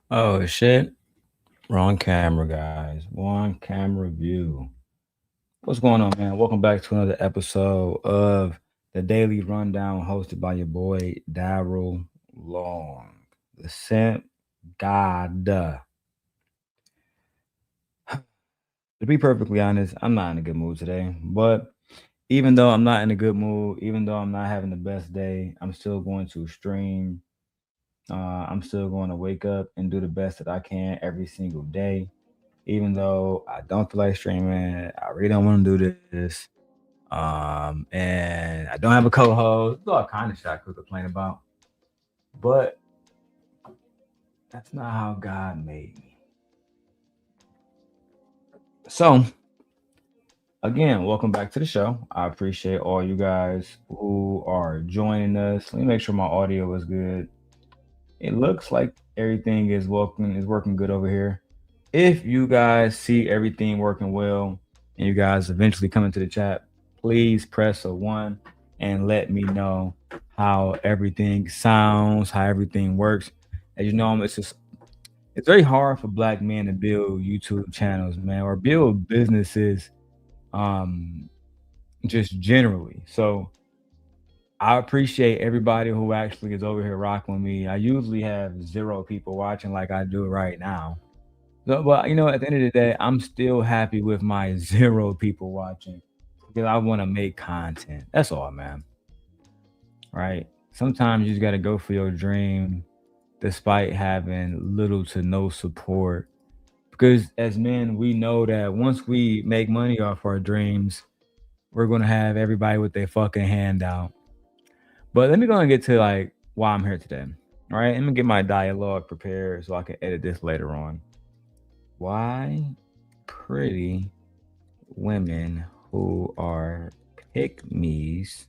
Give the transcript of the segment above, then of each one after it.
Oh shit. Wrong camera, guys. Wrong camera view. What's going on, man? Welcome back to another episode of the Daily Rundown hosted by your boy Daryl Long. The Simp God. To be perfectly honest, I'm not in a good mood today. But even though I'm not in a good mood, even though I'm not having the best day, I'm still going to stream. I'm still going to wake up and do the best that I can every single day. Even though I don't feel like streaming, I really don't want to do this. And I don't have a co-host. There's all kind of shit I could complain about, but that's not how God made me. So again, welcome back to the show. I appreciate all you guys who are joining us. Let me make sure my audio is good. It looks like everything is working good over here. If you guys see everything working well and you guys eventually come into the chat, please press a one and let me know how everything sounds, how everything works. As you know, it's very hard for black men to build YouTube channels, man, or build businesses um just generally. So I appreciate everybody who actually is over here rocking with me. I usually have zero people watching like I do right now. So, but at the end of the day, I'm still happy with my zero people watching because I want to make content. That's all, man. Right? Sometimes you just got to go for your dream despite having little to no support. Because as men, we know that once we make money off our dreams, we're going to have everybody with their fucking hand out. But let me go and get to like why I'm here today. All right, let me get my dialogue prepared so I can edit this later on. Why pretty women who are pick me's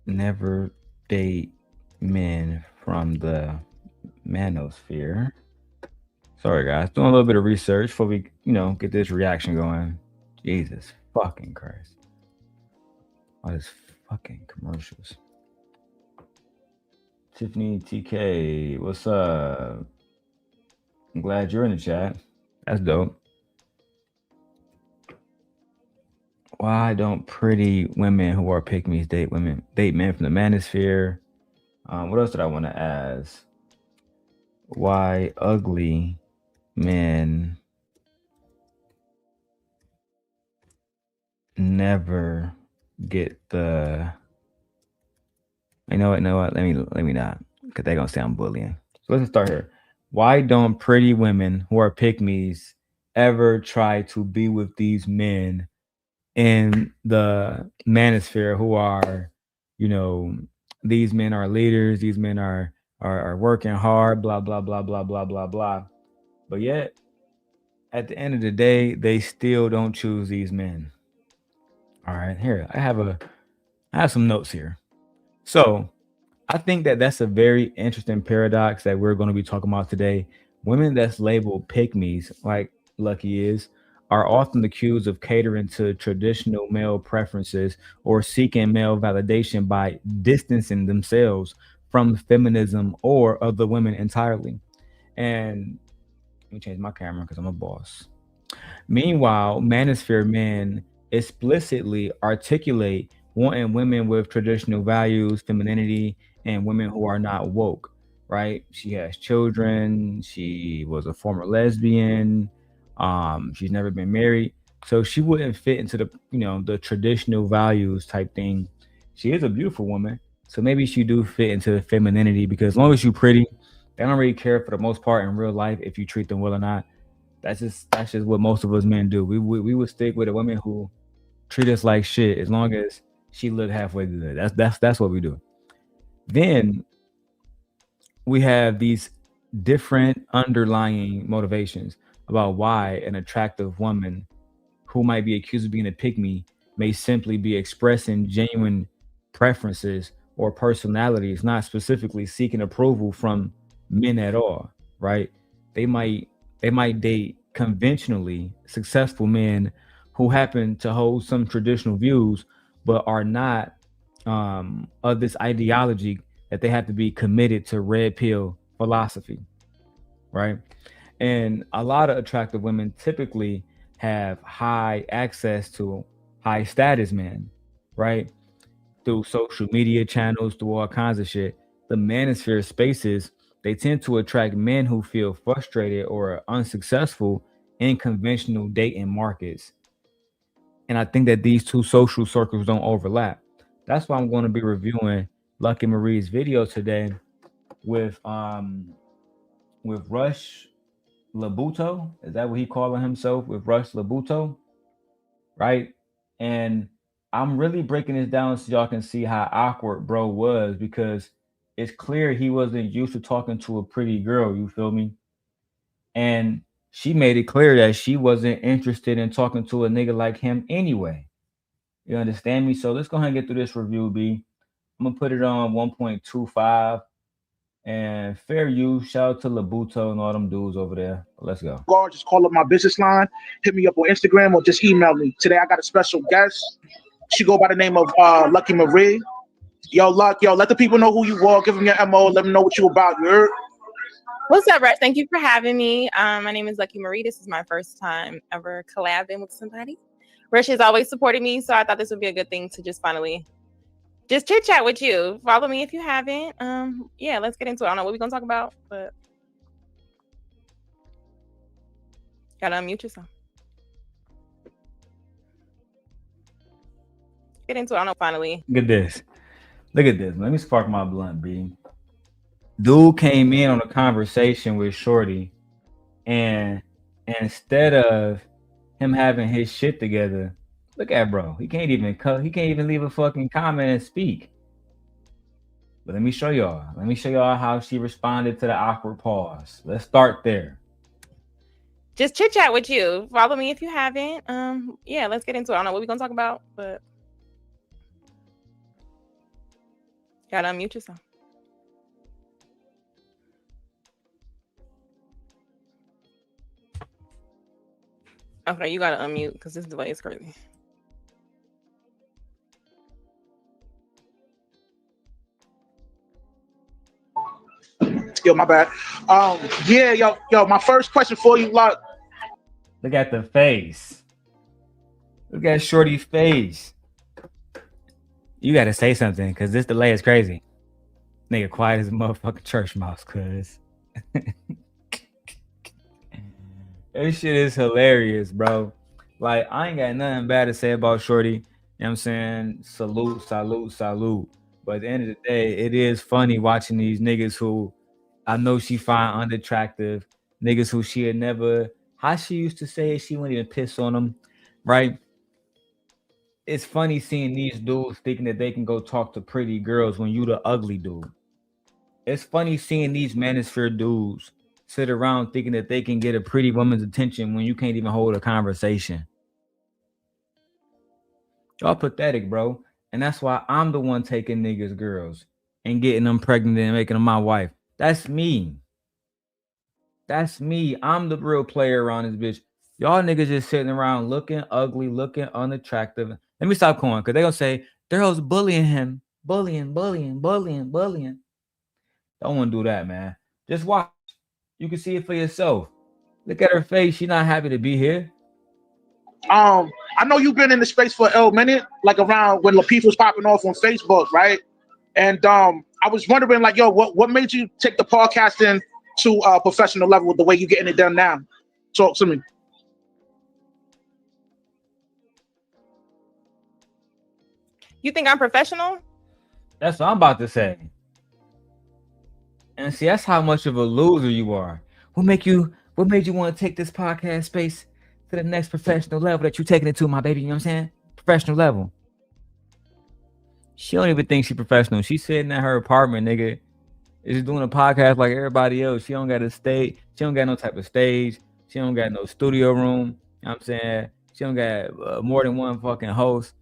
never date men from the Manosphere? Sorry, guys, doing a little bit of research before we, get this reaction going. Jesus fucking Christ! All these fucking commercials. Tiffany TK, what's up? I'm glad you're in the chat. That's dope. Why don't pretty women who are pick me's date men from the manosphere? What else did I want to ask? Why ugly men never get the? You know what? Let me not, because they're gonna say I'm bullying. So let's start here. Why don't pretty women who are pick me's ever try to be with these men in the manosphere who are, you know, these men are leaders, these men are working hard, blah blah blah blah blah blah blah. But yet, at the end of the day, they still don't choose these men. All right, here I have some notes here. So I think that that's a very interesting paradox that we're going to be talking about today. Women that's labeled pick me's, like Lucky is, are often accused of catering to traditional male preferences or seeking male validation by distancing themselves from feminism or other women entirely. And let me change my camera because I'm a boss. Meanwhile, manosphere men explicitly articulate wanting women with traditional values, femininity, and women who are not woke, right? She has children, she was a former lesbian, she's never been married. So she wouldn't fit into the traditional values type thing. She is a beautiful woman. So maybe she do fit into the femininity because as long as you're pretty, they don't really care for the most part in real life if you treat them well or not. That's just what most of us men do. We would stick with a woman who treat us like shit as long as she look halfway good. That's what we do. Then we have these different underlying motivations about why an attractive woman who might be accused of being a pick me may simply be expressing genuine preferences or personalities, not specifically seeking approval from men at all, right? They might they might date conventionally successful men who happen to hold some traditional views but are not of this ideology that they have to be committed to red pill philosophy, right? And a lot of attractive women typically have high access to high status men, right? Through social media channels, through all kinds of shit. The manosphere spaces, they tend to attract men who feel frustrated or unsuccessful in conventional dating markets. And I think that these two social circles don't overlap. That's why I'm going to be reviewing Lucki Maree's video today with Rush Labuto. Is that what he calling himself? With Rush Labuto, right? And I'm really breaking this down so y'all can see how awkward bro was, because it's clear he wasn't used to talking to a pretty girl, you feel me? And she made it clear that she wasn't interested in talking to a nigga like him anyway. You understand me? So let's go ahead and get through this review, B. I'm gonna put it on 1.25. And fair use. Shout out to Labuto and all them dudes over there. Let's go. Just call up my business line, hit me up on Instagram, or just email me. Today I got a special guest. She go by the name of Lucki Maree. Yo, Luck, yo, let the people know who you are. Give them your MO. Let them know what you about. You heard? What's up, Rush? Thank you for having me. My name is Lucki Maree. This is my first time ever collabing with somebody. Rush has always supported me, so I thought this would be a good thing to just finally just chit chat with you. Follow me if you haven't. Yeah, let's get into it. I don't know what we're gonna talk about, but gotta unmute yourself. Get into it. I don't know. Finally, look at this. Look at this. Let me spark my blunt, B. Dude came in on a conversation with Shorty, and instead of him having his shit together, look at bro. He can't even leave a fucking comment and speak. But let me show y'all. Let me show y'all how she responded to the awkward pause. Let's start there. just chit chat with you. Follow me if you haven't. Yeah, let's get into it. I don't know what we're gonna talk about, but gotta unmute yourself. Okay, you gotta unmute because this delay is crazy. Yo, my bad. Yeah, yo, my first question for you, Luck. Look at the face. Look at Shorty's face. You gotta say something, because this delay is crazy. Nigga quiet as a motherfucking church mouse, cuz. This shit is hilarious, bro. Like, I ain't got nothing bad to say about Shorty. You know what I'm saying? Salute, salute, salute. But at the end of the day, it is funny watching these niggas who I know she find unattractive. Niggas who she had never, how she used to say it, she wouldn't even piss on them, right? It's funny seeing these dudes thinking that they can go talk to pretty girls when you the ugly dude. It's funny seeing these manosphere dudes sit around thinking that they can get a pretty woman's attention when you can't even hold a conversation. Y'all pathetic, bro. And that's why I'm the one taking niggas' girls and getting them pregnant and making them my wife. That's me. That's me. I'm the real player around this bitch. Y'all niggas just sitting around looking ugly, looking unattractive. Let me stop calling, because they're going to say, girls bullying him. Bullying. Don't want to do that, man. Just watch. You can see it for yourself. Look at her face. She's not happy to be here. I know you've been in the space for a minute, like around when Lapeef was popping off on Facebook, right? And I was wondering, like, yo, what made you take the podcasting to a professional level with the way you're getting it done now? Talk to me. You think I'm professional? That's what I'm about to say. And see, that's how much of a loser you are. What made you want to take this podcast space to the next professional level that you're taking it to, my baby? You know what I'm saying? Professional level. She don't even think she's professional. She's sitting at her apartment, nigga. Is doing a podcast like everybody else. She don't got a stage. She don't got no type of stage. She don't got no studio room. You know what I'm saying? She don't got more than one fucking host.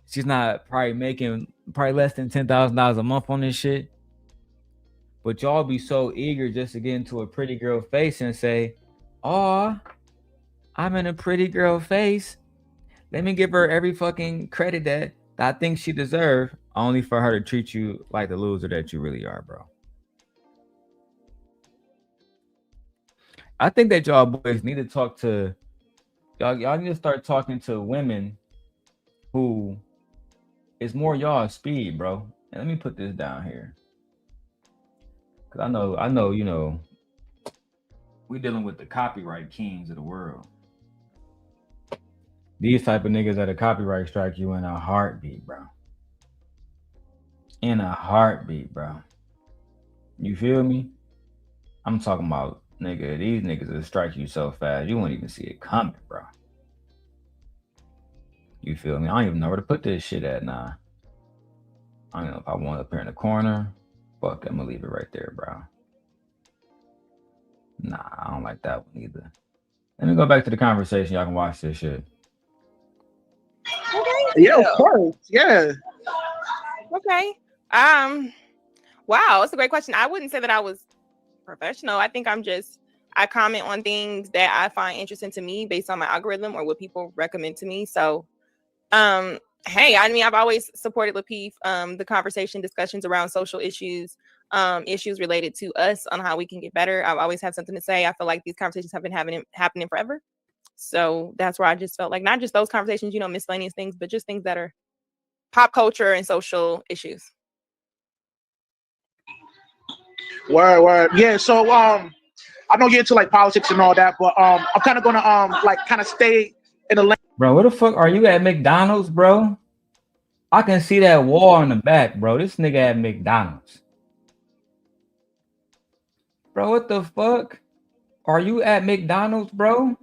She's not probably making less than $10,000 a month on this shit. But y'all be so eager just to get into a pretty girl face and say, "Oh, I'm in a pretty girl face. Let me give her every fucking credit that I think she deserves." only for her to treat you like the loser that you really are, bro. I think that y'all boys need to talk to y'all need to start talking to women who is more y'all speed, bro. And let me put this down here. Cause I know, you know, we dealing with the copyright kings of the world. These type of niggas that a copyright strike you in a heartbeat, bro. In a heartbeat, bro. You feel me? I'm talking about, nigga, these niggas will strike you so fast you won't even see it coming, bro. You feel me? I don't even know where to put this shit at now. I don't know if I want it up here in the corner. Fuck, I'm gonna leave it right there, bro. Nah, I don't like that one either. Let me go back to the conversation. Y'all can watch this shit. Okay. Yeah, of course. Yeah. Okay. Wow, it's a great question. I wouldn't say that I was professional. I think I comment on things that I find interesting to me based on my algorithm or what people recommend to me. So, hey, I mean, I've always supported Lapeef, the conversation, discussions around social issues, issues related to us on how we can get better. I've always had something to say. I feel like these conversations have been happening forever. So that's where I just felt like not just those conversations, you know, miscellaneous things, but just things that are pop culture and social issues. Word. Yeah. So I know you're into like politics and all that, but I'm kind of gonna like kind of stay in the lane. Bro, where the fuck are you at McDonald's, bro? I can see that wall in the back, bro. This nigga at McDonald's. Bro, what the fuck? Are you at McDonald's, bro?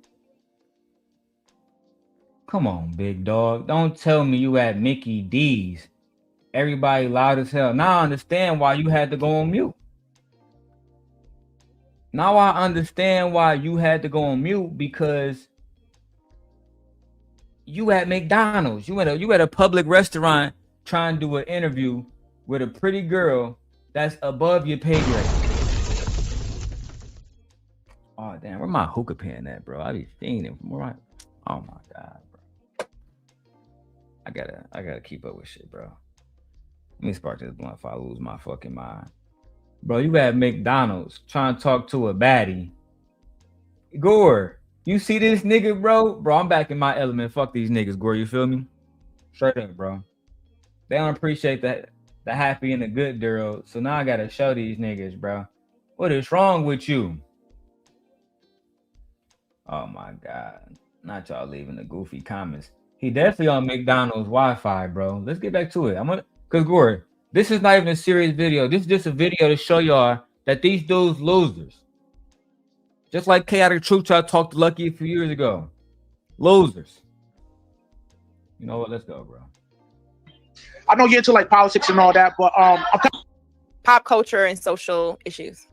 Come on, big dog. Don't tell me you at Mickey D's. Everybody loud as hell. Now I understand why you had to go on mute. Now I understand why you had to go on mute, because you at McDonald's. You at a public restaurant trying to do an interview with a pretty girl that's above your pay grade. Oh damn, where my hookah pen at, bro? I be fiending from right. Oh my god, bro. I gotta keep up with shit, bro. Let me spark this blunt before I lose my fucking mind. Bro, you at McDonald's trying to talk to a baddie. Gore, you see this nigga, bro? Bro, I'm back in my element. Fuck these niggas, Gore. You feel me? Straight up, bro. They don't appreciate the happy and the good girl. So now I gotta show these niggas, bro. What is wrong with you? Oh my god. Not y'all leaving the goofy comments. He definitely on McDonald's Wi-Fi, bro. Let's get back to it. Cause Gore, this is not even a serious video. This is just a video to show y'all that these dudes losers. Just like Chaotic Truth y'all talked to Lucki a few years ago. Losers. You know what? Let's go, bro. I know you're into like politics and all that, but I'm pop culture and social issues.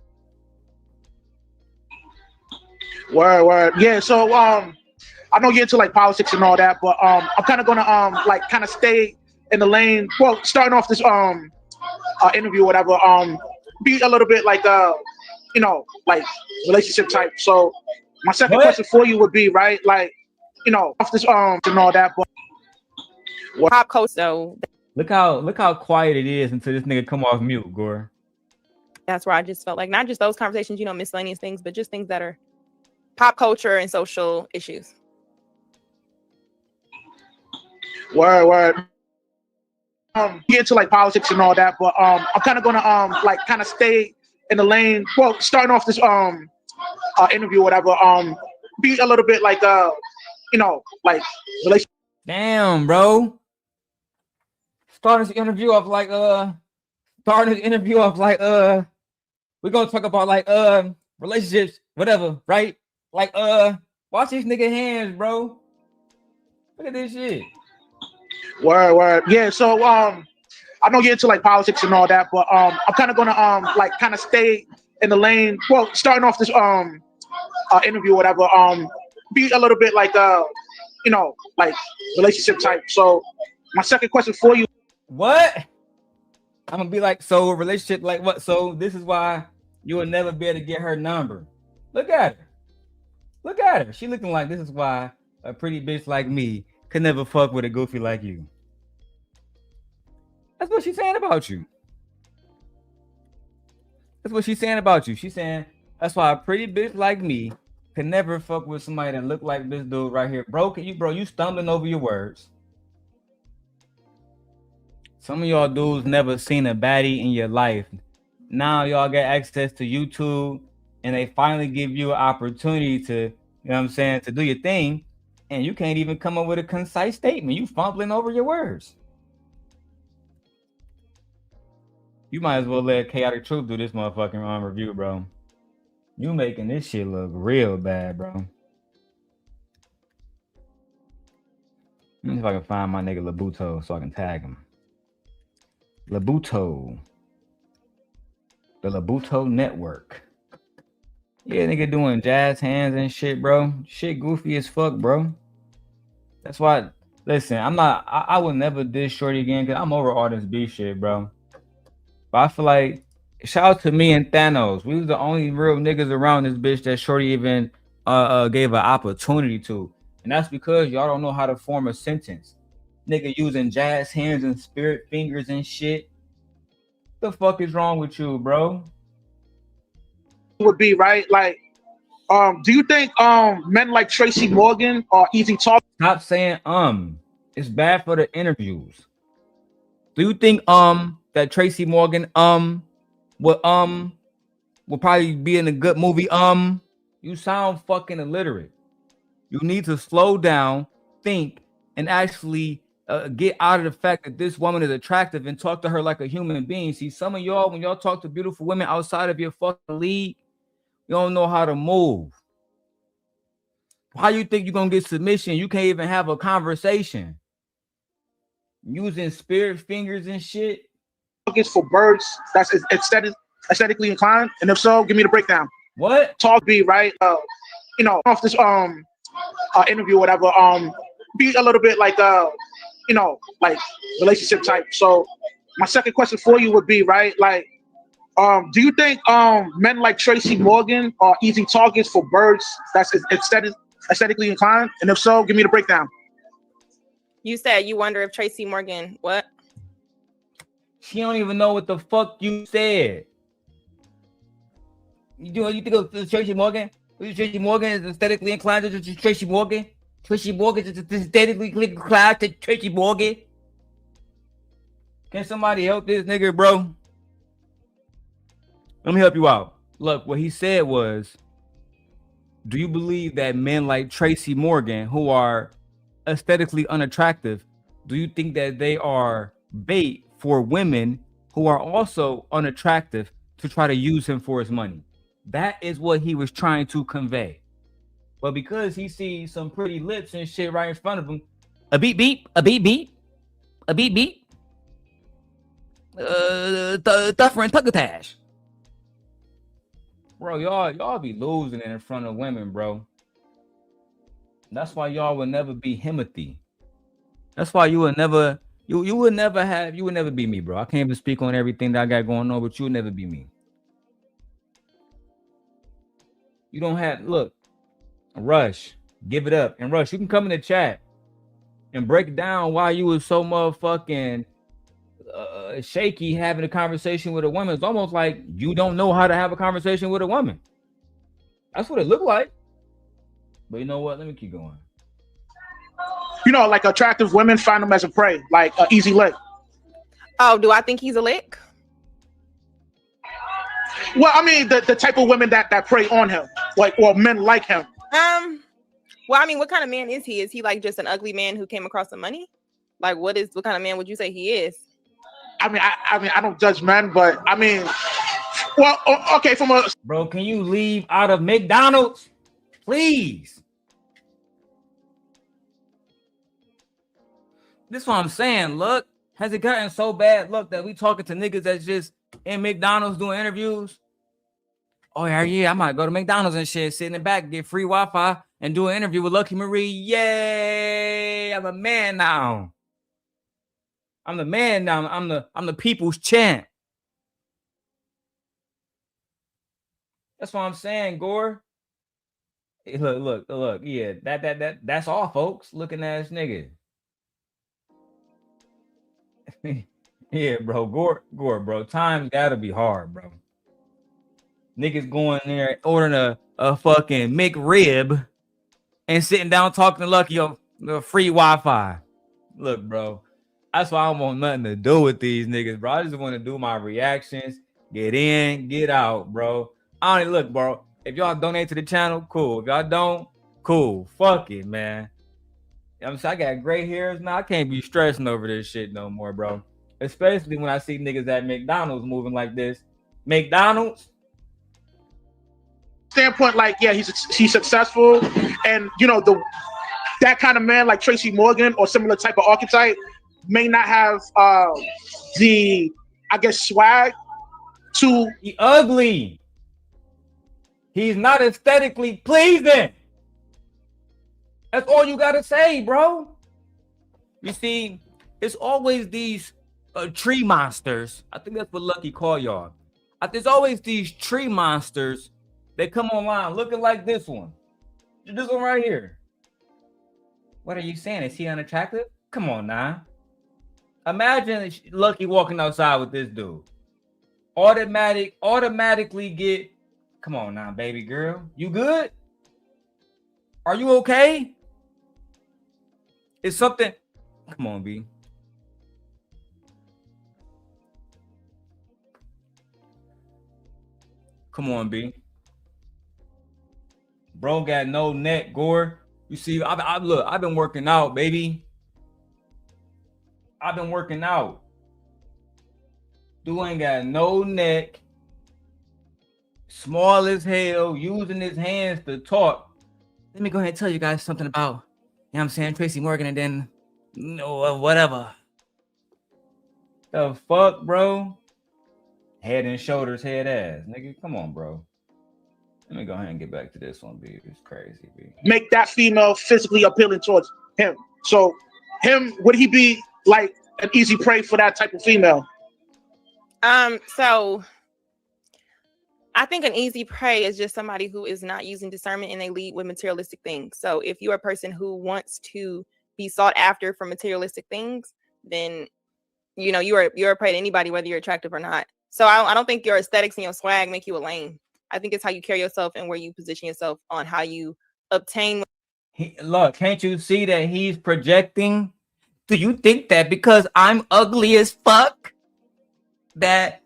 Word. Yeah. So I know you're into like politics and all that, but I'm kind of gonna like kind of stay in the lane. Well, starting off this interview, or whatever, be a little bit like you know, like relationship type. So my second question for you would be, right, like, you know, off this and all that, but pop culture. So look how quiet it is until this nigga come off mute, Gore. That's where I just felt like not just those conversations, you know, miscellaneous things, but just things that are pop culture and social issues. Word. Get into like politics and all that, but I'm kind of gonna like kind of stay in the lane. Well, starting off this interview, or whatever, be a little bit like you know, like relationship. Damn, bro. Starting this interview off like we're gonna talk about like relationships, whatever, right? Like watch these nigga hands, bro. Look at this shit. Word. Yeah. So I know you're into like politics and all that, but I'm kind of gonna like kind of stay in the lane. Well, starting off this interview, or whatever, be a little bit like you know, like relationship type. So my second question for you. What? I'm gonna be like, so relationship like what? So this is why you will never be able to get her number. Look at her. She looking like this is why a pretty bitch like me could never fuck with a goofy like you. That's what she's saying about you. That's what she's saying about you. She's saying that's why a pretty bitch like me can never fuck with somebody that look like this dude right here. Bro, you stumbling over your words. Some of y'all dudes never seen a baddie in your life. Now y'all get access to YouTube and they finally give you an opportunity to, you know what I'm saying, to do your thing, and you can't even come up with a concise statement. You fumbling over your words. You might as well let Chaotic Truth do this motherfucking review, bro. You making this shit look real bad, bro. Let me see if I can find my nigga Labuto so I can tag him. Labuto. The Labuto Network. Yeah, nigga doing jazz hands and shit, bro. Shit goofy as fuck, bro. That's why, listen, I will never diss Shorty again because I'm over all this beef shit, bro. But I feel like, shout out to me and Thanos. We was the only real niggas around this bitch that Shorty even gave an opportunity to. And that's because y'all don't know how to form a sentence. Nigga using jazz hands and spirit fingers and shit. The fuck is wrong with you, bro? Would be right. Like, do you think men like Tracy Morgan are easy talk? Stop saying It's bad for the interviews. Do you think that Tracy Morgan will probably be in a good movie? You sound fucking illiterate. You need to slow down, think, and actually get out of the fact that this woman is attractive and talk to her like a human being. See, some of y'all, when y'all talk to beautiful women outside of your fucking league, you don't know how to move. How you think you're gonna get submission? You can't even have a conversation. Using spirit fingers and shit. Is for birds that's aesthetically inclined, and if so, give me the breakdown. What? Talk be right. You know, off this interview, whatever. Be a little bit like you know, like relationship type. So my second question for you would be right, like, do you think men like Tracy Morgan are easy targets for birds that's aesthetically inclined? And if so, give me the breakdown. You said you wonder if Tracy Morgan, what? She don't even know what the fuck you said. You think of Tracy Morgan? Tracy Morgan is aesthetically inclined to Tracy Morgan? Tracy Morgan is aesthetically inclined to Tracy Morgan? Can somebody help this nigga, bro? Let me help you out. Look, what he said was, do you believe that men like Tracy Morgan, who are aesthetically unattractive, do you think that they are bait for women who are also unattractive to try to use him for his money? That is what he was trying to convey. But because he sees some pretty lips and shit right in front of him, a beep beep, a beep beep, a beep beep, Thuffer and Tuckatash. Bro, y'all be losing in front of women, bro. That's why y'all will never be Himothy. That's why you would never be me, bro. I can't even speak on everything that I got going on, but you would never be me. You don't have, look, Rush, give it up. And Rush, you can come in the chat and break down why you was so motherfucking shaky having a conversation with a woman. It's almost like you don't know how to have a conversation with a woman. That's what it looked like. But you know what? Let me keep going. You know, like attractive women find him as a prey, like an easy lick. Oh, do I think he's a lick? Well, I mean, the type of women that prey on him, like, or men like him. Well, I mean, what kind of man is he? Is he like just an ugly man who came across some money? Like, what kind of man would you say he is? I mean, I don't judge men, but I mean, well, okay, from a bro, can you leave out of McDonald's, please? This is what I'm saying. Look, has it gotten so bad? Look, that we talking to niggas that's just in McDonald's doing interviews. Oh yeah, I might go to McDonald's and shit, sit in the back, get free Wi-Fi, and do an interview with Lucki Maree. Yay! I'm a man now. I'm the man now. I'm the people's champ. That's what I'm saying, Gore. Hey, look. Yeah, that's all, folks. Looking ass nigga. Yeah, bro. Gore, bro. Times gotta be hard, bro. Niggas going there ordering a fucking McRib and sitting down talking to Lucky on the free Wi-Fi. Look, bro. That's why I don't want nothing to do with these niggas, bro. I just want to do my reactions, get in, get out, bro. I only look, bro. If y'all donate to the channel, cool. If y'all don't, cool. Fuck it, man. I'm saying I got gray hairs now. I can't be stressing over this shit no more, bro. Especially when I see niggas at McDonald's moving like this. McDonald's. Standpoint, like, yeah, he's successful, and you know that kind of man like Tracy Morgan or similar type of archetype may not have the, I guess, swag to. He ugly. He's not aesthetically pleasing. That's all you gotta say, bro. You see, it's always these tree monsters. I think that's what Lucky call y'all. There's always these tree monsters that come online looking like this one. This one right here. What are you saying? Is he unattractive? Come on now. Imagine Lucky walking outside with this dude. Automatically get, come on now, baby girl. You good? Are you okay? It's something. Come on, B. Come on, B. Bro got no neck, Gore. You see, I've been working out, baby. I've been working out. Dude ain't got no neck. Small as hell, using his hands to talk. Let me go ahead and tell you guys something about, you know what I'm saying, Tracy Morgan, and then, you know, whatever. The fuck, bro? Head and shoulders, head ass. Nigga, come on, bro. Let me go ahead and get back to this one, B. It's crazy, B. Make that female physically appealing towards him. So, would he be like an easy prey for that type of female? So I think an easy prey is just somebody who is not using discernment and they lead with materialistic things. So if you're a person who wants to be sought after for materialistic things, then you know you're a prey to anybody, whether you're attractive or not. So I don't think your aesthetics and your swag make you a lame. I think it's how you carry yourself and where you position yourself on how you obtain. Look, can't you see that he's projecting? Do you think that because I'm ugly as fuck that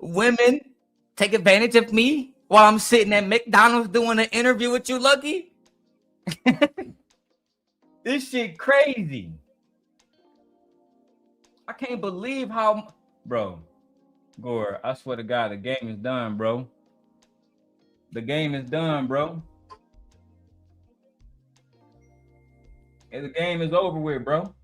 women take advantage of me while I'm sitting at McDonald's doing an interview with you, Lucky? This shit crazy. I can't believe how, bro. Gore, I swear to God, the game is done, bro. The game is done, bro. And the game is over with, bro.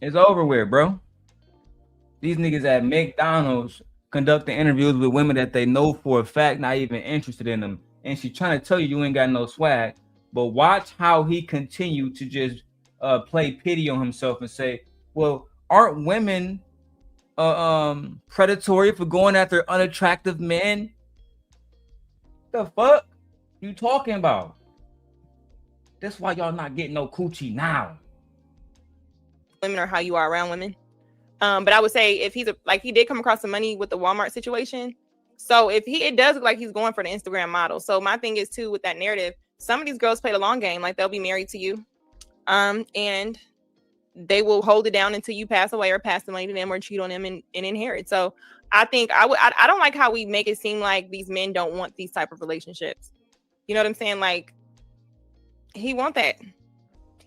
It's over with, bro. These niggas at McDonald's conducting interviews with women that they know for a fact not even interested in them. And she's trying to tell you ain't got no swag. But watch how he continued to just play pity on himself and say, well, aren't women predatory for going after unattractive men? The fuck you talking about? That's why y'all not getting no coochie now. Women or how you are around women. But I would say if he did come across some money with the Walmart situation. So if it does look like he's going for the Instagram model. So my thing is too with that narrative, some of these girls play the long game, like they'll be married to you. And they will hold it down until you pass away or pass the money to them or cheat on them and inherit. So I think I don't like how we make it seem like these men don't want these type of relationships. You know what I'm saying? Like he want that.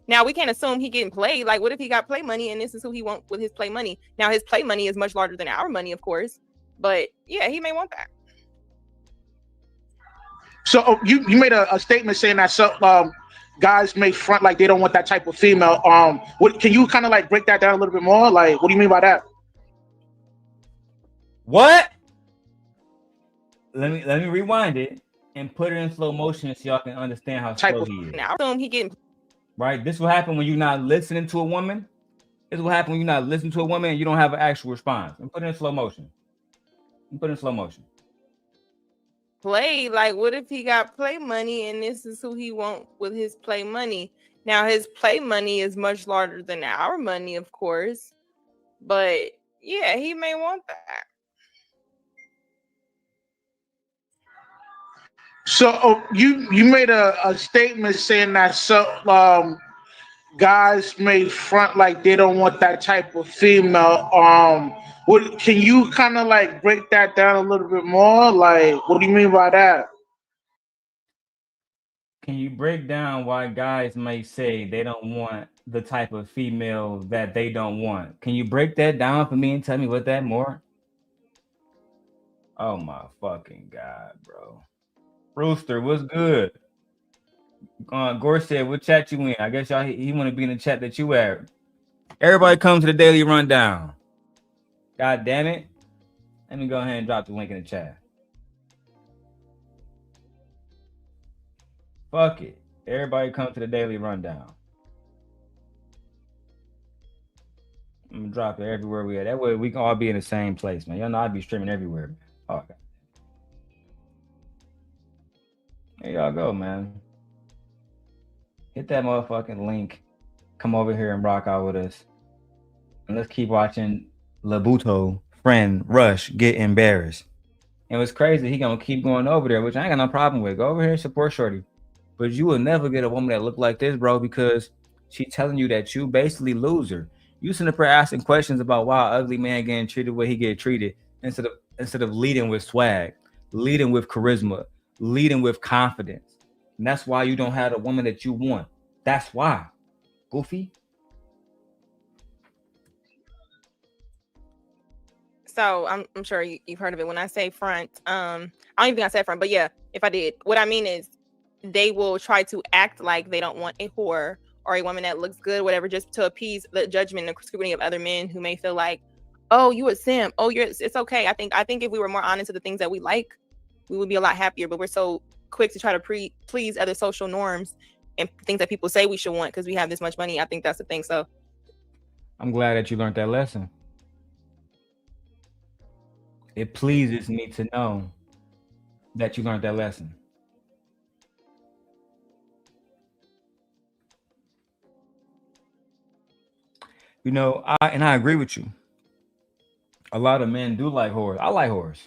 Now we can't assume he getting played. Like what if he got play money and this is who he wants with his play money? Now his play money is much larger than our money, of course. But yeah, he may want that. So you made a statement saying that some guys may front like they don't want that type of female. Can you kind of like break that down a little bit more? Like, what do you mean by that? What? Let me rewind it and put it in slow motion so y'all can understand how slow he is. Now he getting right. This will happen when you're not listening to a woman. This will happen when you're not listening to a woman and you don't have an actual response. And put it in slow motion. Put it in slow motion. play. Like, what if he got play money and this is who he want with his play money? Now, his play money is much larger than our money, of course. But yeah, he may want that. So you made a statement saying that guys may front like they don't want that type of female. Can you kind of like break that down a little bit more? Like, what do you mean by that? Can you break down why guys may say they don't want the type of female that they don't want? Can you break that down for me and tell me what that more? Oh my fucking god, bro. Rooster, what's good? Gore said, "What chat you in?" I guess y'all he want to be in the chat that you at. Everybody come to the daily rundown. God damn it! Let me go ahead and drop the link in the chat. Fuck it. Everybody come to the daily rundown. I'm gonna drop it everywhere we at. That way we can all be in the same place, man. Y'all know I be streaming everywhere, man. Oh, okay. There y'all go, man. Hit that motherfucking link. Come over here and rock out with us. And let's keep watching Labuto friend Rush get embarrassed. And what's crazy, he gonna keep going over there, which I ain't got no problem with. Go over here and support Shorty. But you will never get a woman that look like this, bro, because she telling you that you basically loser. You sitting up there asking questions about why an ugly man getting treated the way he get treated instead of leading with swag, leading with charisma, leading with confidence. And that's why you don't have the woman that you want. That's why. Goofy. So I'm sure you've heard of it. When I say front, I don't even think I said front, but yeah, if I did, what I mean is they will try to act like they don't want a whore or a woman that looks good, whatever, just to appease the judgment and scrutiny of other men who may feel like, oh, you a simp. Oh, it's okay. I think if we were more honest with the things that we like, we would be a lot happier. But we're so quick to try to please other social norms and things that people say we should want because we have this much money. I think that's the thing. So I'm glad that you learned that lesson. It pleases me to know that you learned that lesson. You know, I agree with you. A lot of men do like whores. I like whores.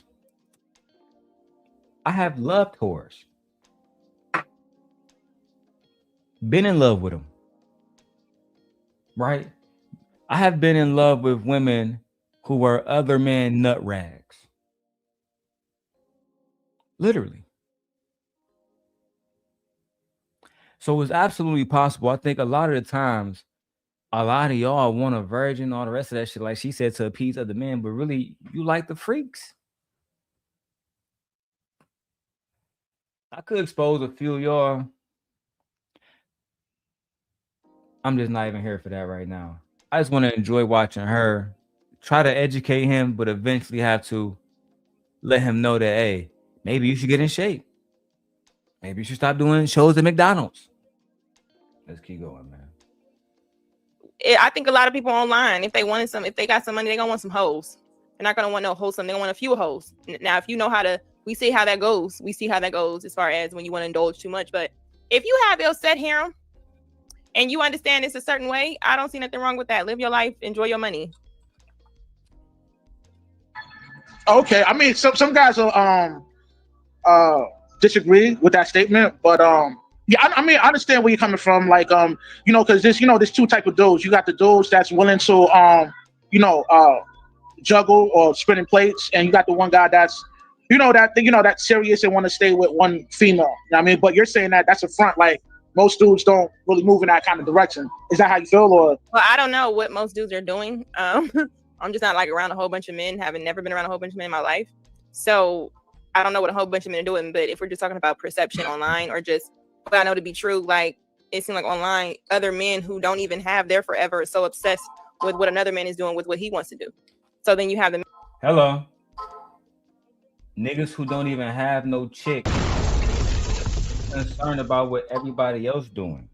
I have loved whores. Been in love with them. Right? I have been in love with women who were other men nut rags. Literally. So it's absolutely possible. I think a lot of the times, a lot of y'all want a virgin, all the rest of that shit, like she said, to appease other men, but really, you like the freaks. I could expose a few of y'all. I'm just not even here for that right now. I just want to enjoy watching her try to educate him, but eventually have to let him know that, hey, maybe you should get in shape. Maybe you should stop doing shows at McDonald's. Let's keep going, man. I think a lot of people online, if they got some money, they're gonna want some hoes. They're not gonna want no wholesome. They're gonna want a few hoes. Now, if you know we see how that goes. We see how that goes as far as when you want to indulge too much. But if you have your set harem and you understand it's a certain way, I don't see nothing wrong with that. Live your life, enjoy your money. Okay, I mean, some guys will disagree with that statement, but yeah, I mean, I understand where you're coming from. Like, because there's two type of dudes. You got the dudes that's willing to juggle or spinning plates, and you got the one guy that's that's serious and want to stay with one female. You know what I mean? But you're saying that that's a front. Like, most dudes don't really move in that kind of direction. Is that how you feel? Or well, I don't know what most dudes are doing. I'm just not like around a whole bunch of men, having never been around a whole bunch of men in my life. So I don't know what a whole bunch of men are doing. But if we're just talking about perception online or just what I know to be true, like it seems like online, other men who don't even have their forever are so obsessed with what another man is doing with what he wants to do. So then you have the hello niggas who don't even have no chick concerned about what everybody else doing.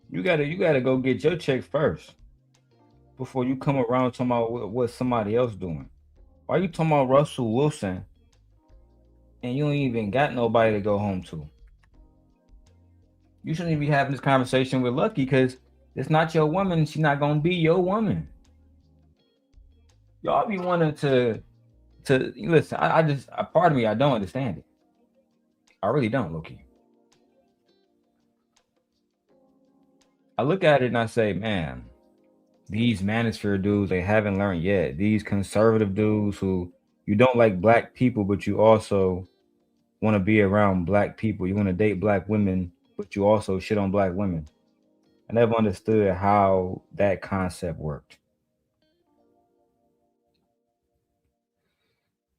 You gotta go get your check first before you come around talking about what somebody else doing. Why you talking about Russell Wilson and you ain't even got nobody to go home to? You shouldn't even be having this conversation with Lucki because it's not your woman. She's not gonna be your woman. Y'all be wanting to listen. I just a part of me I don't understand it. I really don't, Lucki. I look at it and I say, man, these Manosphere dudes, they haven't learned yet. These conservative dudes who you don't like black people, but you also want to be around black people. You want to date black women, but you also shit on black women. I never understood how that concept worked.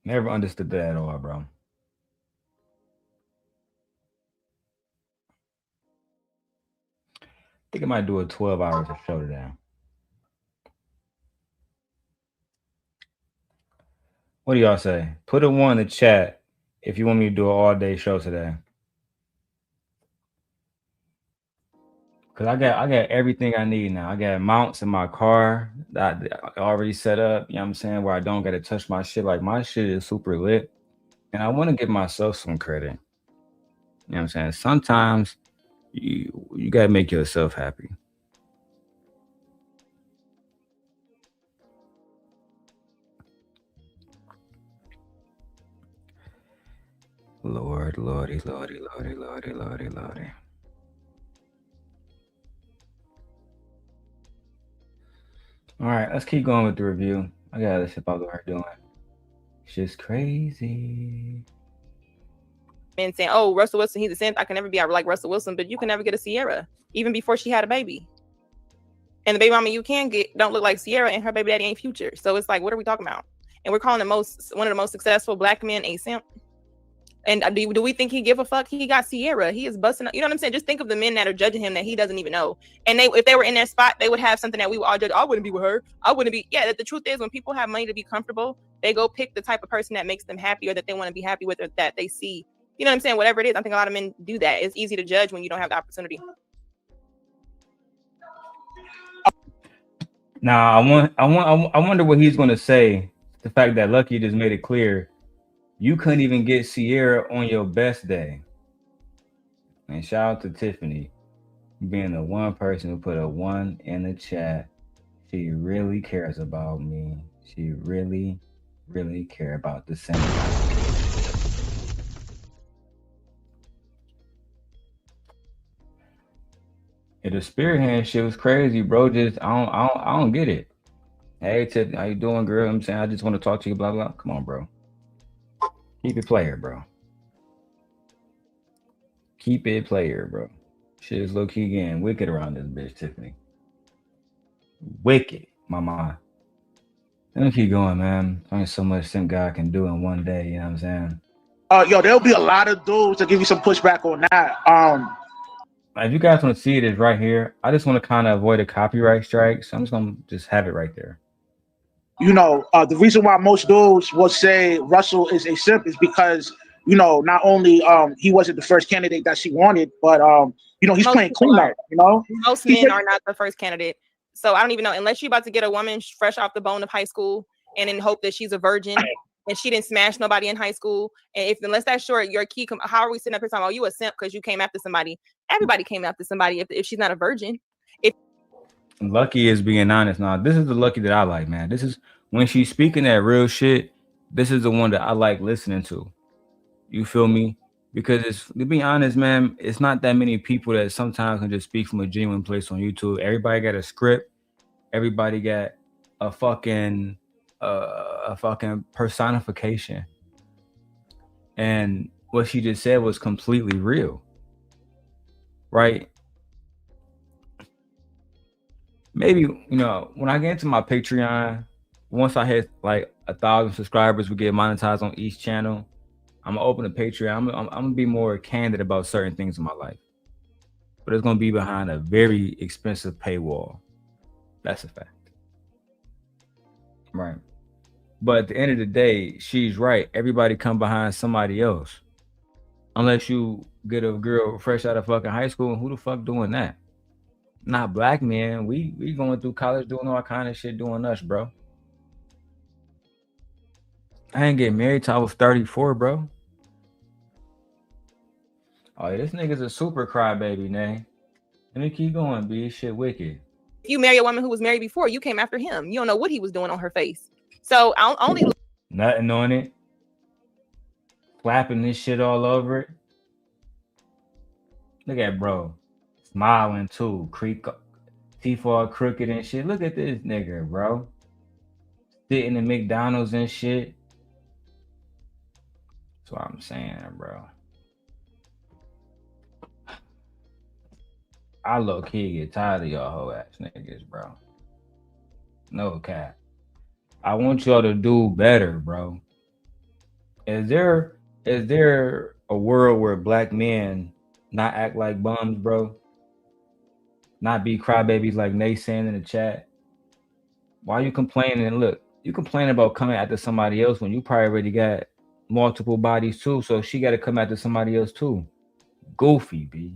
Never understood that at all, bro. I think I might do a 12 hours of show today. What do y'all say? Put a one in the chat if you want me to do an all-day show today. Cause I got everything I need now. I got mounts in my car that I already set up. You know what I'm saying? Where I don't got to touch my shit. Like my shit is super lit, and I want to give myself some credit. You know what I'm saying? Sometimes you gotta make yourself happy. Lord, Lordy, Lordy, Lordy, Lordy, Lordy, Lordy. All right, let's keep going with the review. I got this shit about what we're doing. Shit's crazy. Men saying, "Oh, Russell Wilson, he's a simp. I can never be like Russell Wilson," but you can never get a Sierra, even before she had a baby. And the baby mama you can get don't look like Sierra, and her baby daddy ain't Future. So it's like, what are we talking about? And we're calling one of the most successful black men a simp. And do we think he give a fuck? He got Sierra. He is busting up. You know what I'm saying? Just think of the men that are judging him that he doesn't even know. And if they were in that spot, they would have something that we would all judge. I wouldn't be with her. I wouldn't be. Yeah, the truth is, when people have money to be comfortable, they go pick the type of person that makes them happy or that they want to be happy with or that they see. You know what I'm saying? Whatever it is, I think a lot of men do that. It's easy to judge when you don't have the opportunity. Now I wonder what he's gonna say. The fact that Lucki just made it clear you couldn't even get Sierra on your best day. And shout out to Tiffany being the one person who put a one in the chat. She really cares about me. She really, really care about the same. Yeah, the spirit hand shit was crazy, bro. Just I don't get it. Hey Tiffany, how you doing, girl? I'm saying I just want to talk to you, blah blah. Come on, bro. Keep it player, bro. Keep it player, bro. Shit is low key getting wicked around this bitch, Tiffany. Wicked, mama. Let me keep going, man. Only so much some guy can do in one day, you know what I'm saying? Yo, there'll be a lot of dudes to give you some pushback on that. If you guys want to see it, it's right here. I just want to kind of avoid a copyright strike, so I'm just gonna just have it right there. You know, the reason why most dudes will say Russell is a simp is because, you know, not only he wasn't the first candidate that she wanted, but you know, he's playing clean out, you know. Most men are not the first candidate. So I don't even know, unless you're about to get a woman fresh off the bone of high school and then hope that she's a virgin and she didn't smash nobody in high school. And unless that's short, your key, how are we sitting up here talking about, oh, you a simp because you came after somebody? Everybody came after somebody if she's not a virgin. Lucki is being honest now. This is the Lucki that I like, man. This is when she's speaking that real shit. This is the one that I like listening to. You feel me? Because it's, to be honest, man, it's not that many people that sometimes can just speak from a genuine place on YouTube. Everybody got a script. Everybody got a fucking personification. And what she just said was completely real. Right? Maybe, you know, when I get into my Patreon, once I hit like 1,000 subscribers, we get monetized on each channel. I'm gonna open a Patreon. I'm gonna be more candid about certain things in my life, but it's gonna be behind a very expensive paywall. That's a fact, right? But at the end of the day, she's right. Everybody come behind somebody else, unless you get a girl fresh out of fucking high school. And who the fuck doing that? Not black men. We going through college doing all kind of shit, doing us, bro. I ain't get married till I was 34, bro. Oh, yeah, this nigga's a super crybaby, man. Let me keep going, B. Shit wicked. If you marry a woman who was married before, you came after him. You don't know what he was doing on her face. So I'll only Nothing on it. Flapping this shit all over it. Look at bro. Smiling too. Teeth all crooked and shit. Look at this nigga, bro. Sitting in McDonald's and shit. That's what I'm saying, bro. I low key get tired of y'all hoe ass niggas, bro. No cap. I want y'all to do better, bro. Is there a world where black men not act like bums, bro? Not be crybabies like Nate saying in the chat? Why you complaining? And look, you complain about coming after somebody else when you probably already got multiple bodies too, so she got to come after somebody else too. Goofy, B.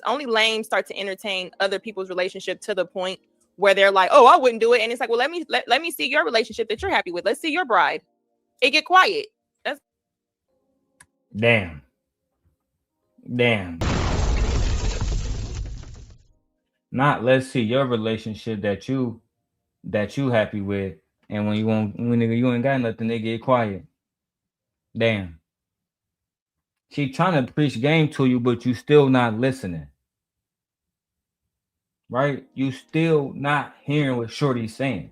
only lames start to entertain other people's relationship to the point where they're like, oh, I wouldn't do it. And it's like, well, let me see your relationship that you're happy with. Let's see your bride. It get quiet. That's damn. Not let's see your relationship that you happy with, and when you ain't got nothing, they get quiet. Damn. She trying to preach game to you, but you still not listening. Right? You still not hearing what Shorty's saying.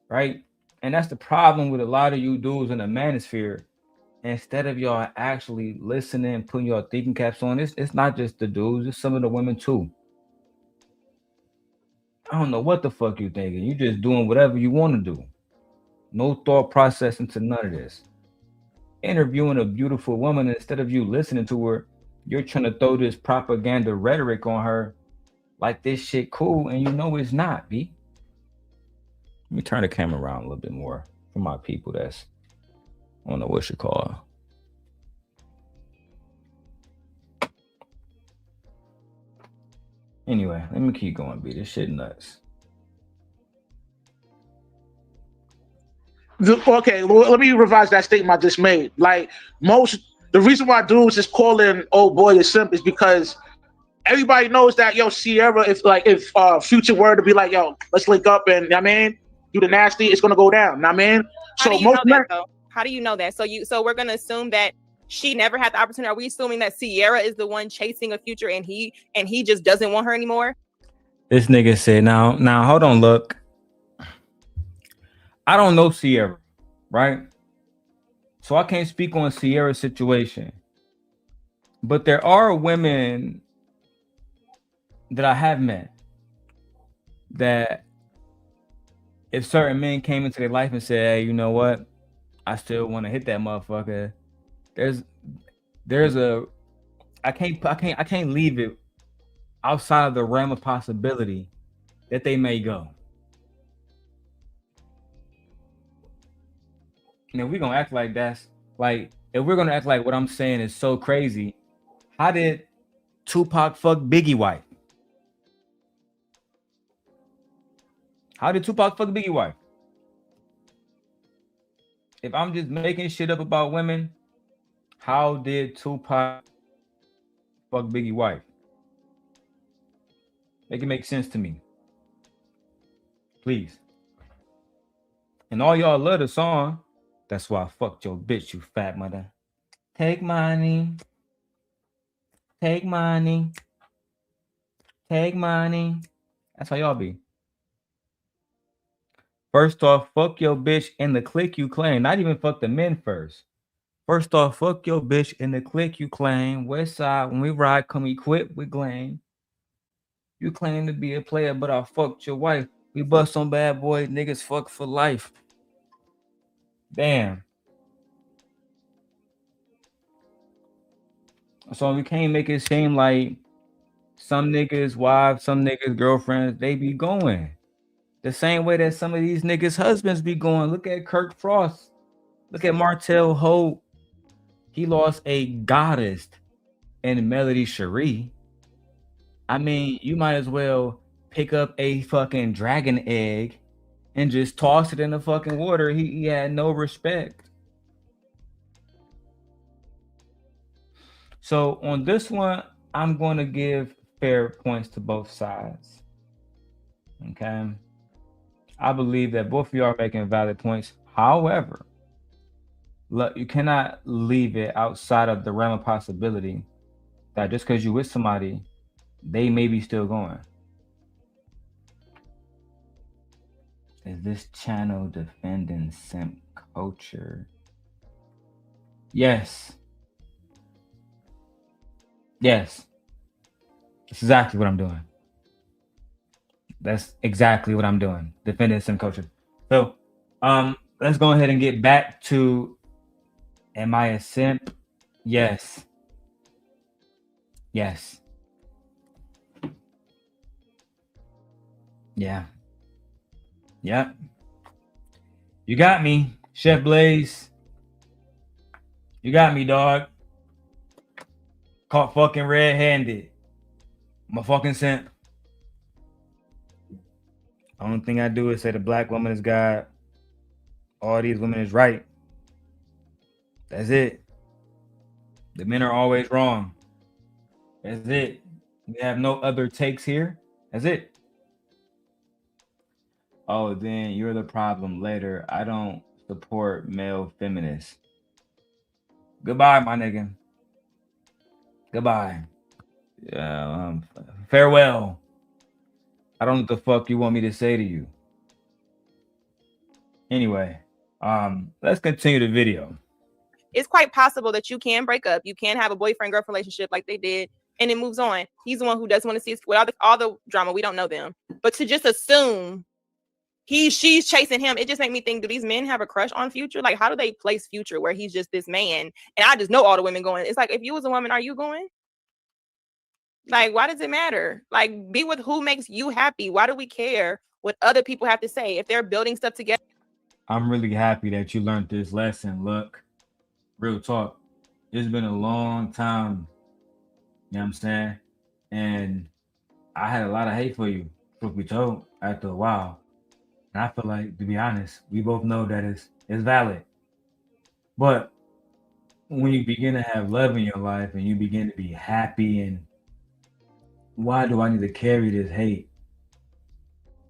Right? And that's the problem with a lot of you dudes in the manosphere. Instead of y'all actually listening, putting your thinking caps on, it's not just the dudes, it's some of the women too. I don't know what the fuck you thinking. You just doing whatever you want to do. No thought process into none of this. Interviewing a beautiful woman, instead of you listening to her, you're trying to throw this propaganda rhetoric on her like this shit cool, and you know it's not, B. Let me turn the camera around a little bit more for my people that's, I don't know what you call it. Anyway, let me keep going, B. This shit nuts. Okay, let me revise that statement I just made. Like the reason why dudes is calling old boy a simp is because everybody knows that Sierra, if Future were to be like, yo, let's link up and I mean do the nasty, it's gonna go down. I mean, so most men. How do you know that? So we're gonna assume that she never had the opportunity. Are we assuming that Sierra is the one chasing a Future and he just doesn't want her anymore? This nigga said, now hold on, look. I don't know Sierra, right? So I can't speak on Sierra's situation. But there are women that I have met that if certain men came into their life and said, hey, you know what? I still want to hit that motherfucker. I can't leave it outside of the realm of possibility that they may go. And if we're gonna act like that's like, if we're gonna act like what I'm saying is so crazy, how did Tupac fuck Biggie wife? How did Tupac fuck Biggie wife? If I'm just making shit up about women, how did Tupac fuck Biggie wife? Make it make sense to me. Please. And all y'all love the song. That's why I fucked your bitch, you fat mother. Take money. Take money. Take money. That's how y'all be. First off, fuck your bitch in the clique you claim. Not even fuck the men first. First off, fuck your bitch in the clique you claim. West side, when we ride, come equipped with gleam. You claim to be a player, but I fucked your wife. We bust on bad boy, niggas fuck for life. Damn. So we can't make it seem like some niggas' wives, some niggas' girlfriends, they be going the same way that some of these niggas' husbands be going. Look at Kirk Frost. Look at Martell Holt. He lost a goddess in Melody Cherie. I mean, you might as well pick up a fucking dragon egg and just tossed it in the fucking water. He had no respect. So on this one, I'm going to give fair points to both sides. Okay. I believe that both of you are making valid points. However, look, you cannot leave it outside of the realm of possibility that just because you're with somebody, they may be still going. Is this channel defending simp culture? Yes. Yes. That's exactly what I'm doing. That's exactly what I'm doing. Defending simp culture. So, let's go ahead and get back to, am I a simp? Yes. Yes. Yeah. Yep. You got me, Chef Blaze. You got me, dog. Caught fucking red-handed. I'm a fucking simp. Only thing I do is say the black woman is God. All these women is right. That's it. The men are always wrong. That's it. We have no other takes here. That's it. Oh, then you're the problem later. I don't support male feminists. Goodbye, my nigga. Goodbye. Farewell. I don't know what the fuck you want me to say to you. Anyway, let's continue the video. It's quite possible that you can break up. You can have a boyfriend-girlfriend relationship like they did, and it moves on. He's the one who doesn't want to see us with all the drama. We don't know them, but to just assume she's chasing him, it just made me think: do these men have a crush on Future? Like, how do they place Future where he's just this man? And I just know all the women going. It's like, if you was a woman, are you going? Like, why does it matter? Like, be with who makes you happy. Why do we care what other people have to say if they're building stuff together? I'm really happy that you learned this lesson. Look, real talk. It's been a long time. You know what I'm saying? And I had a lot of hate for you, truth be told, after a while. And I feel like, to be honest, we both know that it's valid. But when you begin to have love in your life and you begin to be happy, and why do I need to carry this hate?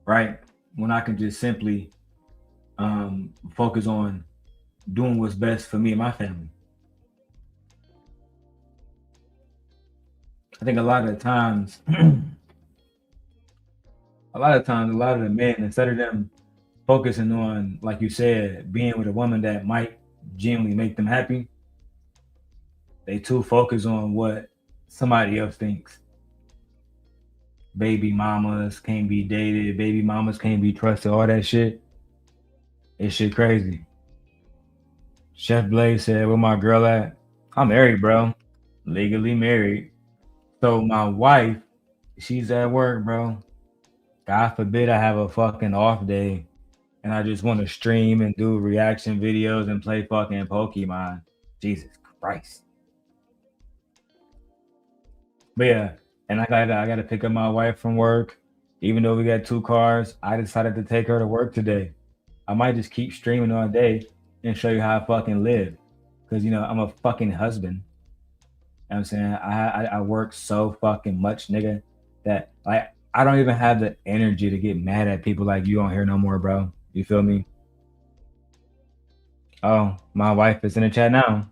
Right? When I can just simply focus on doing what's best for me and my family. I think a lot of times, a lot of the men, instead of them focusing on, like you said, being with a woman that might genuinely make them happy, they too focus on what somebody else thinks. Baby mamas can't be dated, baby mamas can't be trusted, all that shit. It's shit crazy. Chef Blaze said, where my girl at? I'm married, bro. Legally married. So my wife, she's at work, bro. God forbid I have a fucking off day and I just want to stream and do reaction videos and play fucking Pokemon. Jesus Christ. But yeah, and I gotta pick up my wife from work. Even though we got 2 cars, I decided to take her to work today. I might just keep streaming all day and show you how I fucking live. Cause I'm a fucking husband. You know what I'm saying? I work so fucking much, nigga, that like I don't even have the energy to get mad at people like you on here no more, bro. You feel me? Oh, my wife is in the chat now.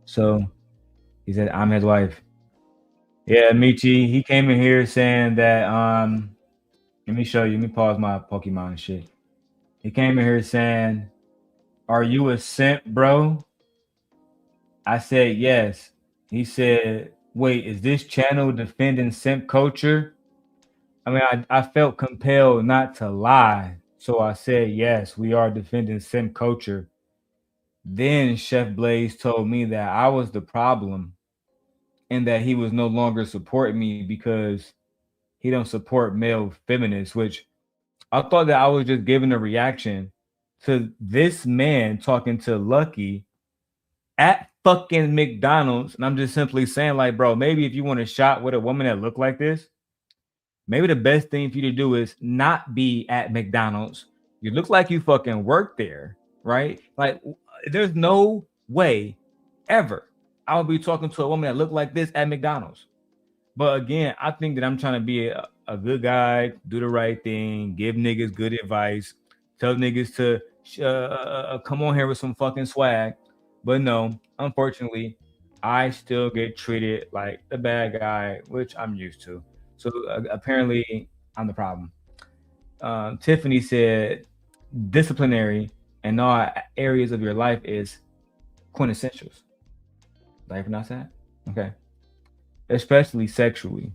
So he said, I'm his wife. Yeah, Michi, he came in here saying that, let me show you, let me pause my Pokemon and shit. He came in here saying, are you a simp, bro? I said, yes. He said, wait, is this channel defending simp culture? I mean, I felt compelled not to lie. So I said, yes, we are defending simp culture. Then Chef Blaze told me that I was the problem and that he was no longer supporting me because he don't support male feminists, which I thought that I was just giving a reaction to this man talking to Lucki at fucking McDonald's. And I'm just simply saying, like, bro, maybe if you want a shot with a woman that look like this, maybe the best thing for you to do is not be at McDonald's. You look like you fucking work there, right? Like, there's no way ever I would be talking to a woman that looked like this at McDonald's. But again, I think that I'm trying to be a good guy, do the right thing, give niggas good advice, tell niggas to come on here with some fucking swag. But no, unfortunately, I still get treated like the bad guy, which I'm used to. So apparently, I'm the problem. Tiffany said, disciplinary in all areas of your life is quintessentials. Did I pronounce that? Okay. Especially sexually.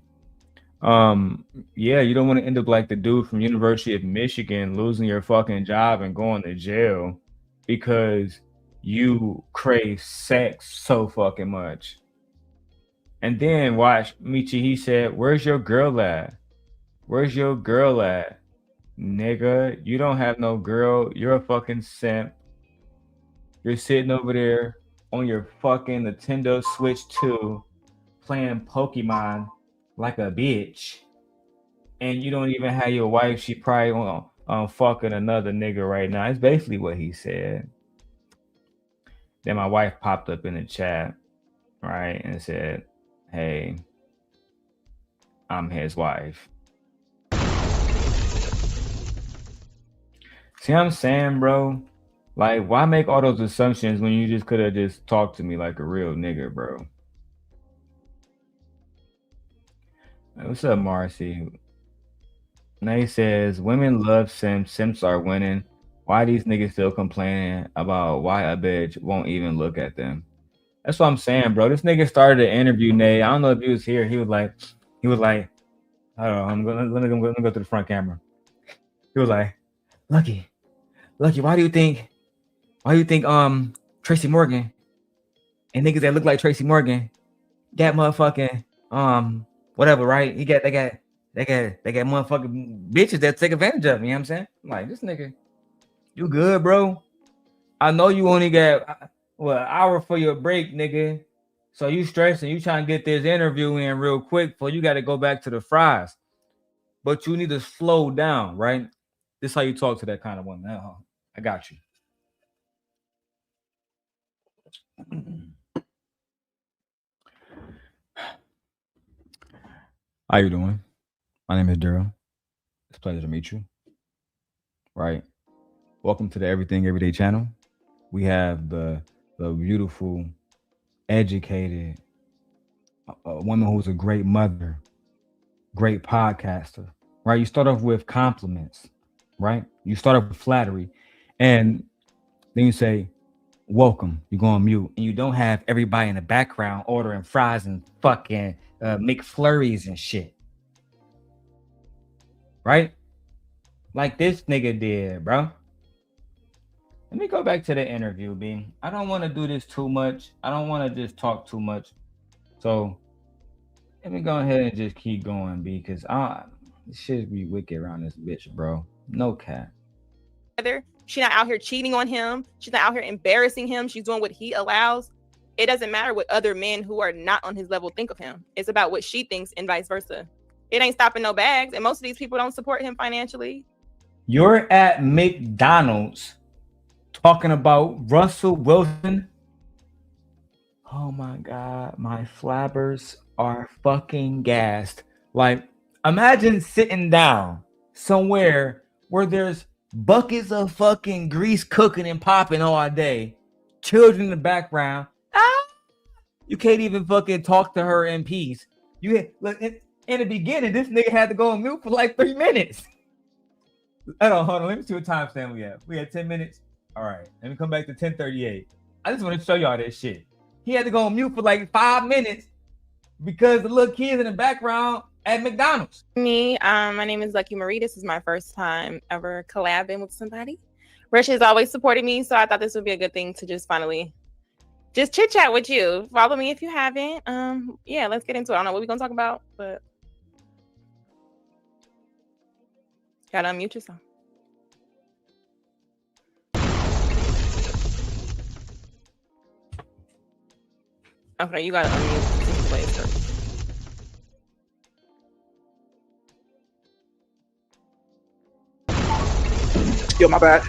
Yeah, you don't want to end up like the dude from University of Michigan losing your fucking job and going to jail because you crave sex so fucking much. And then watch Michi, he said, where's your girl at? Where's your girl at? Nigga, you don't have no girl. You're a fucking simp. You're sitting over there on your fucking Nintendo Switch 2 playing Pokemon like a bitch. And you don't even have your wife. She probably on fucking another nigga right now. It's basically what he said. Then my wife popped up in the chat, right, and said, hey, I'm his wife. See what I'm saying, bro? Like, why make all those assumptions when you just could have just talked to me like a real nigga, bro? What's up, Marcy? Nay says, women love simps. Simps are winning. Why these niggas still complaining about why a bitch won't even look at them? That's what I'm saying, bro. This nigga started an interview, Nay. I don't know if he was here. He was like, I don't know. Let me go to the front camera. He was like, Lucki, why do you think Tracy Morgan and niggas that look like Tracy Morgan got motherfucking whatever, right? They got motherfucking bitches that take advantage of me, you know what I'm saying? I'm like, this nigga, you good, bro? I know you only got an hour for your break, nigga. So you stressing, you trying to get this interview in real quick before you got to go back to the fries. But you need to slow down, right? This is how you talk to that kind of woman. Oh, I got you. How you doing? My name is Daryl. It's a pleasure to meet you. Right. Welcome to the Everything Everyday channel. We have the beautiful, educated woman who's a great mother, great podcaster. Right. You start off with compliments. Right. You start off with flattery, and then you say, welcome. You go on mute, and you don't have everybody in the background ordering fries and fucking McFlurries and shit. Right? Like this nigga did, bro. Let me go back to the interview, B. I don't want to do this too much. I don't want to just talk too much. So let me go ahead and just keep going, B, because this shit be wicked around this bitch, bro. No cap. She's not out here cheating on him. She's not out here embarrassing him. She's doing what he allows. It doesn't matter what other men who are not on his level think of him. It's about what she thinks and vice versa. It ain't stopping no bags. And most of these people don't support him financially. You're at McDonald's talking about Russell Wilson. Oh my God. My flabbers are fucking gassed. Like, imagine sitting down somewhere where there's buckets of fucking grease cooking and popping all day. Children in the background. You can't even fucking talk to her in peace. Look, in the beginning, this nigga had to go on mute for like 3 minutes. Hold on. Let me see what time stamp we have. We had 10 minutes. All right. Let me come back to 10:38. I just want to show y'all this shit. He had to go on mute for like 5 minutes because the little kids in the background at McDonald's. Me, my name is Lucki Maree. This is my first time ever collabing with somebody. Rich has always supported me, so I thought this would be a good thing to just finally just chit chat with you. Follow me if you haven't. Yeah, let's get into it. I don't know what we're gonna talk about, but gotta unmute yourself. Okay, you gotta unmute. Yo, my bad.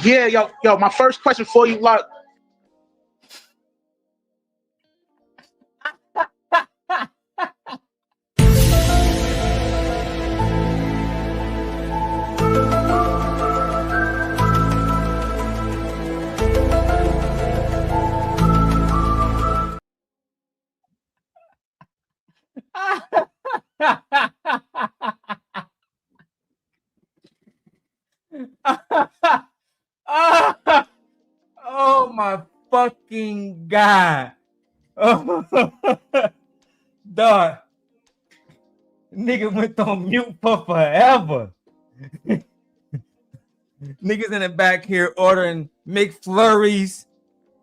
Yeah, yo, my first question for you, Luck. Oh my fucking god. Oh, dog. Nigga went on mute for forever. Niggas in the back here ordering McFlurries.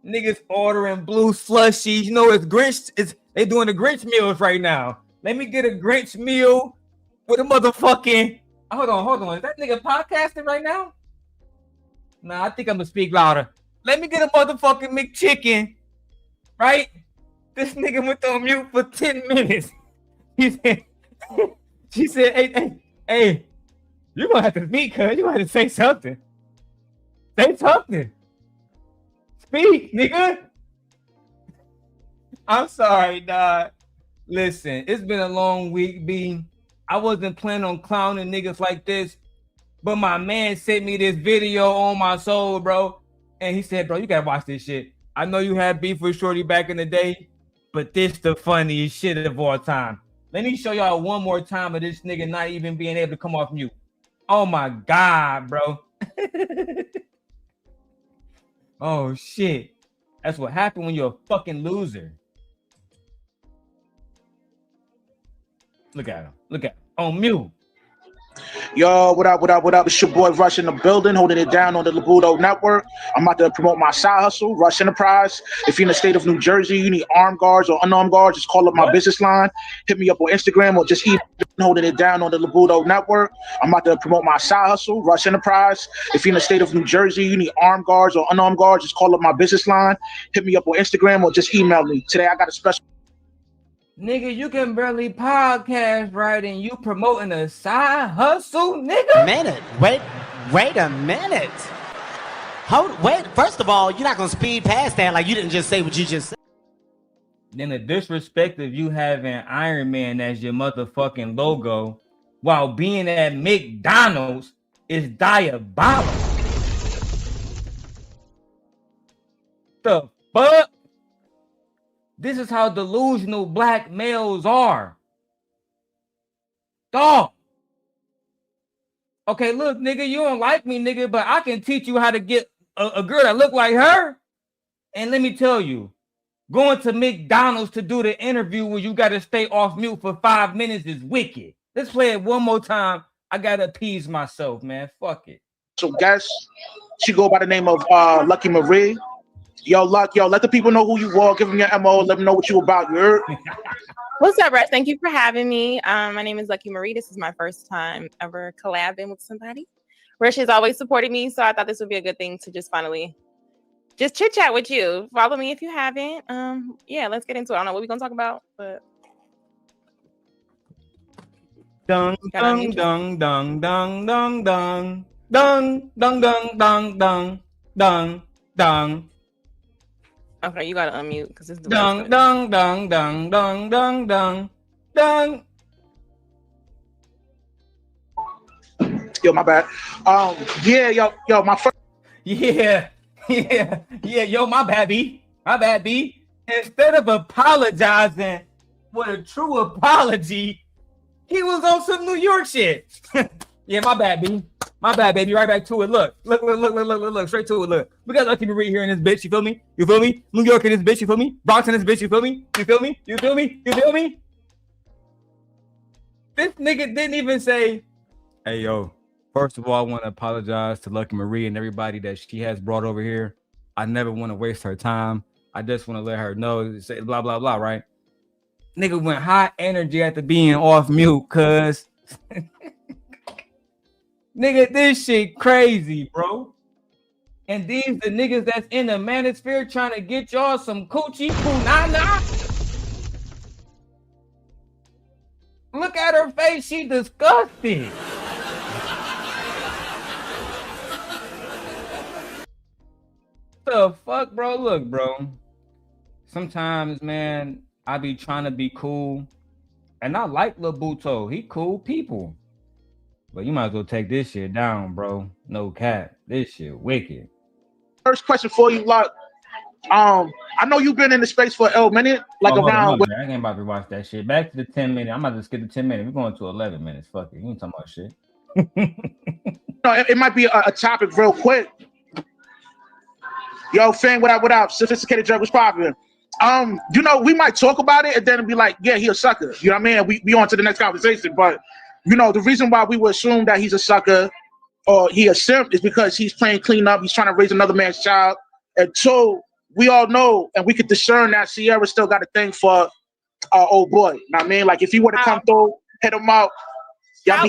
Niggas ordering blue slushies. You know, it's Grinch. They doing the Grinch meals right now. Let me get a Grinch meal with a motherfucking. Hold on. Is that nigga podcasting right now? Nah, I think I'm gonna speak louder. Let me get a motherfucking McChicken, right? This nigga went on mute for 10 minutes. She said, hey, you're gonna have to speak, cuz you gonna have to say something. Say something. Speak, nigga. I'm sorry, dog. Listen, it's been a long week, B. I wasn't planning on clowning niggas like this, but my man sent me this video on my soul, bro. And he said, bro, you gotta watch this shit. I know you had beef with Shorty back in the day, but this the funniest shit of all time. Let me show y'all one more time of this nigga not even being able to come off mute. Oh my God, bro. Oh shit. That's what happened when you're a fucking loser. Look at him. On mute. Yo, what up? It's your boy Rush in the building, holding it down on the Libudo Network. I'm about to promote my side hustle, Rush Enterprise. If you're in the state of New Jersey, you need armed guards or unarmed guards, just call up my business line. Hit me up on Instagram or just email, holding it down on the Libudo Network. I'm about to promote my side hustle, Rush Enterprise. If you're in the state of New Jersey, you need armed guards or unarmed guards, just call up my business line. Hit me up on Instagram or just email me. Today I got a special. Nigga, you can barely podcast right and you promoting a side hustle, nigga? Wait a minute. Wait, first of all, you're not gonna speed past that like you didn't just say what you just said. Then the disrespect of you having Iron Man as your motherfucking logo while being at McDonald's is diabolical. The fuck? This is how delusional black males are. Dog. Okay, look, nigga, you don't like me, nigga, but I can teach you how to get a girl that look like her. And let me tell you, going to McDonald's to do the interview where you got to stay off mute for 5 minutes is wicked. Let's play it one more time. I got to appease myself, man. Fuck it. So guess she go by the name of Lucki Maree. Yo, Luck, let the people know who you are. Give them your MO. Let them know what you about. You heard? What's up, Rush? Thank you for having me. My name is Lucki Maree. This is my first time ever collabing with somebody. Rush has always supported me, so I thought this would be a good thing to just finally just chit chat with you. Follow me if you haven't. Yeah, let's get into it. I don't know what we're gonna talk about, but Dung dung dung dung dung dung dung dung dung dung dung dung dung. Okay, you gotta unmute because this is the dung dung dung dung dung dung dung dung. Yo, my bad. Yeah, yo, my first. Yeah, yo, my bad, B. Instead of apologizing with a true apology, he was on some New York shit. Yeah, my bad, B. My bad, baby. Right back to it. Look. Straight to it. Look. We got Lucki Maree here in this bitch. You feel me? New York in this bitch. You feel me? Bronx in this bitch. You feel me? You feel me? This nigga didn't even say, hey, yo. First of all, I want to apologize to Lucki Maree and everybody that she has brought over here. I never want to waste her time. I just want to let her know, say blah, blah, blah, right? Nigga went high energy after being off mute, cuz. Nigga, this shit crazy, bro. And these the niggas that's in the Manosphere trying to get y'all some coochie punana. Look at her face, she disgusted. the fuck, bro? Look, bro. Sometimes, man, I be trying to be cool, and I like Lil Buto. He cool people, but you might as well take this shit down, bro. No cap, this shit wicked. First question for you, Luck. I know you've been in the space for a minute, like Oh, hold on, around. man. I ain't about to watch that shit. Back to the 10 minute. I'm about to skip the 10 minute. We're going to 11 minutes. Fuck it. You ain't talking about shit. It might be a topic real quick. Yo, fam, what up, what up? Sophisticated Drug was popping. We might talk about it and then be like, yeah, he a sucker. You know what I mean? We on to the next conversation. But, the reason why we would assume that he's a sucker or he a simp is because he's playing clean up. He's trying to raise another man's child. And two, we all know and we could discern that Sierra still got a thing for our old boy. You know what I mean? Like, if he would have come through, hit him out, he gonna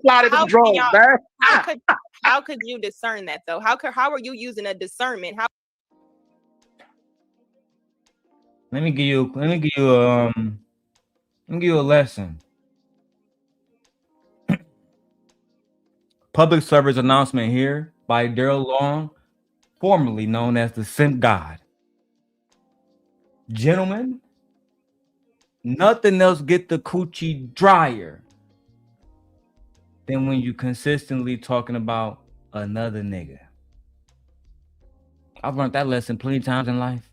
slide into the drawers, man. How could you discern that though? How are you using a discernment? Let me give you a lesson. Public service announcement here by Daryl Long, formerly known as the Simp God. Gentlemen, nothing else get the coochie drier than when you consistently talking about another nigga. I've learned that lesson plenty of times in life.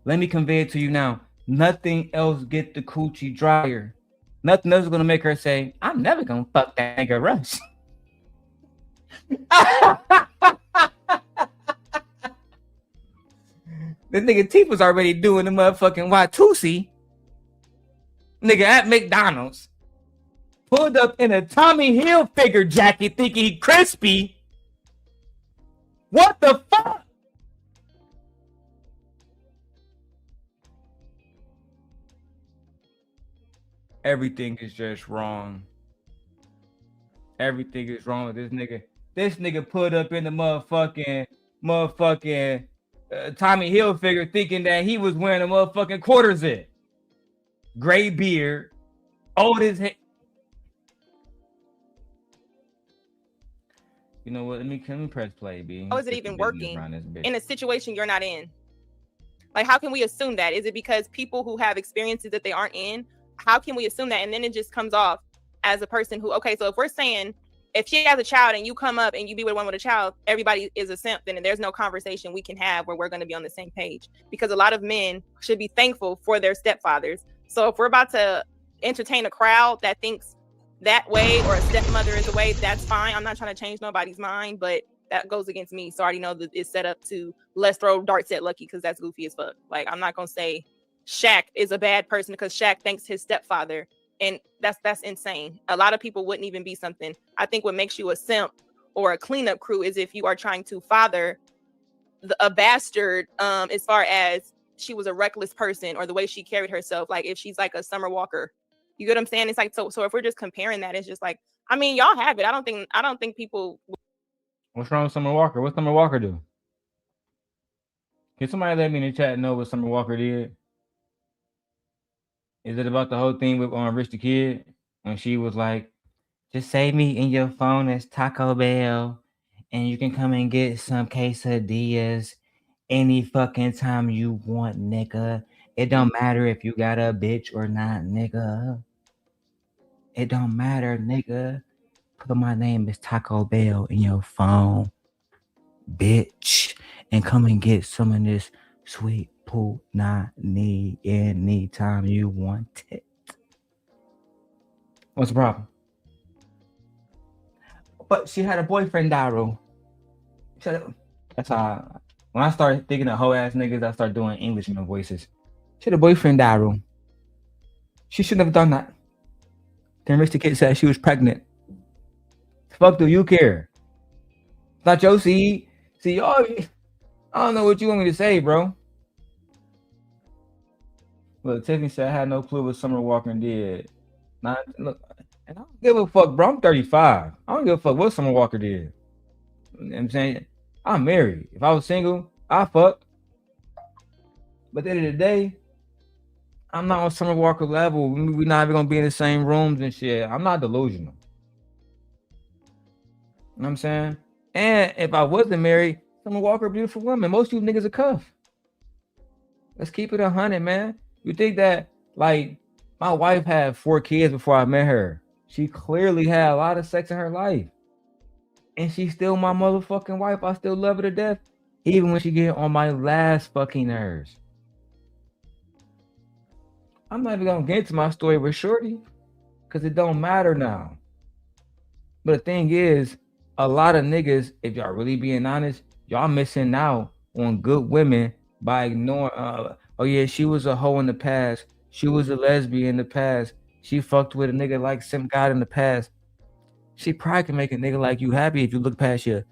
Let me convey it to you now. Nothing else get the coochie drier. Nothing else is gonna make her say, I'm never gonna fuck that nigga Rush. The nigga T was already doing the motherfucking Watusi. Nigga at McDonald's. Pulled up in a Tommy Hilfiger jacket thinking he crispy. What the fuck? Everything is just wrong. Everything is wrong with this nigga. This nigga put up in the motherfucking Tommy Hilfiger thinking that he was wearing a motherfucking quarter zip. Gray beard. Old as heck. You know what? Let me press play, B. How is it even working in a situation you're not in? Like, how can we assume that? Is it because people who have experiences that they aren't in? How can we assume that? And then it just comes off as a person who, okay, so if we're saying, if she has a child and you come up and you be with one with a child, everybody is a simp, then there's no conversation we can have where we're going to be on the same page. Because a lot of men should be thankful for their stepfathers. So if we're about to entertain a crowd that thinks that way or a stepmother is a way, that's fine. I'm not trying to change nobody's mind, but that goes against me. So I already know that it's set up to let's throw darts at Lucki because that's goofy as fuck. Like, I'm not going to say Shaq is a bad person because Shaq thanks his stepfather. And that's insane. A lot of people wouldn't even be something. I think what makes you a simp or a cleanup crew is if you are trying to father a bastard, as far as she was a reckless person or the way she carried herself. Like if she's like a Summer Walker, you get what I'm saying? It's like, so if we're just comparing that, it's just like, I mean, y'all have it. I don't think people. What's wrong with Summer Walker? What Summer Walker do? Can somebody let me in the chat know what Summer Walker did? Is it about the whole thing with Rich the Kid? When she was like, just save me in your phone as Taco Bell and you can come and get some quesadillas any fucking time you want, nigga. It don't matter if you got a bitch or not, nigga. It don't matter, nigga. Put my name as Taco Bell in your phone, bitch. And come and get some of this sweet punani anytime you want it. What's the problem? But she had a boyfriend, Daryl. That's how when I started thinking of hoe ass niggas, I start doing Englishman voices. She had a boyfriend, Daryl. She shouldn't have done that. Then Mr. Kid said she was pregnant. The fuck do you care? It's not your seed. See, y'all, I don't know what you want me to say, bro. Look, Tiffany said I had no clue what Summer Walker did. Look, and I don't give a fuck, bro. I'm 35. I don't give a fuck what Summer Walker did. You know what I'm saying? I'm married. If I was single, I fuck. But at the end of the day, I'm not on Summer Walker level. We're not even gonna be in the same rooms and shit. I'm not delusional. You know what I'm saying? And if I wasn't married, Summer Walker, beautiful woman. Most of you niggas are cuff. Let's keep it 100, man. You think that, like, my wife had 4 kids before I met her. She clearly had a lot of sex in her life. And she's still my motherfucking wife. I still love her to death. Even when she get on my last fucking nerves. I'm not even gonna get into my story with Shorty. Because it don't matter now. But the thing is, a lot of niggas, if y'all really being honest, y'all missing out on good women by ignoring, oh yeah, she was a hoe in the past. She was a lesbian in the past. She fucked with a nigga like some guy in the past. She probably can make a nigga like you happy if you look past your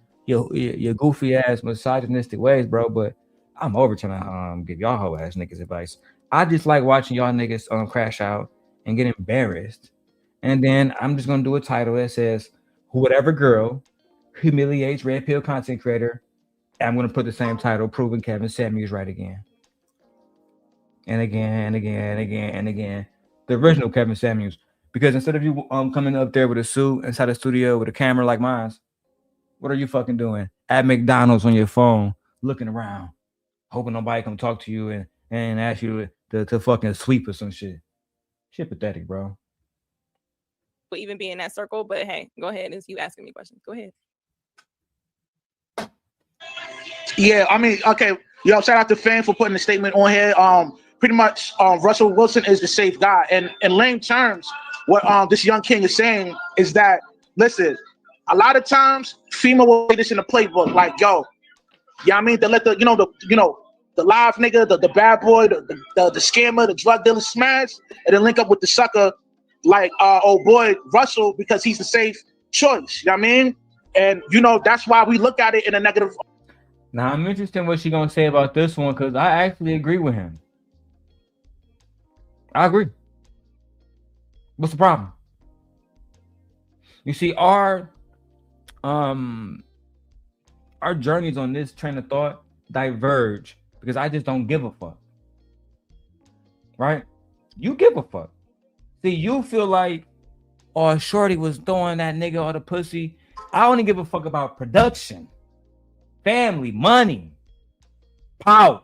goofy ass misogynistic ways, bro. But I'm over trying to give y'all hoe ass niggas advice. I just like watching y'all niggas crash out and get embarrassed. And then I'm just gonna do a title that says whatever girl humiliates red pill content creator. I'm gonna put the same title, proving Kevin Samuels right again. And again and again and again and again. The original Kevin Samuels. Because instead of you coming up there with a suit inside the studio with a camera like mine, what are you fucking doing? At McDonald's on your phone, looking around, hoping nobody come talk to you and ask you to fucking sweep or some shit. Shit pathetic, bro. Even be in that circle, but hey, go ahead. It's you asking me questions. Go ahead. Yeah, I mean, okay. Yo, shout out to Fan for putting the statement on here. Pretty much, Russell Wilson is the safe guy. And in lame terms, what this young king is saying is that, listen, a lot of times female will say this in the playbook, like, yo, yeah, I mean, they let the live nigga, the bad boy, the scammer, the drug dealer smash, and then link up with the sucker, like old boy Russell, because he's the safe choice. You know what I mean? And that's why we look at it in a negative. Now I'm interested in what she's gonna say about this one, because I actually agree with him. I agree. What's the problem? You see, our journeys on this train of thought diverge because I just don't give a fuck. Right? You give a fuck. See, you feel like, oh, Shorty was throwing that nigga all the pussy. I only give a fuck about production, family, money, power.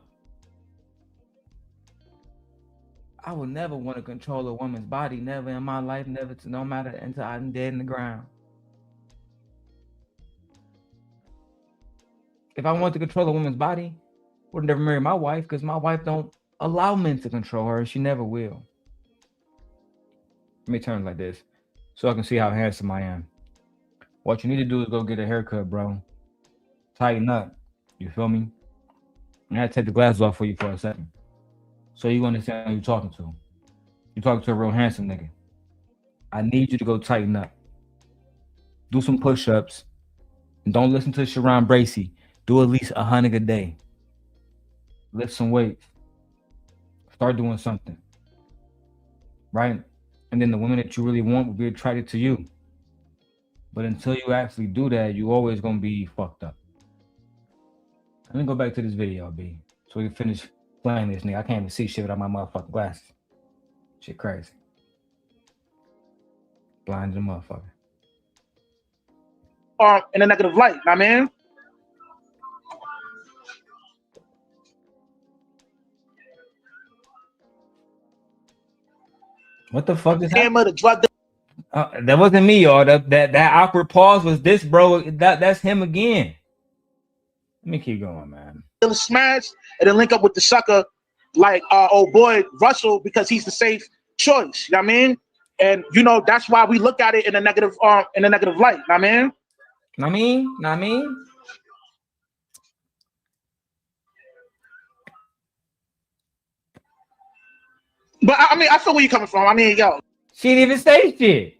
I would never want to control a woman's body, never in my life, never to, no matter until I'm dead in the ground. If I want to control a woman's body, I would never marry my wife, because my wife don't allow men to control her. She never will. Let me turn like this so I can see how handsome I am. What you need to do is go get a haircut, bro. Tighten up. You feel me? I had to take the glasses off for you for a second, so you understand who you're talking to. You're talking to a real handsome nigga. I need you to go tighten up. Do some push-ups. And don't listen to Sharon Bracey. Do at least 100 a day. Lift some weights. Start doing something. Right? And then the woman that you really want will be attracted to you. But until you actually do that, you always gonna be fucked up. Let me go back to this video, B, so we can finish playing this nigga. I can't even see shit without my motherfucking glasses. Shit crazy. Blind as a motherfucker. In a negative light, I mean. What the fuck is that? The drug That wasn't me, y'all. That awkward pause was this, bro. That's him again. Let me keep going, man. Smash, and then link up with the sucker, like old boy Russell, because he's the safe choice. You know what I mean? And that's why we look at it in a negative light. You know what I mean? I mean. But I mean, I feel where you're coming from. I mean, yo. She didn't even say shit.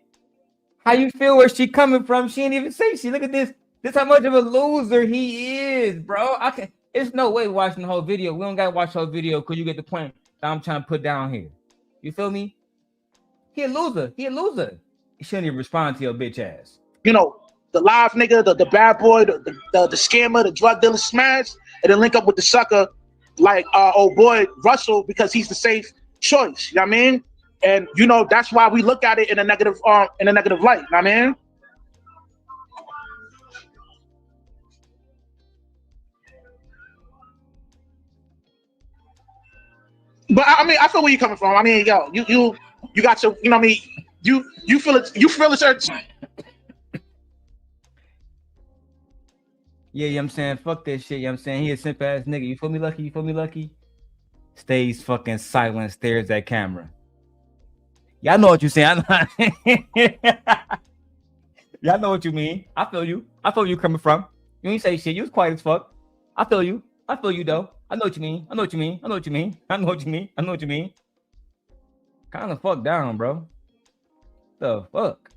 How you feel where she coming from? She didn't even say shit. Look at this. This how much of a loser he is, bro. There's no way watching the whole video. We don't gotta watch the whole video because you get the point that I'm trying to put down here. You feel me? He a loser. He shouldn't even respond to your bitch ass. The live nigga, the bad boy, the scammer, the drug dealer smash, and then link up with the sucker, like old boy Russell, because he's the safe choice. You know what I mean? And that's why we look at it in a negative light. You know what I mean? But I mean, I feel where you're coming from. I mean, yo, you got to, you know what I mean? You feel it. You feel it. Yeah, you know what I'm saying? Fuck that shit, you know what I'm saying? He a simp ass nigga. You feel me, Lucky? You feel me, Lucky? Stays fucking silent, stares at camera. Y'all know what you saying. Y'all know what you mean. I feel you. I feel where you coming from. You ain't say shit. You was quiet as fuck. I feel you. I feel you though. I know what you mean. I know what you mean. I know what you mean. I know what you mean. I know what you mean. Calm the fuck down, bro. The fuck?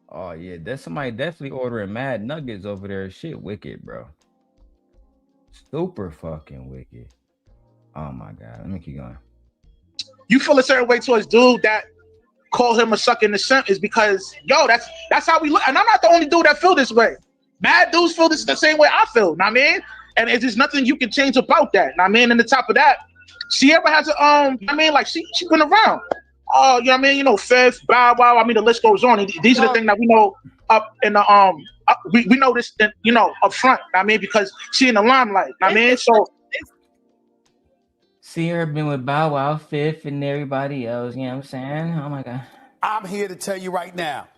Oh yeah, there's somebody definitely ordering mad nuggets over there. Shit wicked, bro. Super fucking wicked. Oh my god. Let me keep going. You feel a certain way towards dude that call him a suck in the simp is because yo, that's how we look. And I'm not the only dude that feel this way. Mad dudes feel this the same way I feel. Know what I mean? And it's just nothing you can change about that. Know what I mean? And the top of that, Sierra has a I mean, like she been around. Oh, you know what I mean? You know, Fifth, Bow Wow. I mean, the list goes on. And these are the things that we know up in the we know this, you know, up front. Know what I mean, because she in the limelight. Know what I mean, so. Sierra been with Bow Wow, Fifth, and everybody else. You know what I'm saying? Oh my god. I'm here to tell you right now,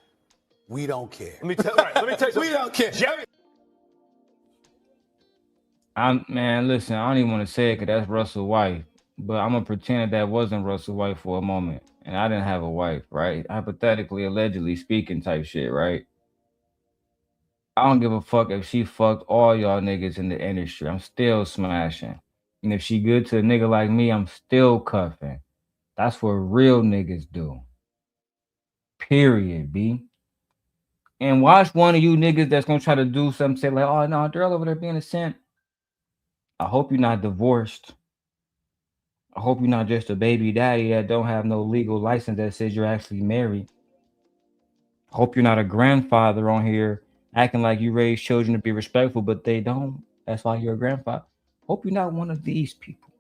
we don't care. Let me tell you. We don't care. Jerry. Man, listen, I don't even want to say it because that's Russell's wife. But I'm gonna pretend that wasn't Russell's wife for a moment. And I didn't have a wife, right? Hypothetically, allegedly speaking type shit, right? I don't give a fuck if she fucked all y'all niggas in the industry. I'm still smashing. And if she good to a nigga like me, I'm still cuffing. That's what real niggas do. Period, B. And watch one of you niggas that's gonna try to do something, say like, oh no, girl over there being a simp. I hope you're not divorced. I hope you're not just a baby daddy that don't have no legal license that says you're actually married. I hope you're not a grandfather on here acting like you raise children to be respectful, but they don't. That's why you're a grandfather. Hope you're not one of these people.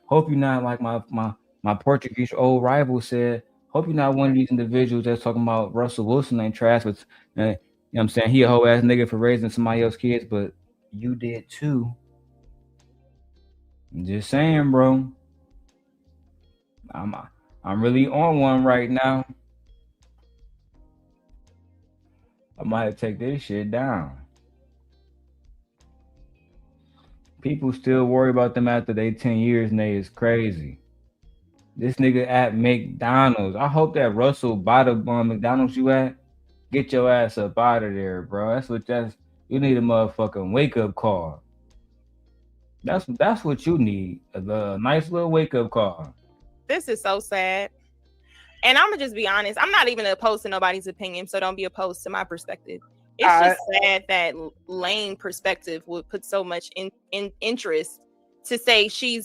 Hope you're not like my Portuguese old rival said. Hope you're not one of these individuals that's talking about Russell Wilson ain't trash with, you know what I'm saying? He a whole ass nigga for raising somebody else's kids, but you did too. I'm just saying, bro. I'm really on one right now. I might take this shit down. People still worry about them after they 10 years, and they is crazy. This nigga at McDonald's. I hope that Russell buy the McDonald's you at. Get your ass up out of there, bro. You need a motherfucking wake up call. That's what you need. A nice little wake up call. This is so sad. And I'm gonna just be honest. I'm not even opposed to nobody's opinion, so don't be opposed to my perspective. It's just sad that lame perspective would put so much in interest to say she.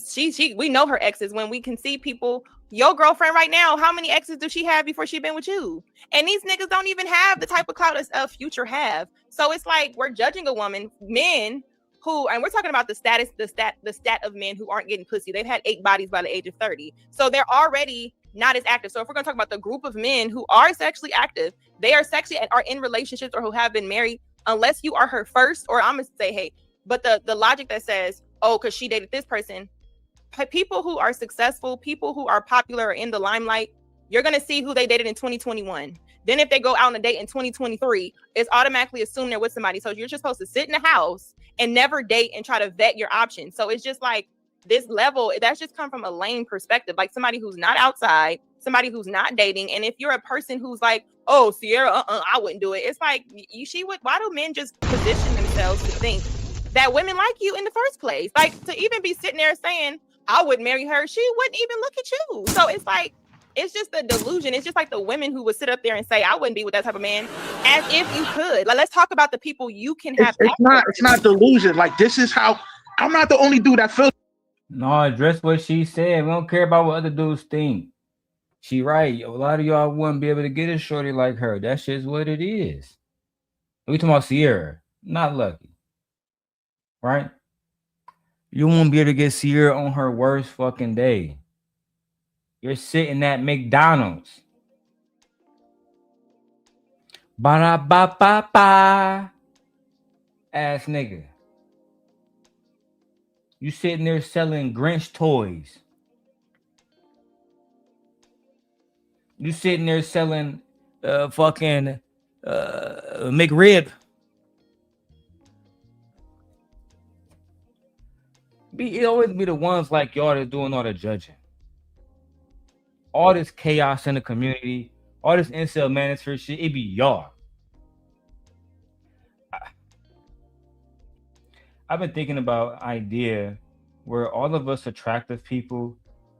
We know her exes when we can see people. Your girlfriend right now, how many exes do she have before she been with you? And these niggas don't even have the type of clout as Future have. So it's like we're judging a woman, men who, and we're talking about the stat of men who aren't getting pussy. They've had 8 bodies by the age of 30. So they're already not as active. So if we're going to talk about the group of men who are sexually active, they are sexually and are in relationships or who have been married, unless you are her first, or I'm going to say, hey, but the logic that says, oh, because she dated this person, people who are successful, people who are popular or in the limelight, you're going to see who they dated in 2021. Then if they go out on a date in 2023, it's automatically assumed they're with somebody. So you're just supposed to sit in the house and never date and try to vet your options. So it's just like this level, that's just come from a lame perspective, like somebody who's not outside, somebody who's not dating. And if you're a person who's like, oh, Sierra, I wouldn't do it. It's like, why do men just position themselves to think that women like you in the first place? Like to even be sitting there saying, I wouldn't marry her, she wouldn't even look at you. So it's like, it's just a delusion. It's just like the women who would sit up there and say, I wouldn't be with that type of man, as if you could. Like, let's talk about the people you can have. It's not delusion. Like, this is how, I'm not the only dude that feels. No, address what she said. We don't care about what other dudes think. She right. A lot of y'all wouldn't be able to get a shorty like her. That's just what it is. We talking about Sierra, not Lucky. Right? You won't be able to get Sierra on her worst fucking day. You're sitting at McDonald's. Ba-da-ba-ba-ba. Ass nigga. You sitting there selling Grinch toys. You sitting there selling fucking McRib. It always be the ones like y'all that doing all the judging. All this chaos in the community, all this incel manosphere shit, it be y'all. I've been thinking about idea where all of us attractive people,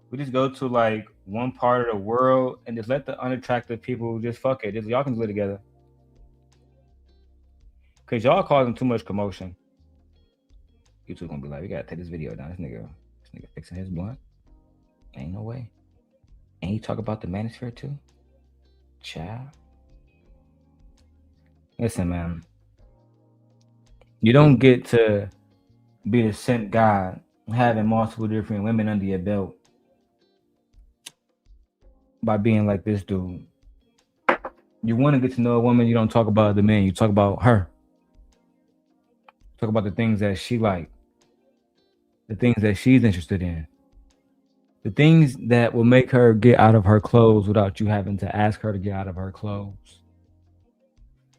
we just go to like one part of the world and just let the unattractive people just fuck it. Just y'all can live together. Cause y'all causing too much commotion. YouTube gonna be like, we gotta take this video down. This nigga fixing his blunt. Ain't no way. And he talk about the manosphere too? Child. Listen, man. You don't get to be the sent God having multiple different women under your belt by being like this dude. You want to get to know a woman, you don't talk about the man, you talk about her. Talk about the things that she like, the things that she's interested in, the things that will make her get out of her clothes without you having to ask her to get out of her clothes,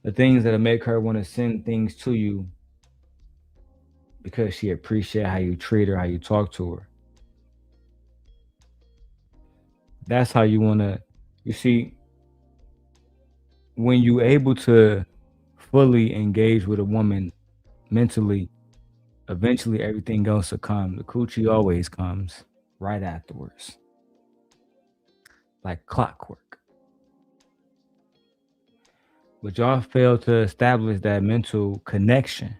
the things that'll make her want to send things to you because she appreciates how you treat her, how you talk to her. That's how you want to, you see, when you're able to fully engage with a woman mentally, eventually everything else will come. The coochie always comes right afterwards, like clockwork. But y'all fail to establish that mental connection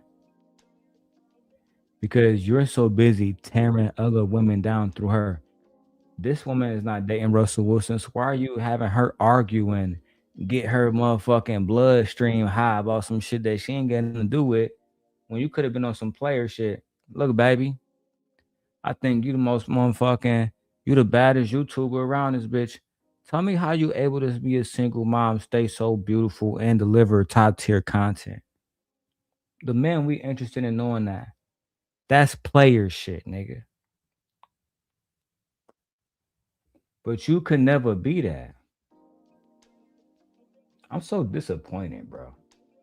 because you're so busy tearing other women down through her. This woman is not dating Russell Wilson, so why are you having her argue and get her motherfucking bloodstream high about some shit that she ain't got nothing to do with when you could have been on some player shit? Look, baby, I think you the most motherfucking, you the baddest YouTuber around this bitch. Tell me how you able to be a single mom, stay so beautiful, and deliver top tier content. The men we interested in knowing that. That's player shit, nigga. But you could never be that. I'm so disappointed, bro.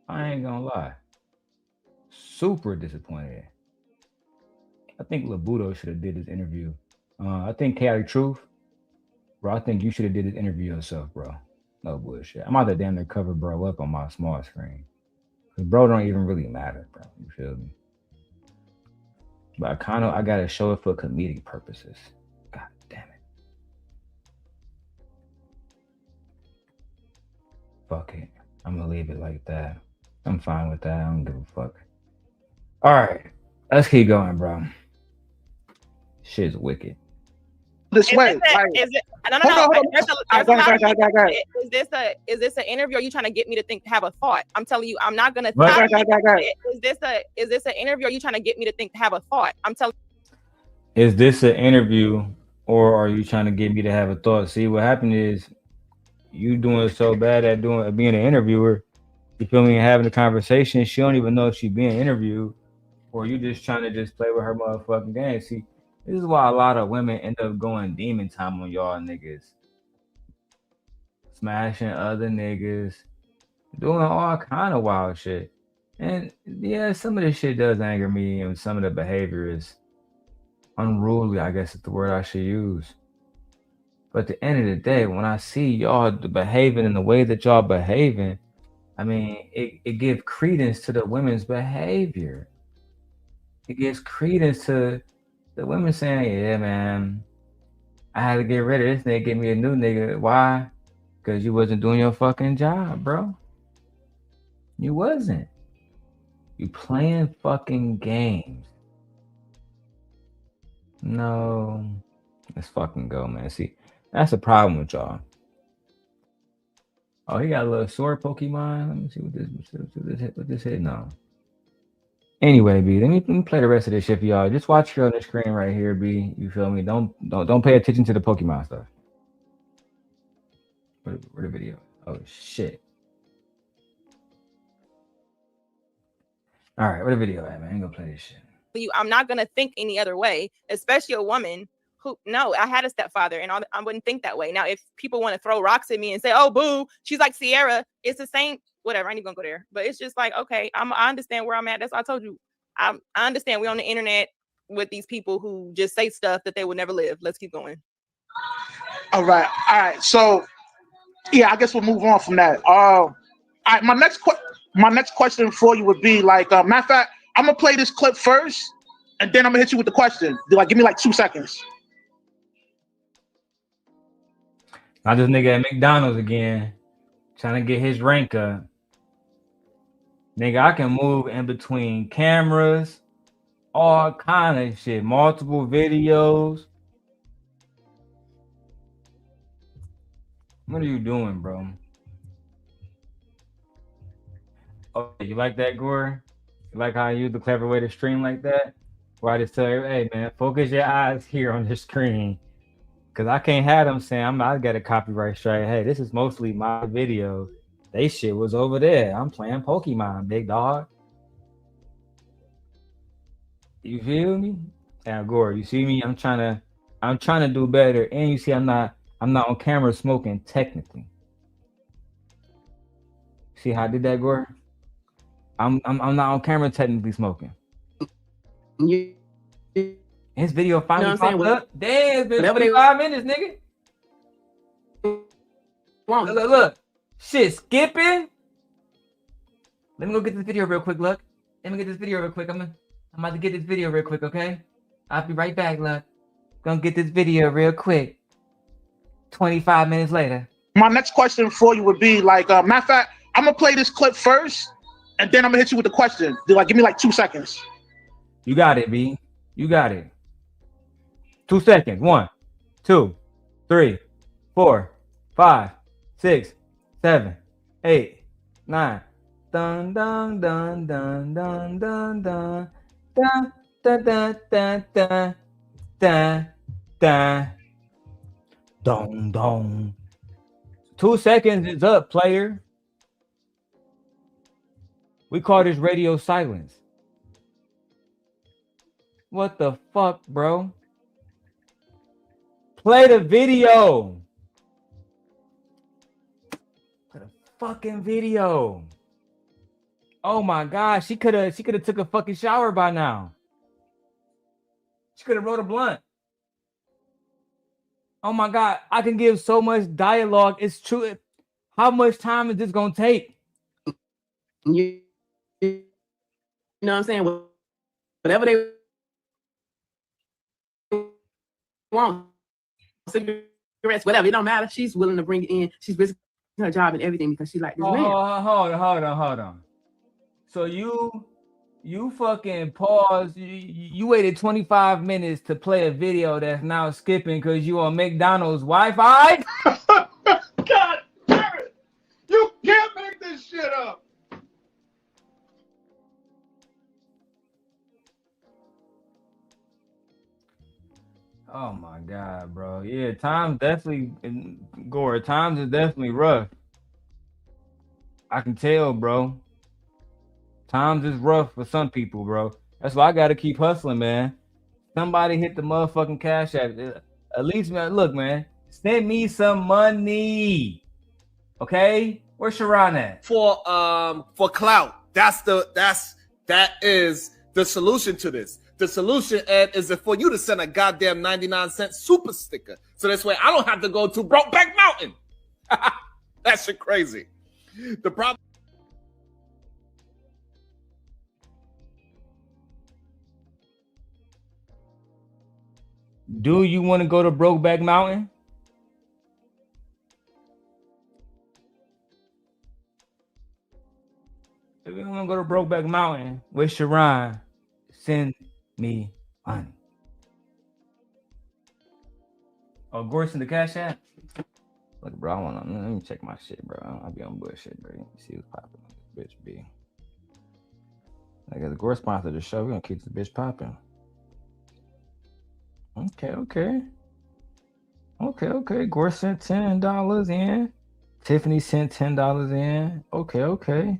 I ain't gonna lie. Super disappointed. I think Labuto should have did this interview. I think Chaotic Truth, bro, I think you should have did this interview yourself, bro. No bullshit. I'm out to damn near cover bro up on my small screen. Cause bro don't even really matter, bro. You feel me? But I gotta show it for comedic purposes. God damn it. Fuck it. I'm gonna leave it like that. I'm fine with that. I don't give a fuck. All right, let's keep going, bro. Shit's wicked. This way, is it? No. Is this an interview? Or are you trying to get me to have a thought? I'm telling you, I'm not gonna. Is this an interview? Or are you trying to get me to have a thought? I'm telling. Is this an interview, or are you trying to get me to have a thought? See, what happened is you doing so bad at being an interviewer. You feel me? Having a conversation, she don't even know if she's being interviewed, or you just trying to just play with her motherfucking game. See, this is why a lot of women end up going demon time on y'all niggas, smashing other niggas, doing all kind of wild shit. And yeah, some of this shit does anger me, and some of the behavior is unruly, I guess is the word I should use. But at the end of the day, when I see y'all behaving in the way that y'all behaving, I mean, it gives credence to the women's behavior. It gives credence to the women saying, yeah, man, I had to get rid of this nigga, get me a new nigga. Why? Because you wasn't doing your fucking job, bro. You wasn't. You playing fucking games. No. Let's fucking go, man. See, that's the problem with y'all. Oh, he got a little sword Pokemon. Let me see what this hitting on. Anyway, B, let me play the rest of this shit for y'all. Just watch here on the screen right here, B. You feel me? Don't pay attention to the Pokemon stuff. Where the video? Oh shit. All right, where the video at, man? I ain't gonna play this shit. you. I'm not gonna think any other way, especially a woman who no, I had a stepfather and I wouldn't think that way. Now, if people want to throw rocks at me and say, oh boo, she's like Sierra, it's the same, whatever, I ain't even gonna go there. But it's just like, okay, I understand where I'm at. That's what I told you. I understand we're on the internet with these people who just say stuff that they would never live. Let's keep going. All right. So yeah, I guess we'll move on from that. All right, my next question for you would be like, matter of fact, I'm gonna play this clip first, and then I'm gonna hit you with the question. Like, give me like 2 seconds. Now this nigga at McDonald's again, trying to get his rank up. Nigga, I can move in between cameras, all kind of shit, multiple videos. What are you doing, bro? Oh, you like that, Gore? You like how I use the clever way to stream like that? Where I just tell you, hey man, focus your eyes here on the screen. Cause I can't have them saying I got a copyright strike. Hey, this is mostly my video. They shit was over there. I'm playing Pokemon, big dog. You feel me? Now, Gore, you see me? I'm trying to do better. And you see, I'm not on camera smoking technically. See how I did that, Gore? I'm not on camera technically smoking. His video finally popped up. Damn, it's been 25 minutes, nigga. Look. Shit, skipping. Let me go get this video real quick, look. Let me get this video real quick. I'm about to get this video real quick, okay? I'll be right back, look. Gonna get this video real quick. 25 minutes later. My next question for you would be like, matter of fact, I'm gonna play this clip first, and then I'm gonna hit you with the question. Like, give me like 2 seconds. You got it, B. You got it. 2 seconds. 1, 2, 3, 4, 5, 6, 7, 8, 9. Dun dun dun dun dun dun dun dun dun dun dun dun dun dun dun dun. 2 seconds is up, player. We call this radio silence. What the fuck, bro? Play the video. Play the fucking video. Oh my God, she could have took a fucking shower by now. She could have wrote a blunt. Oh my God, I can give so much dialogue. It's true. How much time is this gonna take? You know what I'm saying? Whatever they want, cigarettes, whatever, it don't matter. She's willing to bring it in. She's risking her job and everything because she like this man. Hold on. So you fucking paused. You waited 25 minutes to play a video that's now skipping because you on McDonald's Wi-Fi? God damn it! You can't make this shit up. Oh my God, bro. Yeah, times definitely, Gore, times is definitely rough. I can tell, bro. Times is rough for some people, bro. That's why I gotta keep hustling, man. Somebody hit the motherfucking cash app. At least, man, look, man, send me some money. Okay? Where's Sharon at? For clout. That is the solution to this. The solution, Ed, is for you to send a goddamn 99-cent super sticker. So this way I don't have to go to Brokeback Mountain. That shit crazy. The problem. Do you want to go to Brokeback Mountain? If you want to go to Brokeback Mountain with Sharon, send me money. Oh, Gorson, the cash app? Look, bro, let me check my shit, bro. I'll be on bullshit, bro. See what's popping on this bitch, B. Like, as a Gore sponsor the show, we're gonna keep this bitch popping. Okay. Gore sent $10 in. Tiffany sent $10 in. Okay.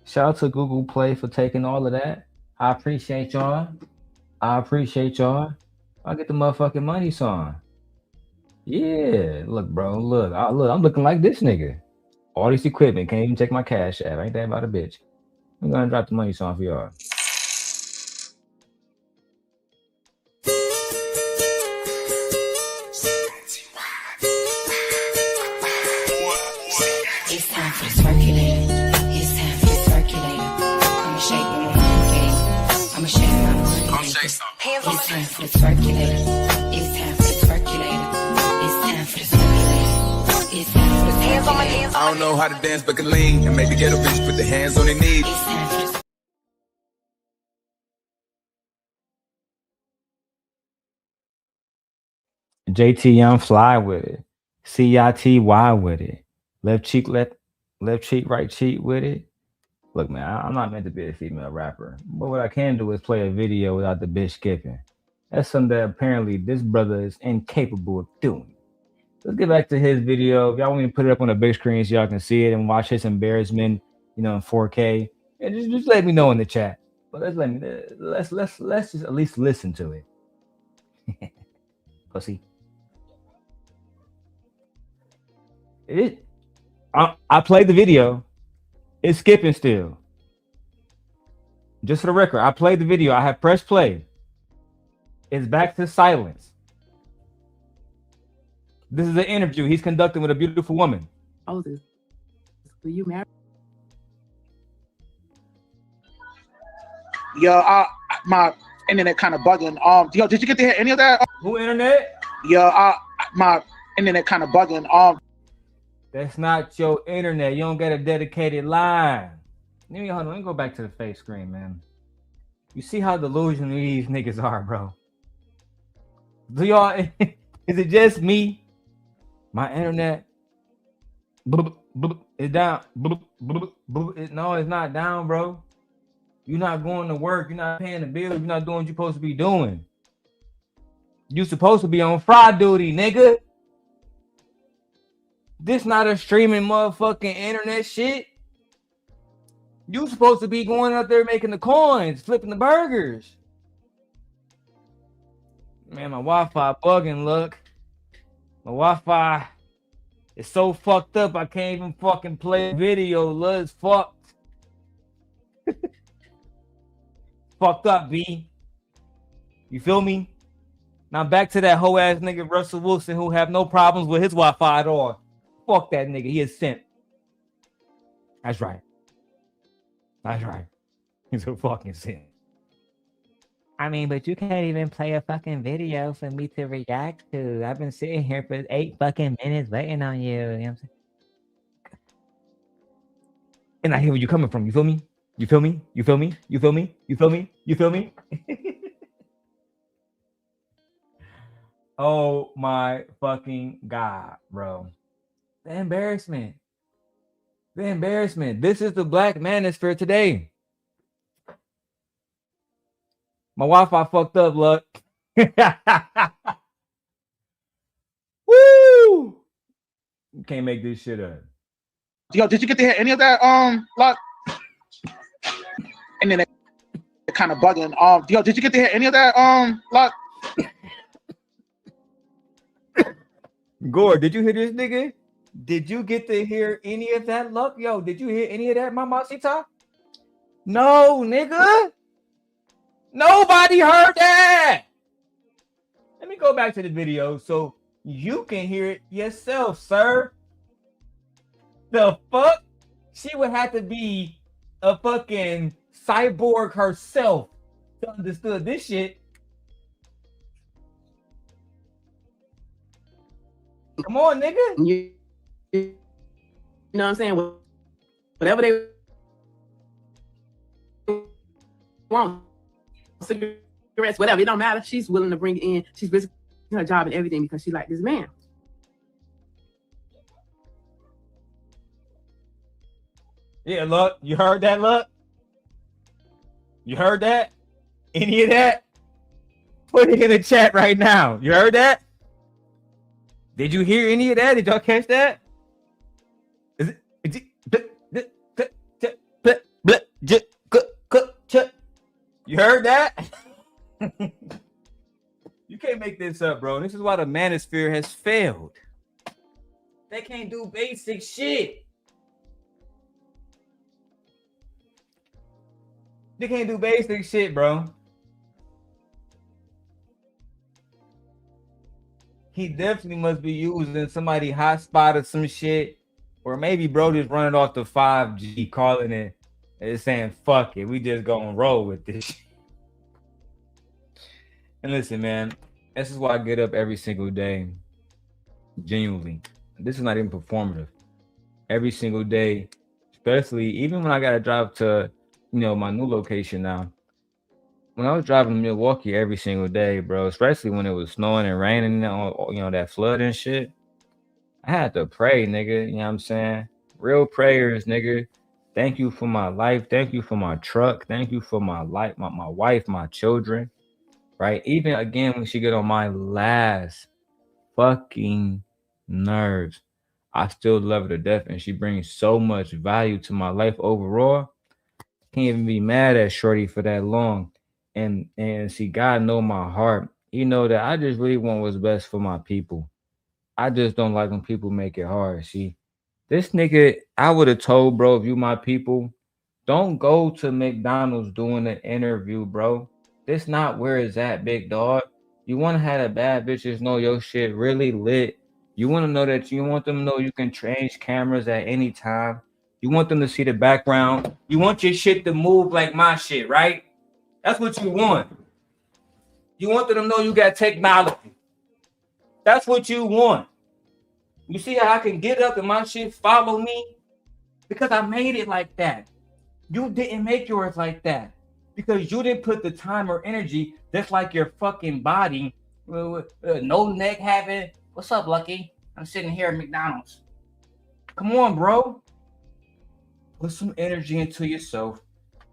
Shout out to Google Play for taking all of that. I appreciate y'all. I'll get the motherfucking money song. Yeah, look, bro, look, I'm looking like this nigga. All this equipment, can't even check my cash app. Ain't that about a bitch? I'm gonna drop the money song for y'all. It's time for the circulator. It's time for the circulator. I'ma shake my money. I'ma shake my money. It's time for the circulator. It's time for the circulator. It's time for the circulator. It's time for the circulator. I don't know how to dance, but can lean. And maybe get a bitch, put the hands on their knees. It's time for the JT Young fly with it. CITY with it. Left cheek, right cheek with it. Look, man, I'm not meant to be a female rapper, but what I can do is play a video without the bitch skipping. That's something that apparently this brother is incapable of doing. Let's get back to his video. If y'all want me to put it up on the big screen so y'all can see it and watch his embarrassment, in 4K, and just let me know in the chat. But let's just at least listen to it. Pussy. I played the video. It's skipping still. Just for the record, I played the video. I have pressed play. It's back to silence. This is an interview he's conducting with a beautiful woman. Oh, this. Will you marry? Yeah, my internet kind of bugging. Yo, did you get to hear any of that? Who internet? Yeah, my internet kind of bugging. That's not your internet. You don't get a dedicated line. Hold on. Let me go back to the face screen, man. You see how delusional these niggas are, bro. Do y'all? Is it just me? My internet is down. No, it's not down, bro. You're not going to work. You're not paying the bills. You're not doing what you're supposed to be doing. You're supposed to be on fry duty, nigga. This not a streaming motherfucking internet shit. You supposed to be going out there making the coins, flipping the burgers. Man, my Wi-Fi bugging, look. My Wi-Fi is so fucked up I can't even fucking play video, look. It's fucked. Fucked up, B. You feel me? Now back to that hoe ass nigga Russell Wilson who have no problems with his Wi-Fi at all. Fuck that nigga. He is sent. That's right. That's right. He's a fucking sin. I mean, but you can't even play a fucking video for me to react to. I've been sitting here for 8 fucking minutes waiting on you. You know what I'm saying? And I hear where you're coming from. You feel me? You feel me? You feel me? You feel me? You feel me? You feel me? Oh my fucking God, bro. The embarrassment. The embarrassment. This is the Black Manosphere today. My Wi-Fi fucked up, look. Woo! You can't make this shit up. Yo, did you get to hear any of that? Look. And then it kind of bugging. Yo, did you get to hear any of that? Look. Gore, did you hear this nigga? Did you get to hear any of that, Luck? Yo, did you hear any of that, Mama Sita? No, nigga. Nobody heard that. Let me go back to the video so you can hear it yourself, sir. The fuck? She would have to be a fucking cyborg herself to understand this shit. Come on, nigga. You know what I'm saying? Whatever they want, cigarettes, whatever, it don't matter. She's willing to bring it in. She's risking her job and everything because she like this man. Yeah, look, you heard that, look? You heard that? Any of that? Put it in the chat right now. You heard that? Did you hear any of that? Did y'all catch that? You You heard that? You can't make this up, bro. This is why the Manosphere has failed. They can't do basic shit. They can't do basic shit, bro. He definitely must be using somebody hotspot or some shit. Or maybe bro just running off the 5G, calling it and saying, fuck it. We just gonna roll with this. And listen, man, this is why I get up every single day. Genuinely. This is not even performative. Every single day, especially even when I gotta drive to, my new location now. When I was driving to Milwaukee every single day, bro, especially when it was snowing and raining, that flood and shit, I had to pray, nigga. You know what I'm saying? Real prayers, nigga. Thank you for my life. Thank you for my truck. Thank you for my life, my wife, my children. Right? Even again, when she get on my last fucking nerves, I still love her to death, and she brings so much value to my life overall. Can't even be mad at Shorty for that long. And see, God know my heart. He know that I just really want what's best for my people. I just don't like when people make it hard. See, this nigga, I would have told, bro, if you my people, don't go to McDonald's doing an interview, bro. This not where it's at, big dog. You want to have the bad bitches know your shit really lit. You want to know that you want them to know you can change cameras at any time. You want them to see the background. You want your shit to move like my shit, right? That's what you want. You want them to know you got technology. That's what you want. You see how I can get up and my shit follow me? Because I made it like that. You didn't make yours like that. Because you didn't put the time or energy just like your fucking body. No neck having. What's up, Lucky? I'm sitting here at McDonald's. Come on, bro. Put some energy into yourself.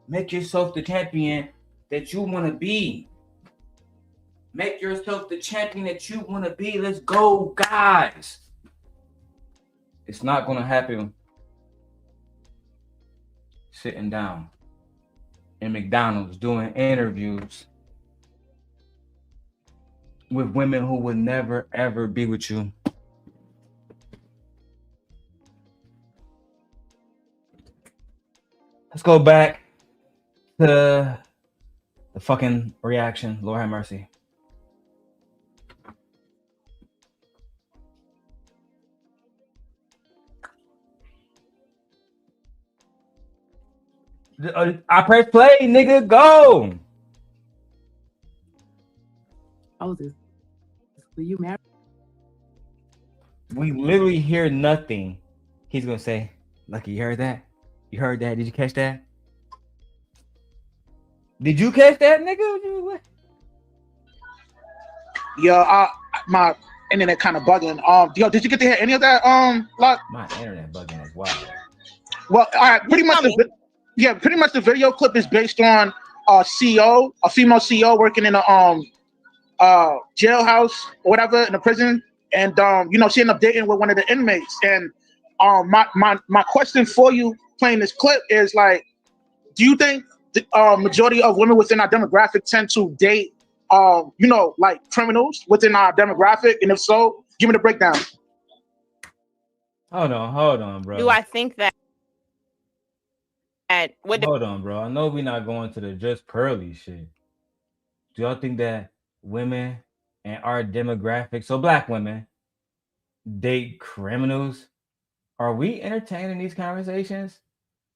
Make yourself the champion that you want to be. Make yourself the champion that you want to be. Let's go, guys. It's not going to happen sitting down in McDonald's doing interviews with women who would never, ever be with you. Let's go back to the fucking reaction. Lord have mercy. I press play, nigga. Go. Oh, this. Will you marry? We literally hear nothing. He's gonna say, "Lucky, you heard that? You heard that? Did you catch that? Did you catch that, nigga?" Yeah, my internet kind of bugging. Yo, did you get to hear any of that? Luck? My internet bugging as well. Well, all right, pretty much the video clip is based on a CEO, a female CEO working in a jailhouse or whatever, in a prison, and she ended up dating with one of the inmates. And my question for you playing this clip is like, do you think the majority of women within our demographic tend to date like criminals within our demographic? And if so, give me the breakdown. Hold on, bro. Do I think that? Hold on, bro. I know we're not going to the just pearly shit. Do y'all think that women and our demographic, so black women, date criminals? Are we entertaining these conversations?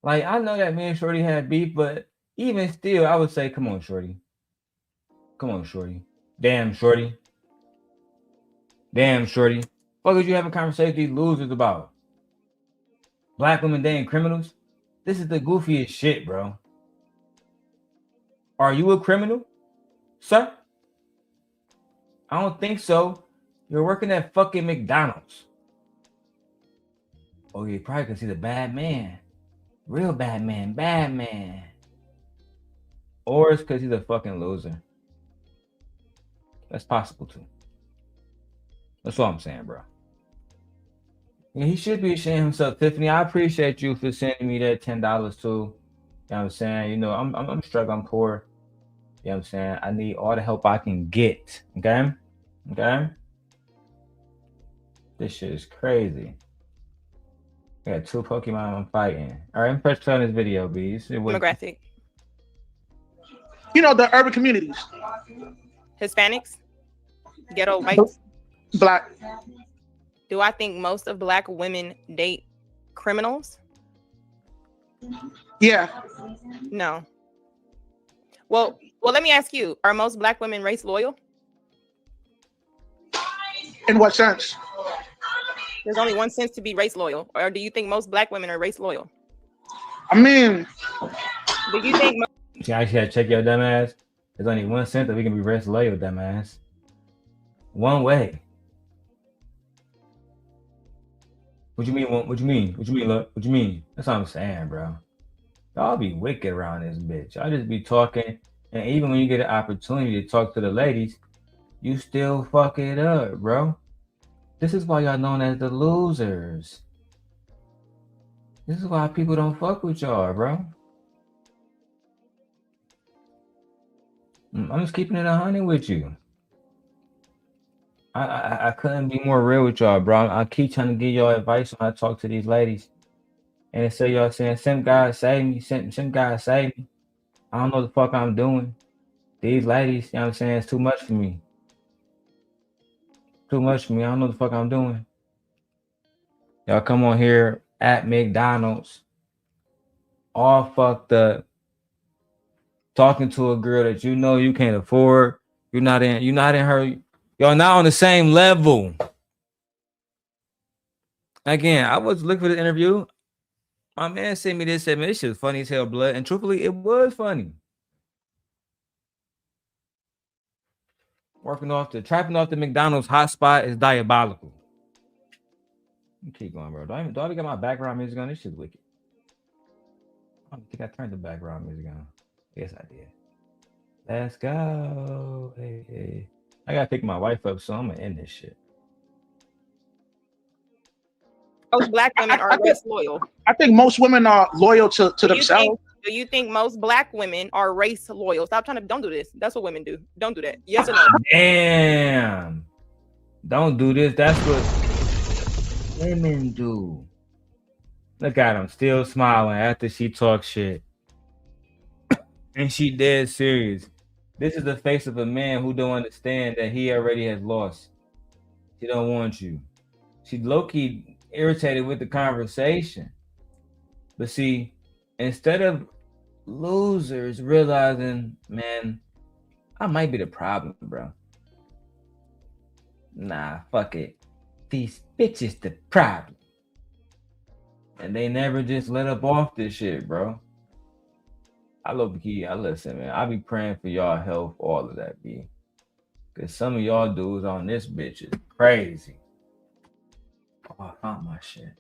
Like, I know that me and Shorty had beef, but even still, I would say, come on, Shorty. Come on, Shorty. Damn, Shorty. Damn, Shorty. What are you having conversations with these losers about? Black women dating criminals? This is the goofiest shit, bro. Are you a criminal, sir? I don't think so. You're working at fucking McDonald's. Oh, you probably can see the bad man. Real bad man. Or it's because he's a fucking loser. That's possible too. That's what I'm saying, bro. Yeah, he should be ashamed of himself, Tiffany. I appreciate you for sending me that $10 too. You know what I'm saying? I'm struggling, I'm poor. You know what I'm saying? I need all the help I can get. Okay? Okay? This shit is crazy. I got 2 Pokemon I'm fighting. All right, press play on this video, B. Demographic. You know, the urban communities. Hispanics. Ghetto whites. Black. Do I think most of black women date criminals? Yeah. No. Well, let me ask you, are most black women race loyal? In what sense? There's only one sense to be race loyal. Or do you think most black women are race loyal? I mean, do you think you actually gotta check your dumb ass? There's only one sense that we can be race loyal, dumb ass. One way. What you mean? What you mean? What you mean? Look, what you mean? That's what I'm saying, bro. Y'all be wicked around this bitch. Y'all just be talking, and even when you get an opportunity to talk to the ladies, you still fuck it up, bro. This is why y'all known as the losers. This is why people don't fuck with y'all, bro. I'm just keeping it 100 with you. I couldn't be more real with y'all, bro. I keep trying to give y'all advice when I talk to these ladies. And they say y'all saying, some guys save me, some guys save me. I don't know what the fuck I'm doing. These ladies, you know what I'm saying, it's too much for me. Too much for me. I don't know what the fuck I'm doing. Y'all come on here at McDonald's, all fucked up, talking to a girl that you know you can't afford. You're not in her. Y'all not on the same level. Again, I was looking for the interview. My man sent me this, said, man, this shit was funny as hell, blood. And truthfully, it was funny. Trapping off the McDonald's hotspot is diabolical. Keep going, bro. Do I got my background music on? This shit's wicked. I don't think I turned the background music on. Yes, I did. Let's go. Hey. I gotta pick my wife up, so I'm gonna end this shit. Most black women are race loyal. I think most women are loyal to themselves. Do you think most black women are race loyal? Don't do this. That's what women do. Don't do that. Yes or no? Damn. Don't do this. That's what women do. Look at him, still smiling after she talks shit. And she dead serious. This is the face of a man who don't understand that he already has lost. He don't want you. She low-key irritated with the conversation. But see, instead of losers realizing, man, I might be the problem, bro. Nah, fuck it. These bitches the problem. And they never just let up off this shit, bro. I listen, man. I be praying for y'all health, all of that, B. Cause some of y'all dudes on this bitch is crazy. Oh, I found my shit.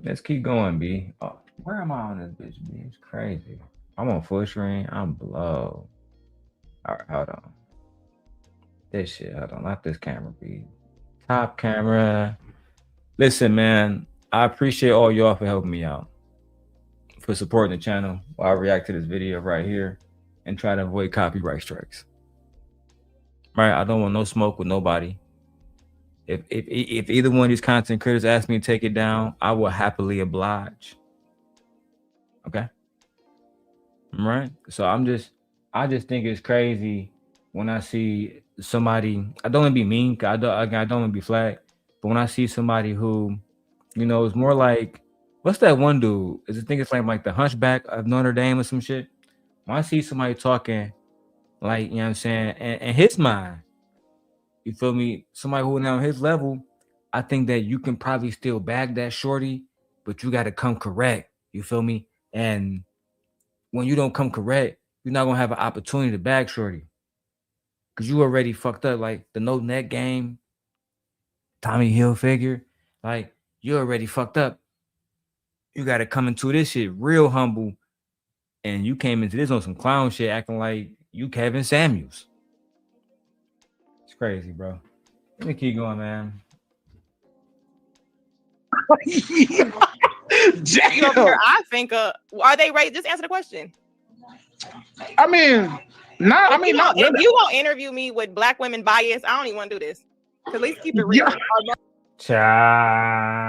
Let's keep going, B. Oh, where am I on this bitch, B? It's crazy. I'm on full screen. I'm blow. All right, hold on. This shit, hold on. Not this camera, B. Top camera. Listen, man. I appreciate all y'all for helping me out, for supporting the channel while I react to this video right here and try to avoid copyright strikes. Right? I don't want no smoke with nobody. If either one of these content creators ask me to take it down, I will happily oblige. Okay? Right? So I just think it's crazy when I see somebody. I don't want to be mean. I don't want to be flat. But when I see somebody who, you know, it's more like, what's that one dude? I think it's like the Hunchback of Notre Dame or some shit. When I see somebody talking, like, you know what I'm saying, and his mind, you feel me? Somebody who now on his level, I think that you can probably still bag that shorty, but you got to come correct. You feel me? And when you don't come correct, you're not gonna have an opportunity to bag shorty, because you already fucked up. Like the no net game, Tommy Hilfiger, like. You already fucked up. You got to come into this shit real humble. And you came into this on some clown shit acting like you Kevin Samuels. It's crazy, bro. Let me keep going, man. You over here, I think, are they right? Just answer the question. I mean, not. I mean, not. If you won't interview me with black women bias, I don't even want to do this. At least keep it real. Yeah. Child.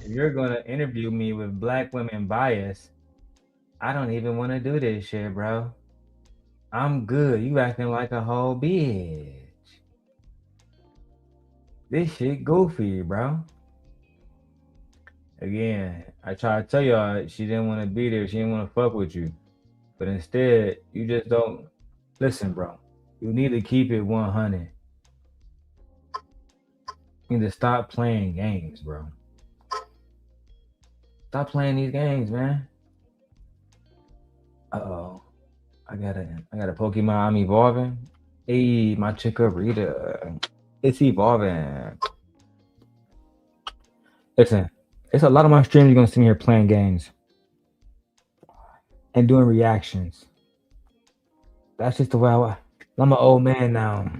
If you're gonna interview me with black women bias, I don't even want to do this shit, bro. I'm good. You acting like a whole bitch. This shit goofy, bro. Again, I tried to tell y'all she didn't want to be there. She didn't want to fuck with you. But instead, you just don't listen, bro. You need to keep it 100. You need to stop playing games, bro. Stop playing these games, man. Uh-oh. I got a Pokemon. I'm evolving. Hey, my Chikorita. It's evolving. Listen, it's a lot of my streams you're gonna see me here playing games and doing reactions. That's just the way I'm an old man now.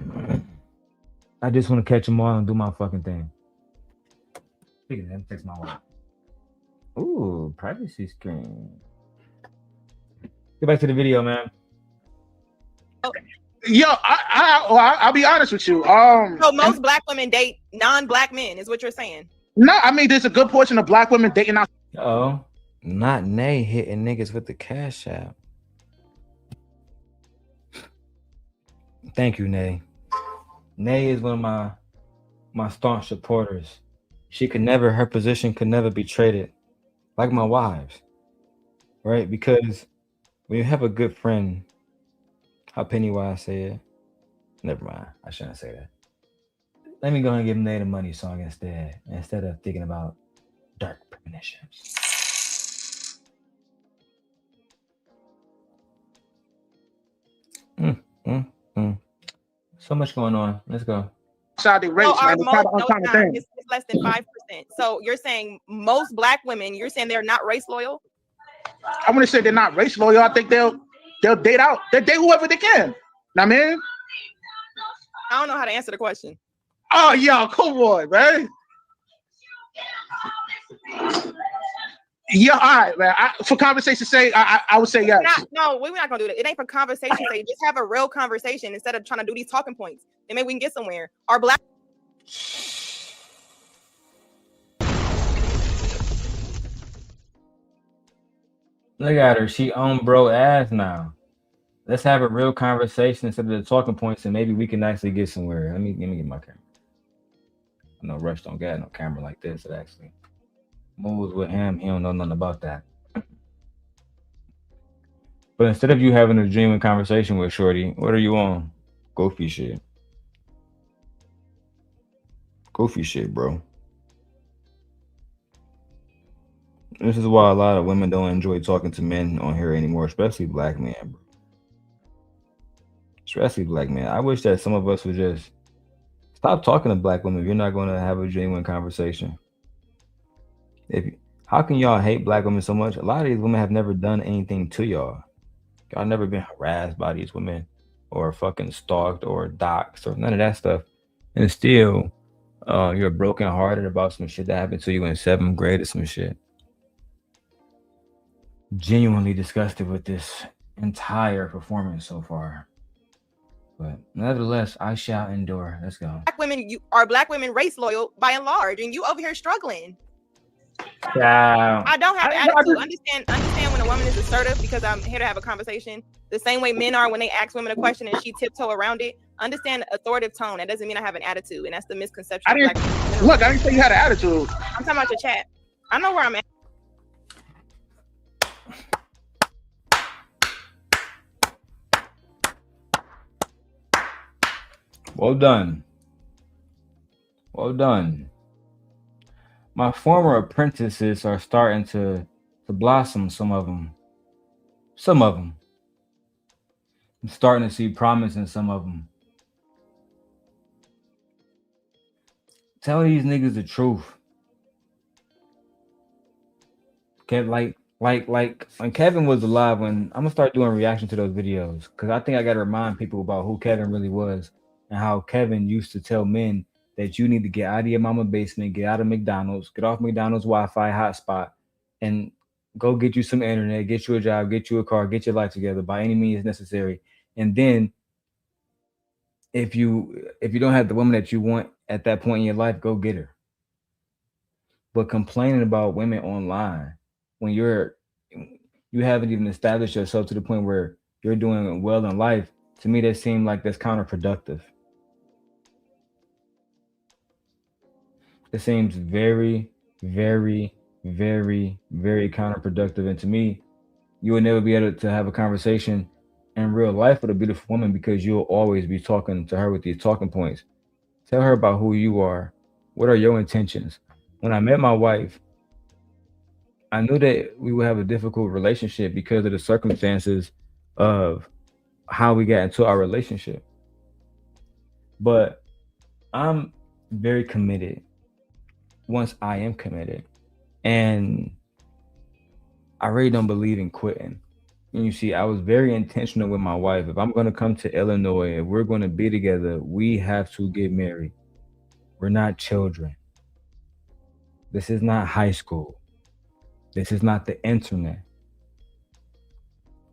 I just want to catch them all and do my fucking thing. Speaking of them, fix my wife. Ooh, privacy screen. Get back to the video, man. Yo, I'll be honest with you. So most black women date non-black men, is what you're saying? No, I mean there's a good portion of black women dating out. Oh, not Nay hitting niggas with the cash app. Thank you, Nay. Nay is one of my staunch supporters. Her position could never be traded, like my wives, right? Because when you have a good friend, how Pennywise said, never mind, I shouldn't say that. Let me go and give Nay the money song instead of thinking about dark premonitions. So much going on. Let's go. Saudi race, man. It's less than 5%. So you're saying most black women, you're saying they're not race loyal? I want to say they're not race loyal. I think they'll date out. They date whoever they can. Know what I mean? I don't know how to answer the question. Oh, yo, come on, man. Yeah, all right, man. For conversation's sake, I would say yes. No, we're not gonna do that. It ain't for conversation's sake. Just have a real conversation instead of trying to do these talking points. And maybe we can get somewhere. Our black. Look at her. She on bro ass now. Let's have a real conversation instead of the talking points, and maybe we can actually get somewhere. Let me get my camera. I know Rush don't got no camera like this. It actually moves with him. He don't know nothing about that. But instead of you having a genuine conversation with Shorty, what are you on? Goofy shit. Goofy shit, bro. This is why a lot of women don't enjoy talking to men on here anymore, especially black men, bro. Especially black men. I wish that some of us would just stop talking to black women if you're not going to have a genuine conversation. How can y'all hate black women so much? A lot of these women have never done anything to y'all. Y'all never been harassed by these women or fucking stalked or doxxed or none of that stuff. And still, you're brokenhearted about some shit that happened to you in 7th grade or some shit. Genuinely disgusted with this entire performance so far. But nevertheless, I shall endure. Let's go. Black women race loyal by and large, and you over here struggling. Yeah. I don't have attitude. Understand when a woman is assertive because I'm here to have a conversation. The same way men are when they ask women a question and she tiptoe around it. Understand authoritative tone. That doesn't mean I have an attitude, and that's the misconception. I didn't say you had an attitude. I'm talking about your chat. I know where I'm at. Well done. Well done. My former apprentices are starting to blossom, some of them. I'm starting to see promise in some of them. Tell these niggas the truth. Like when Kevin was alive, I'm gonna start doing reaction to those videos, because I think I gotta remind people about who Kevin really was and how Kevin used to tell men that you need to get out of your mama basement, get out of McDonald's, get off McDonald's Wi-Fi hotspot, and go get you some internet, get you a job, get you a car, get your life together by any means necessary. And then if you don't have the woman that you want at that point in your life, go get her. But complaining about women online when you haven't even established yourself to the point where you're doing well in life, to me that seems like that's counterproductive. It seems very, very, very, very counterproductive. And to me, you will never be able to have a conversation in real life with a beautiful woman because you'll always be talking to her with these talking points. Tell her about who you are. What are your intentions? When I met my wife, I knew that we would have a difficult relationship because of the circumstances of how we got into our relationship. But I'm very committed once I am committed. And I really don't believe in quitting. And you see, I was very intentional with my wife. If I'm going to come to Illinois, if we're going to be together, we have to get married. We're not children. This is not high school. This is not the internet.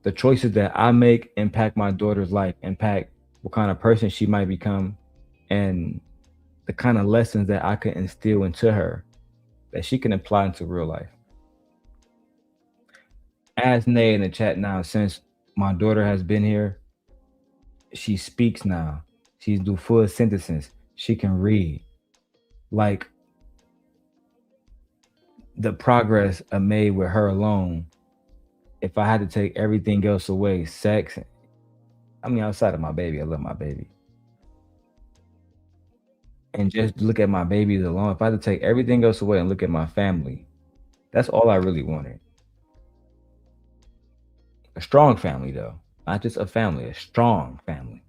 The choices that I make impact my daughter's life, impact what kind of person she might become, and the kind of lessons that I could instill into her that she can apply into real life. Ask Nay in the chat now, since my daughter has been here, she speaks now. She's do full sentences. She can read. Like, the progress I made with her alone, if I had to take everything else away, sex, I mean, outside of my baby, I love my baby. And just look at my babies alone, if I had to take everything else away and look at my family, that's all I really wanted. A strong family, though. Not just a family, a strong family.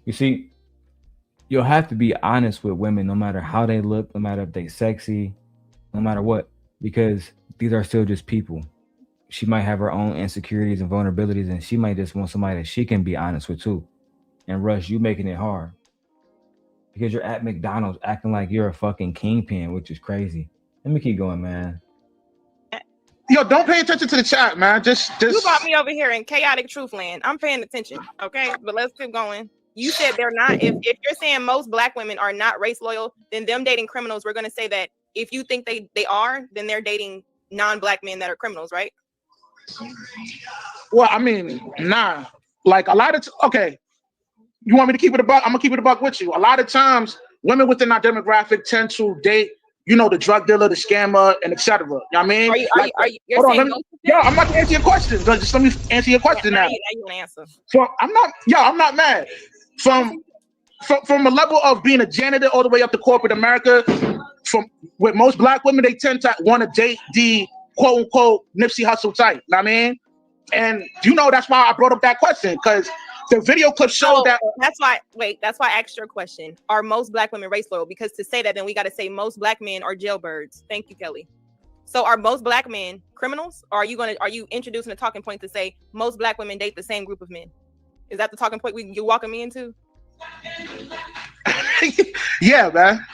You see, you'll have to be honest with women no matter how they look, no matter if they sexy, no matter what, because these are still just people. She might have her own insecurities and vulnerabilities, and she might just want somebody that she can be honest with too. And Rush, you making it hard because you're at McDonald's acting like you're a fucking kingpin, which is crazy. Let me keep going, man. Yo, don't pay attention to the chat, man. Just You brought me over here in chaotic truth land. I'm paying attention, okay? But let's keep going. You said they're not. If you're saying most black women are not race loyal, then them dating criminals, we're going to say that if you think they are, then they're dating non-black men that are criminals, right? Well, I mean, nah. Like a lot of okay. You want me to keep it a buck? I'm gonna keep it a buck with you. A lot of times, women within our demographic tend to date, you know, the drug dealer, the scammer, and etc. You know what I mean? Hold on, I'm about to answer your question. Just let me answer your question now. Now you want to answer. So I'm not mad. From a level of being a janitor all the way up to corporate America, with most black women, they tend to want to date the quote unquote Nipsey Hussle type. You know what I mean? And you know that's why I brought up that question, because the video clip showed that. That's why I asked your question. Are most black women race loyal? Because to say that, then we got to say most black men are jailbirds. Thank you, Kelly. So are most black men criminals? Or are you introducing a talking point to say most black women date the same group of men? Is that the talking point you're walking me into? Yeah, man.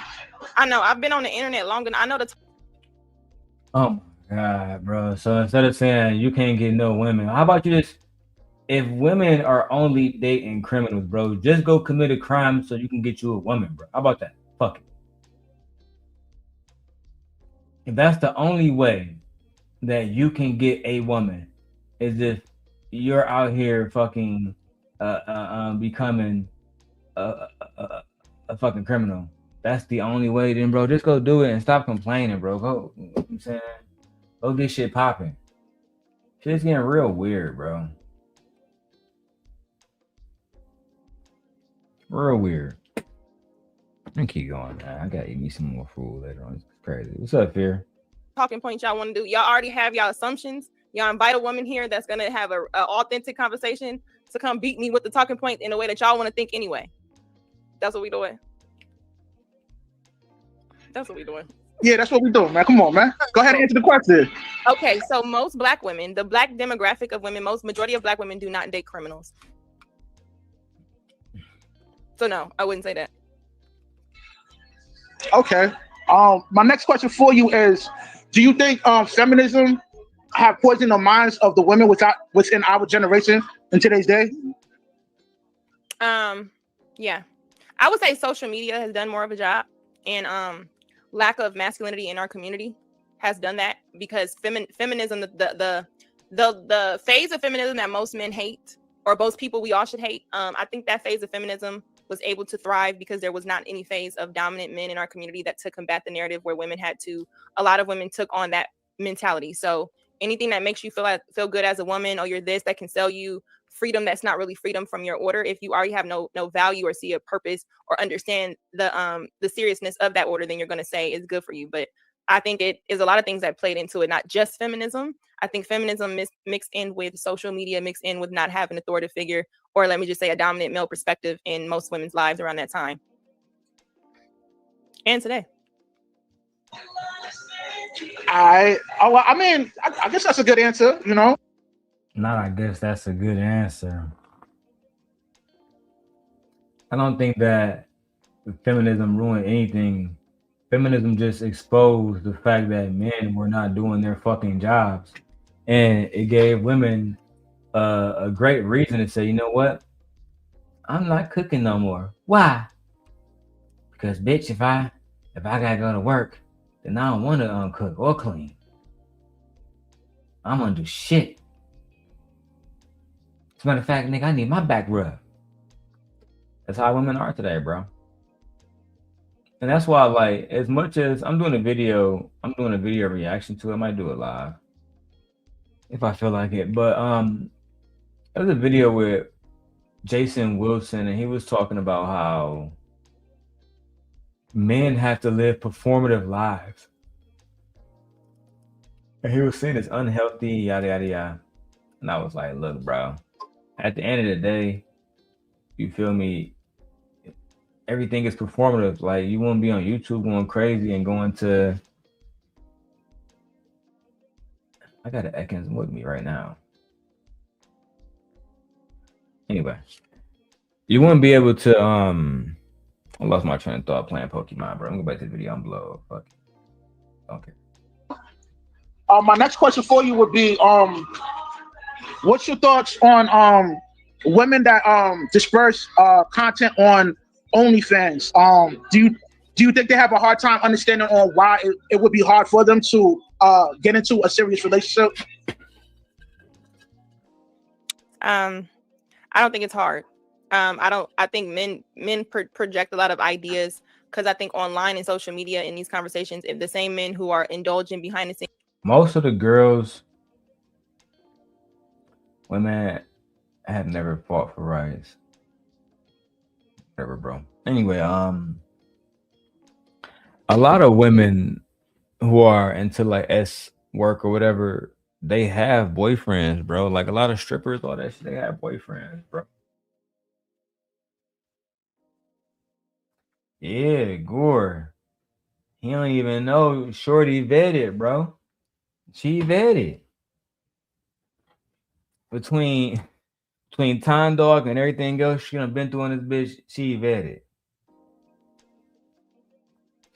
I know. I've been on the internet long enough. I know the. Oh my God, bro. So instead of saying you can't get no women, how about you just, if women are only dating criminals, bro, just go commit a crime so you can get you a woman, bro. How about that? Fuck it. If that's the only way that you can get a woman, is if you're out here fucking becoming a fucking criminal. That's the only way, then, bro. Just go do it and stop complaining, bro. Go, you know what I'm saying? Go get shit popping. Shit's getting real weird, bro. Real weird. Let me keep going, man. I gotta eat me some more food later on. It's crazy. What's up, Fear? Talking points y'all want to do. Y'all already have y'all assumptions. Y'all invite a woman here that's gonna have a authentic conversation to come beat me with the talking point in a way that y'all want to think anyway. That's what we doing. That's what we doing. Yeah, that's what we doing, man. Come on, man. Go ahead and answer the question. Okay, so most black women, the black demographic of women, majority of black women do not date criminals. So no, I wouldn't say that. Okay. My next question for you is: do you think feminism have poisoned the minds of the women within our generation in today's day? Yeah, I would say social media has done more of a job, and lack of masculinity in our community has done that, because feminism, the phase of feminism that most men hate, or most people we all should hate, I think that phase of feminism was able to thrive because there was not any phase of dominant men in our community that took combat the narrative where women had to. A lot of women took on that mentality. So anything that makes you feel good as a woman, or you're this, that can sell you freedom, that's not really freedom from your order. If you already have no value or see a purpose or understand the seriousness of that order, then you're going to say it's good for you. But I think it is a lot of things that played into it, not just feminism. I think feminism mixed in with social media, mixed in with not having an authoritative figure, or let me just say a dominant male perspective in most women's lives around that time and today. I mean, I guess that's a good answer, you know. Not, I guess that's a good answer. I don't think that feminism ruined anything. Feminism just exposed the fact that men were not doing their fucking jobs, and it gave women a great reason to say, you know what, I'm not cooking no more. Why? Because bitch, if I gotta go to work, then I don't want to cook or clean. I'm gonna do shit. As a matter of fact, nigga, I need my back rubbed. That's how women are today, bro. And that's why, like, as much as I'm doing a video reaction to it, I might do it live if I feel like it. But there was a video with Jason Wilson, and he was talking about how men have to live performative lives. And he was saying it's unhealthy, yada yada yada. And I was like, look, bro, at the end of the day, you feel me? Everything is performative. Like, you won't be on YouTube going crazy and going to. I got an Ekans with me right now. Anyway, you wouldn't be able to. I lost my train of thought playing Pokemon, bro. I'm going back to the video. I'm blow. Fuck it. Okay. My next question for you would be, what's your thoughts on women that disperse content on OnlyFans? Do you think they have a hard time understanding on why it would be hard for them to get into a serious relationship? I don't think it's hard. I think men project a lot of ideas, because I think online and social media in these conversations, if the same men who are indulging behind the scenes. Most of the girls, women have never fought for rights. Whatever, bro. Anyway, a lot of women who are into like S work or whatever, they have boyfriends, bro. Like a lot of strippers, all that shit, they have boyfriends, bro. Yeah, Gore. He don't even know Shorty vetted, bro. She vetted. Between Time Dog and everything else she done been through on this bitch, she vetted.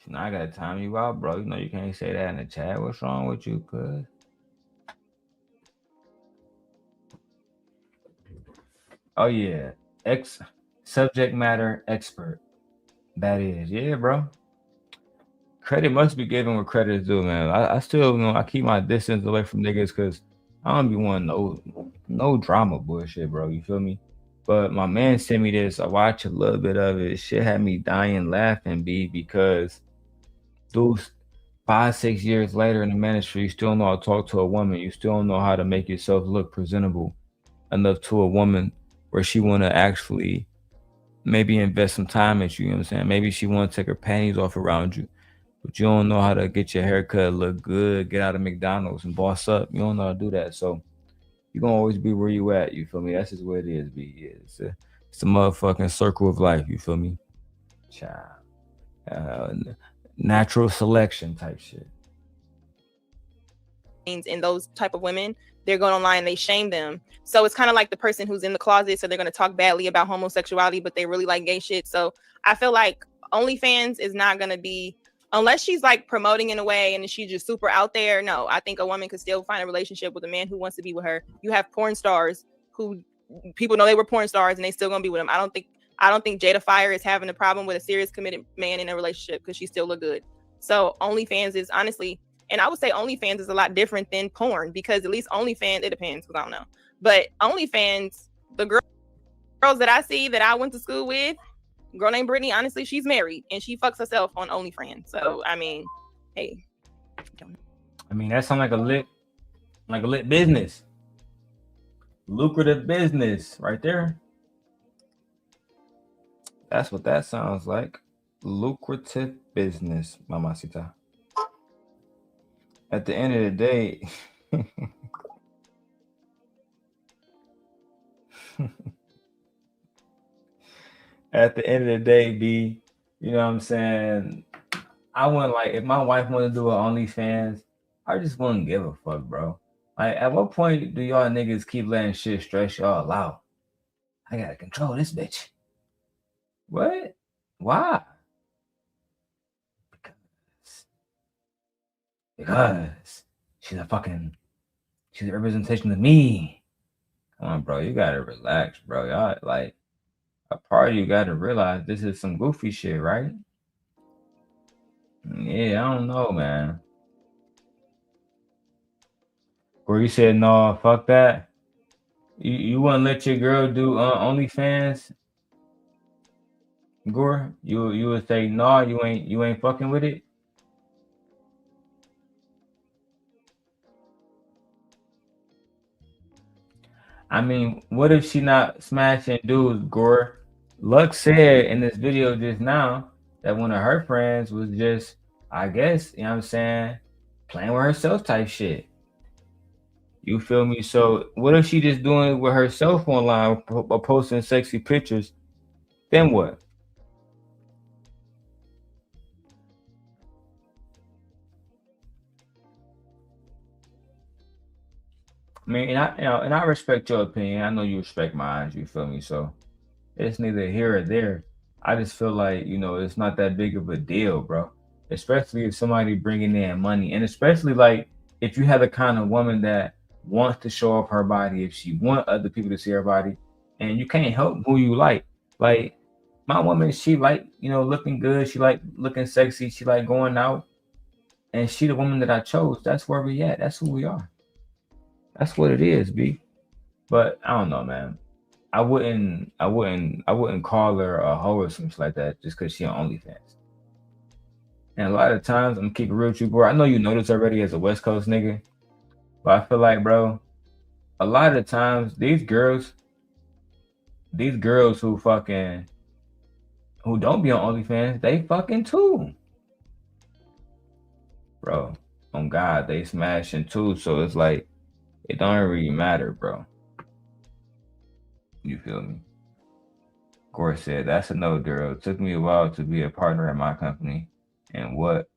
Now I gotta time you out, bro. You know you can't say that in the chat. What's wrong with you, cuz? Oh yeah, subject matter expert. That is, yeah, bro. Credit must be given where credit is due, man. I still, you know, I keep my distance away from niggas because I don't be wanting no drama bullshit, bro. You feel me? But my man sent me this. I watched a little bit of it. Shit had me dying laughing, because those 5-6 years later in the ministry, you still know how to talk to a woman. You still know how to make yourself look presentable enough to a woman where she want to actually maybe invest some time at you. You know what I'm saying? Maybe she want to take her panties off around you, but you don't know how to get your haircut look good, get out of McDonald's and boss up. You don't know how to do that. So you're going to always be where you at. You feel me? That's just what it is, B. It's a motherfucking circle of life. You feel me? Child. Natural selection type shit. In those type of women, they're going online and they shame them. So it's kind of like the person who's in the closet, so they're going to talk badly about homosexuality, but they really like gay shit. So I feel like OnlyFans is not gonna be, unless she's like promoting in a way and she's just super out there. No, I think a woman could still find a relationship with a man who wants to be with her. You have porn stars who people know they were porn stars and they still gonna be with them. I don't think Jada Fire is having a problem with a serious committed man in a relationship because she still look good. So OnlyFans is honestly, and I would say OnlyFans is a lot different than porn, because at least OnlyFans, it depends because I don't know. But OnlyFans, the girls that I see that I went to school with, girl named Brittany, honestly, she's married and she fucks herself on OnlyFans. So I mean, hey. I mean, that sounds like a lit business. Lucrative business right there. That's what that sounds like. Lucrative business, mamacita. At the end of the day, at the end of the day, B, you know what I'm saying? I wouldn't, like, if my wife wanted to do an OnlyFans, I just wouldn't give a fuck, bro. Like, at what point do y'all niggas keep letting shit stress y'all out? I gotta control this bitch. What? Why? Because she's a representation of me. Come on, bro. You gotta relax, bro. Y'all, like, a part of you gotta realize this is some goofy shit, right? Yeah, I don't know, man. Or you said no, fuck that. You wouldn't let your girl do OnlyFans, Gore? You would say no, you ain't fucking with it. I mean, what if she not smashing dudes, Gore? Luck said in this video just now that one of her friends was just, I guess, you know what I'm saying, playing with herself type shit. You feel me? So what if she just doing it with herself online or posting sexy pictures? Then what? I mean, and I respect your opinion. I know you respect mine. You feel me? So it's neither here or there. I just feel like, you know, it's not that big of a deal, bro. Especially if somebody bringing in money, and especially like if you have the kind of woman that wants to show off her body, if she want other people to see her body, and you can't help who you like. Like my woman, she like, you know, looking good. She like looking sexy. She like going out, and she the woman that I chose. That's where we at. That's who we are. That's what it is, B. But I don't know, man. I wouldn't call her a hoe or something like that just because she on OnlyFans. And a lot of times, I'm gonna keep it real with you, bro. I know you know this already as a West Coast nigga, but I feel like, bro, a lot of times these girls who don't be on OnlyFans, they fucking too, bro. On God, they smashing too. So it's like it don't really matter, bro. You feel me? Gore said, "That's a no, girl. It took me a while to be a partner at my company, and what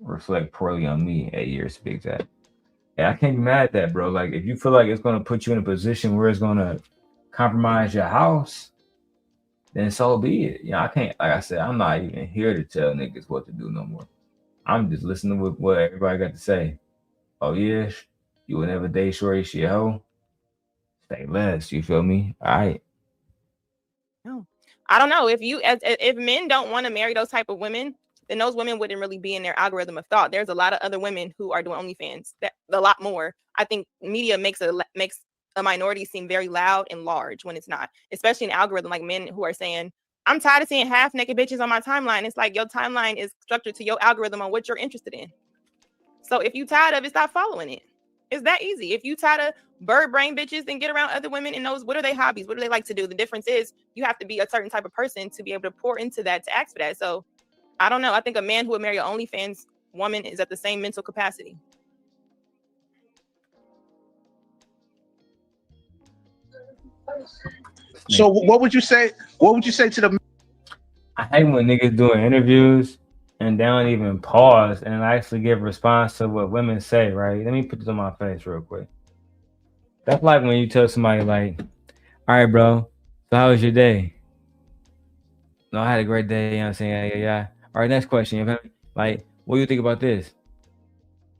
reflect poorly on me 8 years to be exact." And I can't be mad at that, bro. Like, if you feel like it's gonna put you in a position where it's gonna compromise your house, then so be it. You know, I can't. Like I said, I'm not even here to tell niggas what to do no more. I'm just listening to what everybody got to say. Oh yeah, you would never date shorty, she a hoe. Say less. You feel me? All right. No, I don't know. If men don't want to marry those type of women, then those women wouldn't really be in their algorithm of thought. There's a lot of other women who are doing OnlyFans. That a lot more. I think media makes a minority seem very loud and large when it's not. Especially in algorithm, like men who are saying, "I'm tired of seeing half naked bitches on my timeline." It's like your timeline is structured to your algorithm on what you're interested in. So if you tired of it, stop following it. It's that easy. If you tired of bird brain bitches, then get around other women and knows what are their hobbies, what do they like to do. The difference is you have to be a certain type of person to be able to pour into that, to ask for that. So I don't know. I think a man who would marry an OnlyFans woman is at the same mental capacity. So what would you say? What would you say to the? I hate when niggas doing interviews and they don't even pause and actually give a response to what women say, right? Let me put this on my face real quick. That's like when you tell somebody like, "All right, bro, so how was your day?" No, I had a great day. You know what I'm saying? Yeah. All right, next question. You know, like, what do you think about this?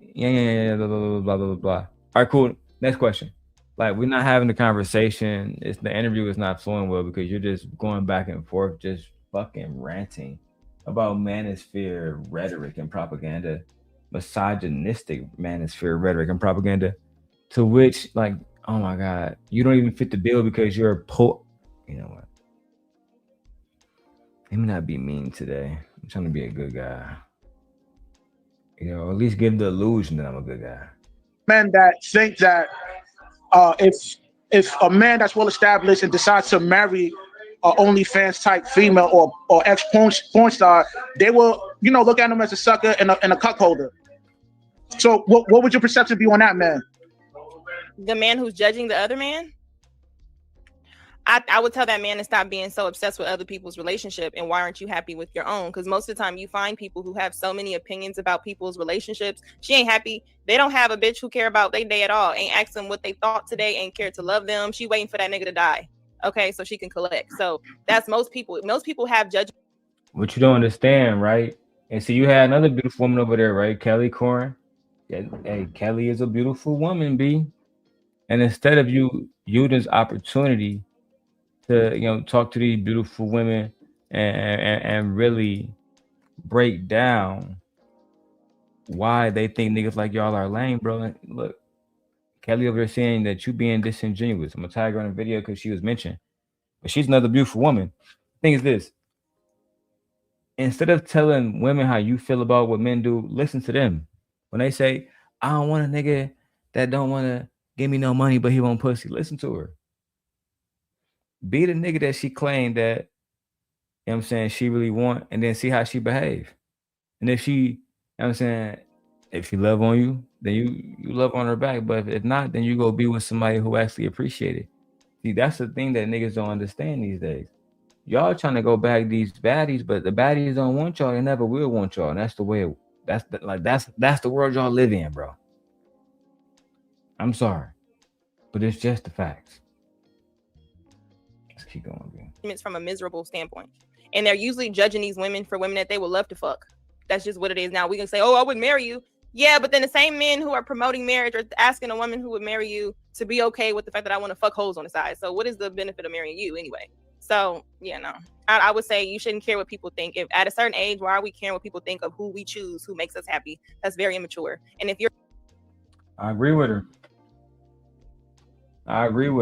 Yeah. Blah, blah, blah, blah, blah, blah. All right, cool. Next question. Like, we're not having the conversation. It's the interview is not flowing well because you're just going back and forth, just fucking ranting about manosphere rhetoric and propaganda, misogynistic manosphere rhetoric and propaganda. To which, like, oh my god, you don't even fit the bill because you're You know what? Let me not be mean today. I'm trying to be a good guy. You know, at least give the illusion that I'm a good guy. Men that think that if a man that's well established and decides to marry a OnlyFans type female or ex porn star, they will look at him as a sucker and a cuckolder. So what would your perception be on that man? The man who's judging the other man? I would tell that man to stop being so obsessed with other people's relationship, and why aren't you happy with your own? Because most of the time you find people who have so many opinions about people's relationships. She ain't happy. They don't have a bitch who care about their day at all. Ain't ask them what they thought today, ain't care to love them. She waiting for that nigga to die. Okay, so she can collect. So that's most people. Most people have judgment. What you don't understand, right? And see, you had another beautiful woman over there, right? Kelly Corn. Yeah, hey, Kelly is a beautiful woman, B. And instead of you this opportunity to talk to these beautiful women and really break down why they think niggas like y'all are lame, bro. Look, Kelly over there saying that you being disingenuous. I'm gonna tag her on a video because she was mentioned, but she's another beautiful woman. The thing is this: instead of telling women how you feel about what men do, listen to them. When they say, "I don't want a nigga that don't want to give me no money, but he won't pussy," listen to her. Be the nigga that she claimed that, you know what I'm saying, she really want, and then see how she behave. And if she, you know what I'm saying, if she love on you, then you love on her back. But if not, then you go be with somebody who actually appreciate it. See, that's the thing that niggas don't understand these days. Y'all trying to go back these baddies, but the baddies don't want y'all. They never will want y'all. And that's the way. That's the world y'all live in, bro. I'm sorry, but it's just the facts. Let's keep going, man. It's from a miserable standpoint, and they're usually judging these women for women that they would love to fuck. That's just what it is. Now we can say, "Oh, I would marry you." Yeah, but then the same men who are promoting marriage are asking a woman who would marry you to be okay with the fact that I want to fuck hoes on the side. So what is the benefit of marrying you anyway? So yeah, no, I would say you shouldn't care what people think. If at a certain age, why are we caring what people think of who we choose, who makes us happy? That's very immature. And if you're, I agree with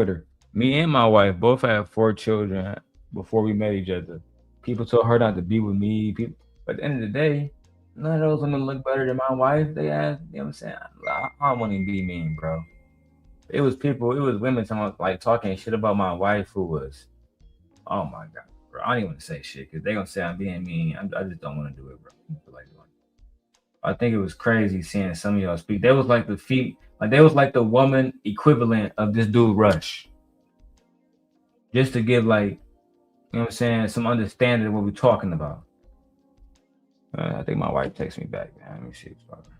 her. Me and my wife both had 4 children before we met each other. People told her not to be with me. But at the end of the day, none of those women look better than my wife. They asked, you know what I'm saying? I don't want to be mean, bro. It was women talking shit about my wife who was, oh my God, bro. I don't even want to say shit because they're going to say I'm being mean. I just don't want to do it, bro. I think it was crazy seeing some of y'all speak. They was like they was like the woman equivalent of this dude Rush. Just to give you know what I'm saying, some understanding of what we're talking about. I think my wife texts me back, man. Let me see what's talking.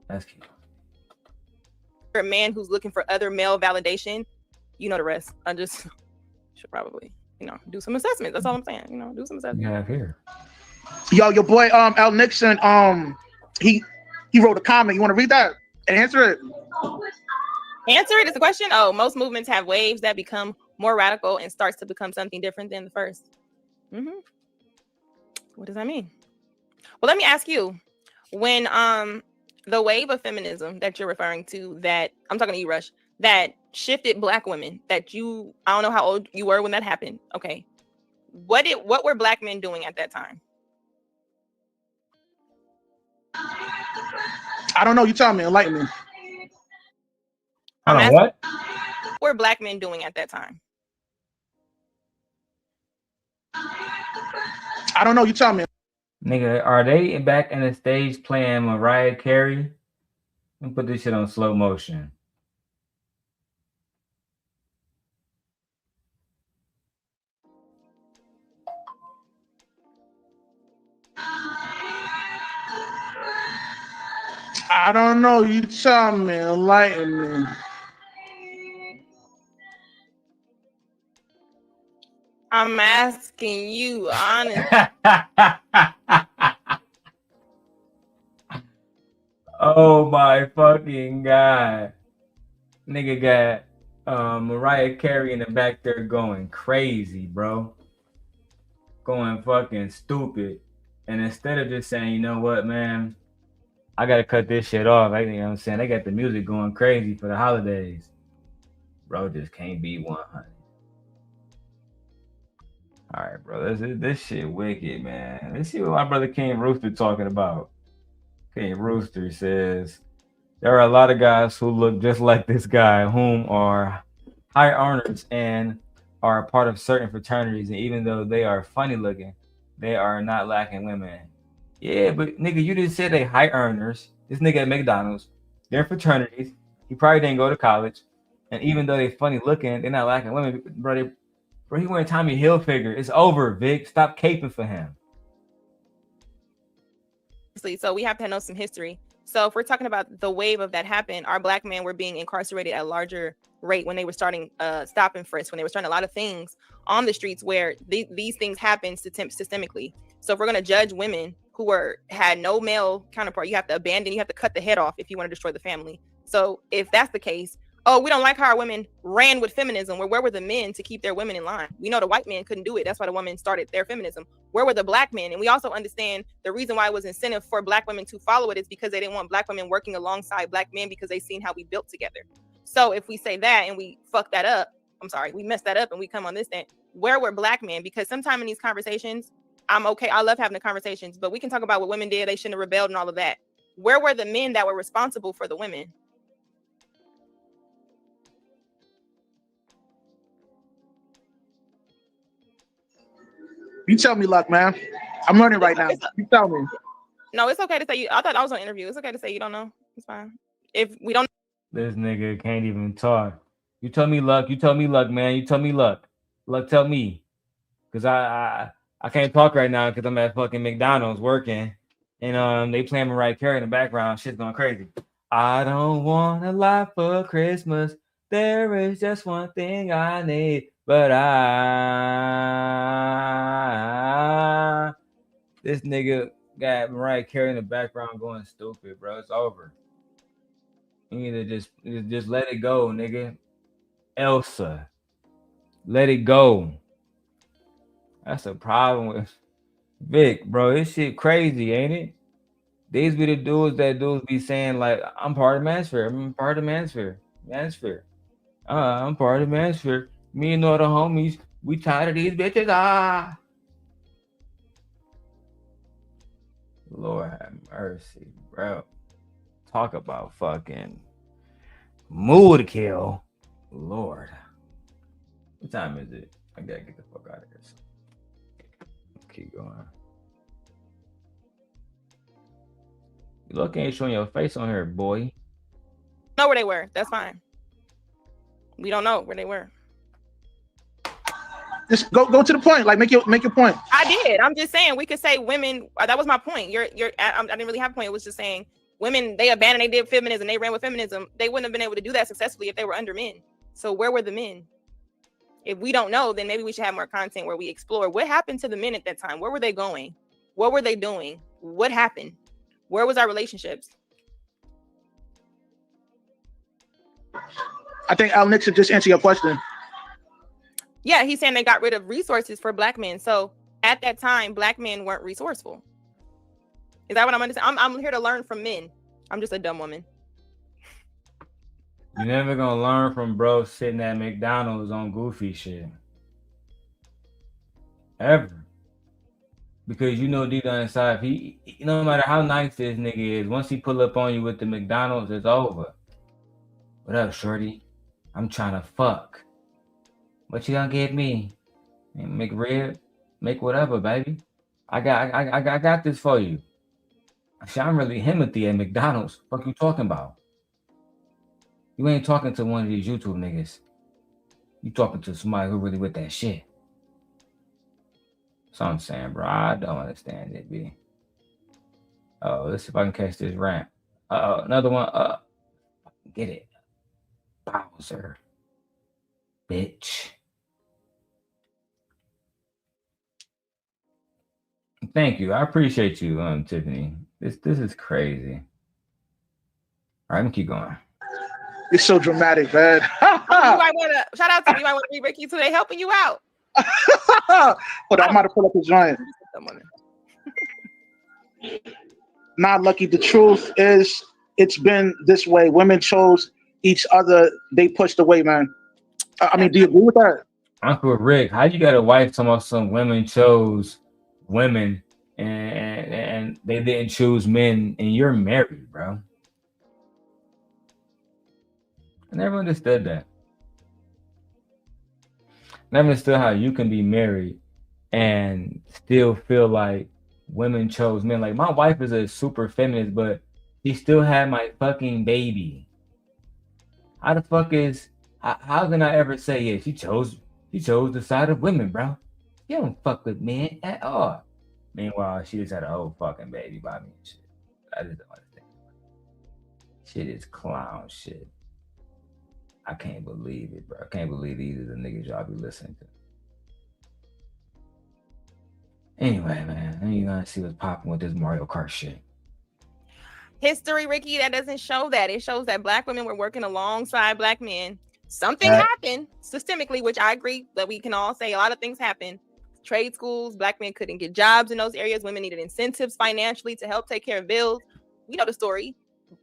That's cute. a man who's looking for other male validation, you know the rest. I just should probably, do some assessment. That's all I'm saying. Do some assessment. Yeah, here. Yo, your boy L Nixon, he wrote a comment. You want to read that and answer it? Answer it is the question. Oh, most movements have waves that become more radical and starts to become something different than the first. What does that mean? Well, let me ask you, when the wave of feminism that you're referring to, that I'm talking to you, Rush, that shifted Black women, I don't know how old you were when that happened. Okay. What were Black men doing at that time? I don't know. You tell me. Enlighten me. Hold on, what? What were Black men doing at that time? I don't know. You tell me. Nigga, are they back in the stage playing Mariah Carey? Let me put this shit on slow motion. I don't know. You tell me, enlighten me. I'm asking you, honestly. Oh my fucking god. Nigga got Mariah Carey in the back there going crazy, bro. Going fucking stupid. And instead of just saying, you know what, man, I gotta cut this shit off. You know what I'm saying? They got the music going crazy for the holidays. Bro just can't be 100. All right, bro. This shit wicked, man. Let's see what my brother King Rooster talking about. King Rooster says there are a lot of guys who look just like this guy, whom are high earners and are a part of certain fraternities. And even though they are funny looking, they are not lacking women. Yeah, but nigga, you just said they high earners. This nigga at McDonald's, they're fraternities. He probably didn't go to college. And even though they funny looking, they're not lacking women. Bro, he wearing Tommy Hilfiger. It's over, Vic. Stop caping for him. So we have to know some history. So if we're talking about the wave of that happened, our black men were being incarcerated at a larger rate when they were starting stop and frisk, when they were starting a lot of things on the streets where these things happen systemically. So if we're going to judge women who had no male counterpart, you have to cut the head off if you want to destroy the family. So if that's the case, oh, we don't like how our women ran with feminism. Where were the men to keep their women in line? We know the white men couldn't do it. That's why the women started their feminism. Where were the black men? And we also understand the reason why it was incentive for black women to follow it is because they didn't want black women working alongside black men because they seen how we built together. So if we say that and we fuck that up, we messed that up and we come on this thing, where were black men? Because sometime in these conversations, I'm okay. I love having the conversations, but we can talk about what women did. They shouldn't have rebelled and all of that. Where were the men that were responsible for the women? You tell me, Luck, man. I'm learning right now. You tell me. No, it's okay to say you. I thought I was on an interview. It's okay to say you don't know. It's fine. If we don't. This nigga can't even talk. You tell me, Luck. You tell me, Luck, man. You tell me, Luck. Luck, tell me. Because I can't talk right now because I'm at fucking McDonald's working. And they playing Mariah Carey in the background. Shit's going crazy. I don't want a lot for Christmas. There is just one thing I need. But this nigga got Mariah Carey in the background going stupid, bro. It's over. You need to just let it go, nigga. Elsa, let it go. That's a problem with Vic, bro. This shit crazy, ain't it? These be the dudes that dudes be saying like, I'm part of Manosphere. I'm part of Manosphere. Manosphere. I'm part of Manosphere. Me and all the homies, we tired of these bitches. Lord have mercy, bro. Talk about fucking mood kill. Lord. What time is it? I gotta get the fuck out of here. Keep going. You look ain't showing your face on here, boy. Know where they were. That's fine. We don't know where they were. Just go to the point. Like make your point. I did. I'm just saying we could say women. That was my point. I didn't really have a point. It was just saying women. They abandoned. They did feminism. They ran with feminism. They wouldn't have been able to do that successfully if they were under men. So where were the men? If we don't know, then maybe we should have more content where we explore what happened to the men at that time. Where were they going? What were they doing? What happened? Where was our relationships? I think Al Nixon just answered your question. Yeah, he's saying they got rid of resources for black men. So at that time, black men weren't resourceful. Is that what I'm understanding? I'm here to learn from men. I'm just a dumb woman. You're never gonna learn from bro sitting at McDonald's on goofy shit. Ever. Because you know deep down inside, he no matter how nice this nigga is, once he pull up on you with the McDonald's, it's over. What up, shorty? I'm trying to fuck. What you gonna get me? Make rib, make whatever, baby. I got this for you. Shit, I'm really Timothy at McDonald's. Fuck you talking about? You ain't talking to one of these YouTube niggas. You talking to somebody who really with that shit. So I'm saying, bro, I don't understand it, B. Oh, let's see if I can catch this rant. Another one. Get it, Bowser, bitch. Thank you. I appreciate you, Tiffany. This is crazy. All right, I'm gonna keep going. It's so dramatic, man. Shout out to you. I want to be Ricky today, helping you out. Hold on, I'm about to pull up his giant. Not lucky. The truth is, it's been this way. Women chose each other. They pushed away, man. I mean, do you agree with that? Uncle Rick, how you got a wife talking about some women chose women and they didn't choose men and you're married, bro? I never understood that. Never understood how you can be married and still feel like women chose men. Like, my wife is a super feminist, but she still had my fucking baby. How the fuck is how can I ever say, yeah, she chose the side of women, bro? You don't fuck with men at all. Meanwhile, she just had a whole fucking baby by me and shit. I just don't understand. Shit is clown shit. I can't believe it, bro. I can't believe these are the niggas y'all be listening to. Anyway, man, then you gonna see what's popping with this Mario Kart shit. History, Ricky, that doesn't show that. It shows that black women were working alongside black men. Something happened systemically, which I agree that we can all say a lot of things happened. Trade schools, black men couldn't get jobs in those areas. Women needed incentives financially to help take care of bills. You know the story.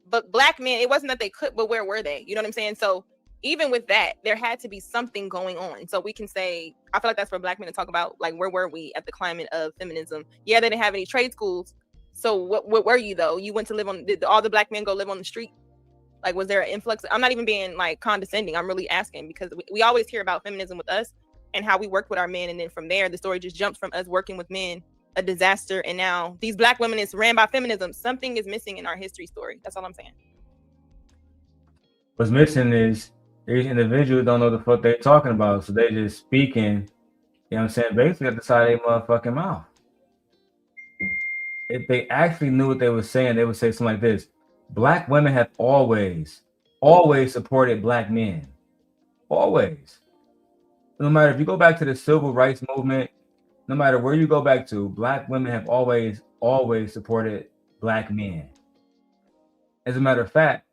But black men, it wasn't that they could, but where were they? You know what I'm saying? So even with that, there had to be something going on. So we can say, I feel like that's for black men to talk about, like, where were we at the climate of feminism? Yeah, they didn't have any trade schools. So what were you, though? You went to live on, did all the black men go live on the street? Like, was there an influx? I'm not even being like condescending. I'm really asking because we always hear about feminism with us and how we worked with our men. And then from there, the story just jumps from us working with men, a disaster. And now these black women is ran by feminism. Something is missing in our history story. That's all I'm saying. What's missing is these individuals don't know the fuck they're talking about. So they just speaking, you know what I'm saying, basically at the side of their motherfucking mouth. If they actually knew what they were saying, they would say something like this. Black women have always supported black men. Always. No matter if you go back to the civil rights movement, no matter where you go back to, black women have always supported black men. As a matter of fact,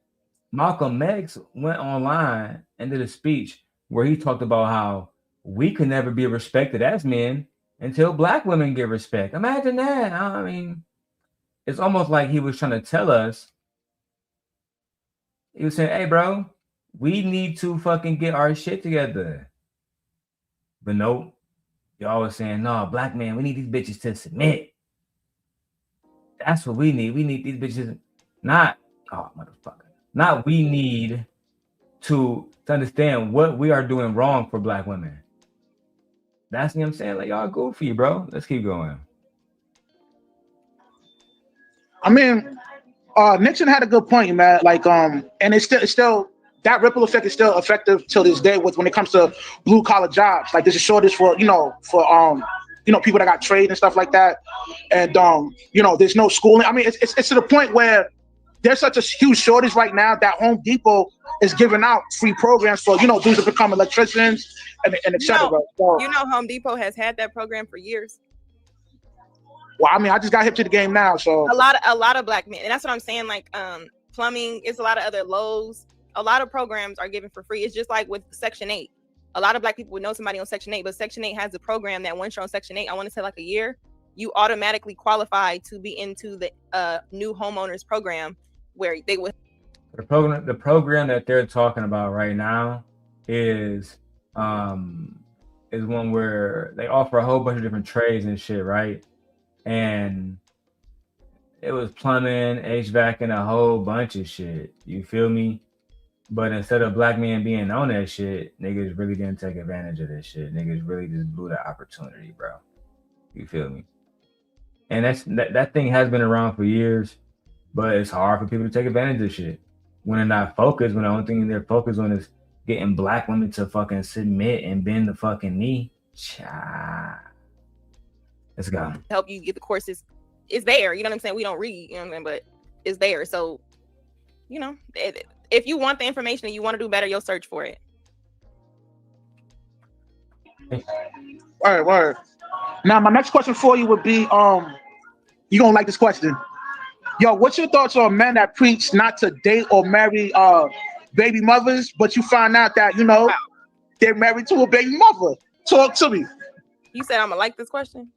Malcolm X went online and did a speech where he talked about how we could never be respected as men until black women get respect. Imagine that. I mean, it's almost like he was trying to tell us. He was saying, hey, bro, we need to fucking get our shit together. But nope. Y'all was saying, no, black man, we need these bitches to submit. That's what we need. We need these bitches, not, oh, motherfucker. Not we need to understand what we are doing wrong for black women. That's what I'm saying. Like, y'all goofy, bro. Let's keep going. I mean, Nixon had a good point, man. Like, and it's still that ripple effect is still effective till this day with when it comes to blue collar jobs. Like, there's a shortage for people that got trade and stuff like that. And there's no schooling. I mean, it's to the point where there's such a huge shortage right now that Home Depot is giving out free programs for dudes to become electricians and etc. So, Home Depot has had that program for years. Well, I mean, I just got hip to the game now, so a lot of black men, and that's what I'm saying. Like, plumbing, it's a lot of other Lowe's. A lot of programs are given for free. It's just like with Section 8. A lot of black people would know somebody on Section 8, but Section 8 has a program that once you're on Section 8, I want to say like a year, you automatically qualify to be into the new homeowners program where they would. The program that they're talking about right now is one where they offer a whole bunch of different trades and shit, right? And it was plumbing, HVAC, and a whole bunch of shit. You feel me? But instead of black men being on that shit, niggas really didn't take advantage of this shit. Niggas really just blew the opportunity, bro. You feel me? And that thing has been around for years, but it's hard for people to take advantage of shit. When they're not focused, when the only thing they're focused on is getting black women to fucking submit and bend the fucking knee. Let's go. Help you get the courses. It's there. You know what I'm saying? We don't read, you know what I'm saying? But it's there. So you know, if you want the information and you want to do better, you'll search for it. All right, word. Now, my next question for you would be, you gonna like this question. Yo, what's your thoughts on men that preach not to date or marry baby mothers, but you find out that, you know, they're married to a baby mother? Talk to me. You said I'm gonna like this question?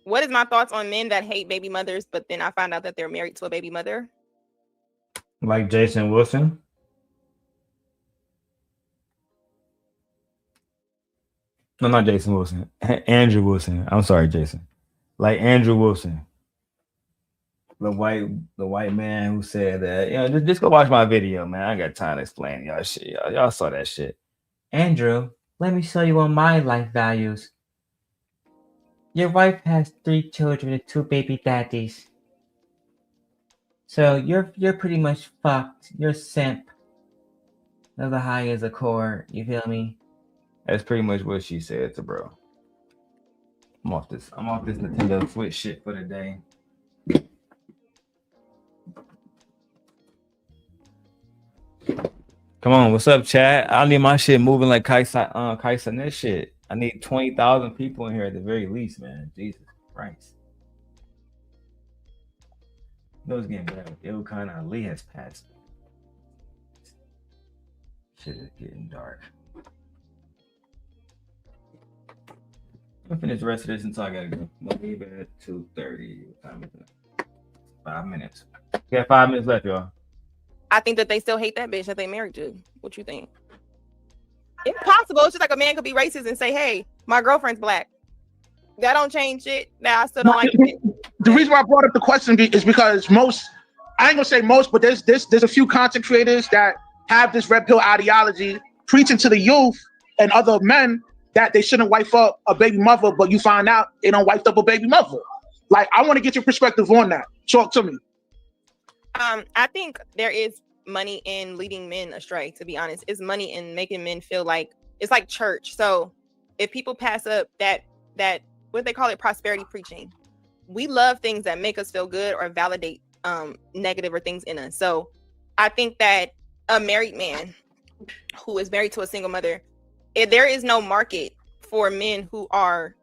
What is my thoughts on men that hate baby mothers, but then I find out that they're married to a baby mother? Like Jason Wilson. No, not Jason Wilson. Andrew Wilson. I'm sorry, Jason. Like Andrew Wilson. The white man who said that, you know, just go watch my video, man. I got time to explain y'all shit. Y'all saw that shit. Andrew, let me show you on my life values. Your wife has 3 children and 2 baby daddies. So you're pretty much fucked. You're simp. Of the high as a core. You feel me? That's pretty much what she said to bro. I'm off this Nintendo Switch shit for the day. Come on, what's up, chat? I need my shit moving like Kaisa this shit. I need 20,000 people in here at the very least, man. Jesus Christ. It was getting better. It kind of Lee has passed. Shit is getting dark. I'm gonna finish the rest of this until I gotta go. We'll leave at 2:30. What time is it? 5 minutes. We got 5 minutes left, y'all. I think that they still hate that bitch that they married to. What you think? It's possible. It's just like a man could be racist and say, "Hey, my girlfriend's black." That don't change shit. Now I still don't like it. The reason why I brought up the question is because I ain't gonna say most, but there's a few content creators that have this red pill ideology, preaching to the youth and other men that they shouldn't wife up a baby mother, but you find out they don't wife up a baby mother. Like, I want to get your perspective on that. Talk to me. I think there is money in leading men astray, to be honest. It's money in making men feel like it's like church. So if people pass up that what they call it, prosperity preaching, we love things that make us feel good or validate negative or things in us. So I think that a married man who is married to a single mother, there is no market for men who are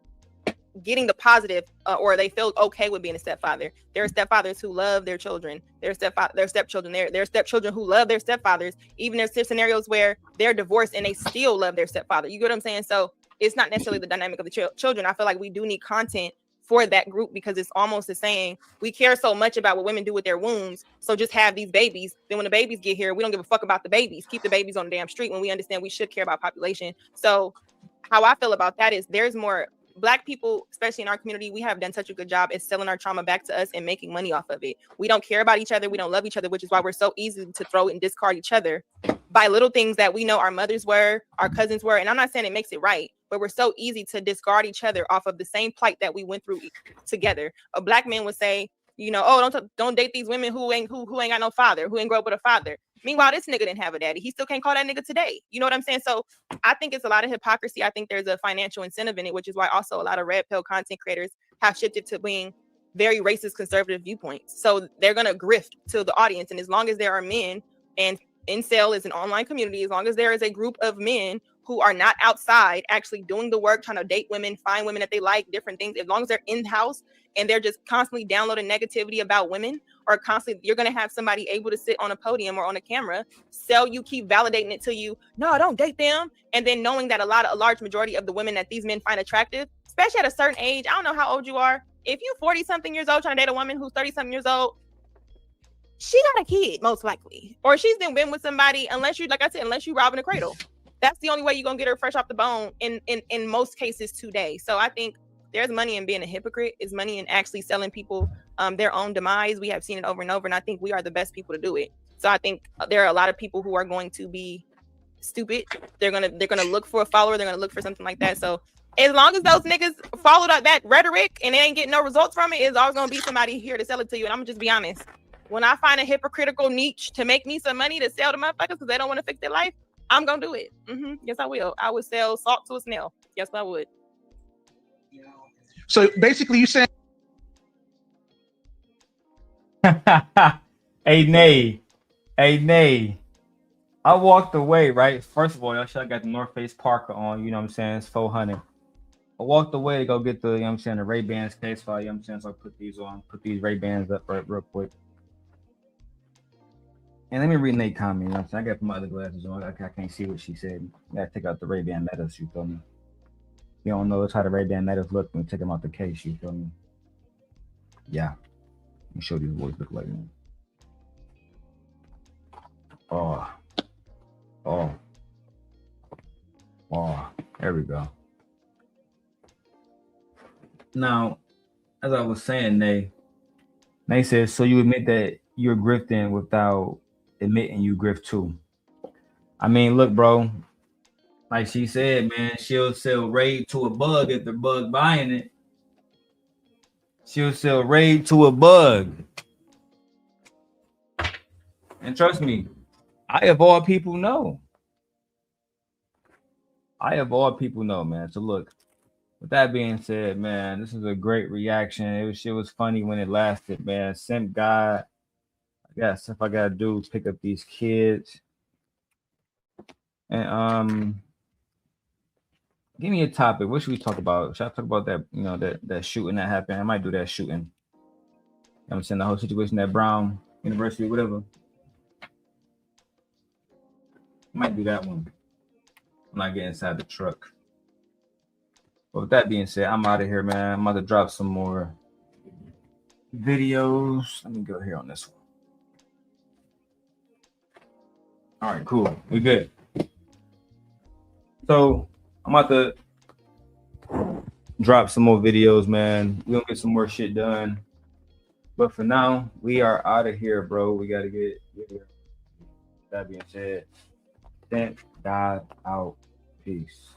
getting the positive or they feel okay with being a stepfather. There are stepfathers who love their children. There are stepchildren. There are stepchildren who love their stepfathers. Even there's scenarios where they're divorced and they still love their stepfather. You get what I'm saying? So it's not necessarily the dynamic of the children. I feel like we do need content for that group because it's almost the saying, we care so much about what women do with their wombs, so just have these babies. Then when the babies get here, we don't give a fuck about the babies. Keep the babies on the damn street when we understand we should care about population. So how I feel about that is there's more Black people, especially in our community, we have done such a good job at selling our trauma back to us and making money off of it. We don't care about each other. We don't love each other, which is why we're so easy to throw and discard each other by little things that we know our mothers were, our cousins were. And I'm not saying it makes it right, but we're so easy to discard each other off of the same plight that we went through together. A Black man would say, you know, oh, don't date these women who ain't got no father, who ain't grow up with a father. Meanwhile, this nigga didn't have a daddy. He still can't call that nigga today. You know what I'm saying? So I think it's a lot of hypocrisy. I think there's a financial incentive in it, which is why also a lot of red pill content creators have shifted to being very racist, conservative viewpoints. So they're going to grift to the audience. And as long as there are men, and Incel is an online community, as long as there is a group of men who are not outside actually doing the work, trying to date women, find women that they like, different things, as long as they're in the house and they're just constantly downloading negativity about women, or constantly, you're going to have somebody able to sit on a podium or on a camera, sell you, keep validating it to you, no, don't date them. And then knowing that a large majority of the women that these men find attractive, especially at a certain age, I don't know how old you are. If you're 40 something years old trying to date a woman who's 30 something years old, she got a kid most likely, or she's been with somebody, unless you, like I said, unless you robbing a cradle. That's the only way you're going to get her fresh off the bone in most cases today. So I think there's money in being a hypocrite, is money in actually selling people their own demise. We have seen it over and over, and I think we are the best people to do it. So I think there are a lot of people who are going to be stupid. They're gonna look for a follower. They're gonna look for something like that. So as long as those niggas follow that rhetoric and they ain't getting no results from it, it's always gonna be somebody here to sell it to you. And I'm gonna just be honest. When I find a hypocritical niche to make me some money to sell to motherfuckers because they don't want to fix their life, I'm gonna do it. Yes, I will. I would sell salt to a snail. Yes, I would. So basically, you saying Hey, Nay. Hey, Nay. I walked away, right? First of all, y'all should have got the North Face Parker on, you know what I'm saying? It's 400. I walked away to go get the, you know what I'm saying, the Ray-Bans case file, you know what I'm saying? So I put these on, put these Ray-Bans up right real quick. And let me read Nate's comment, you know what I'm saying? I got my other glasses on. I can't see what she said. I gotta take out the Ray-Ban Metas, you feel me? You don't know how the Ray-Ban Metas look when you take them out the case, you feel me? Yeah. Let me show these boys look like them. Oh. There we go. Now, as I was saying, Nay says, so you admit that you're grifting without admitting you grift too. I mean, look, bro, like she said, man, she'll sell raid to a bug if the bug buying it. She'll sell raid to a bug. And trust me, I of all people know. Man. So look, with that being said, man, this is a great reaction. Shit was funny when it lasted, man. Simp God. I got stuff I gotta do to pick up these kids. And give me a topic. What should we talk about? Should I talk about that, you know, that shooting that happened? I might do that shooting. You know what I'm saying? The whole situation at Brown University, whatever. Might do that one when I get inside the truck. But with that being said, I'm out of here, man. I'm about to drop some more videos. Let me go here on this one. All right, cool. We good. So I'm about to drop some more videos, man. We're gonna get some more shit done. But for now, we are out of here, bro. We gotta get here. That being said, thank God out. Peace.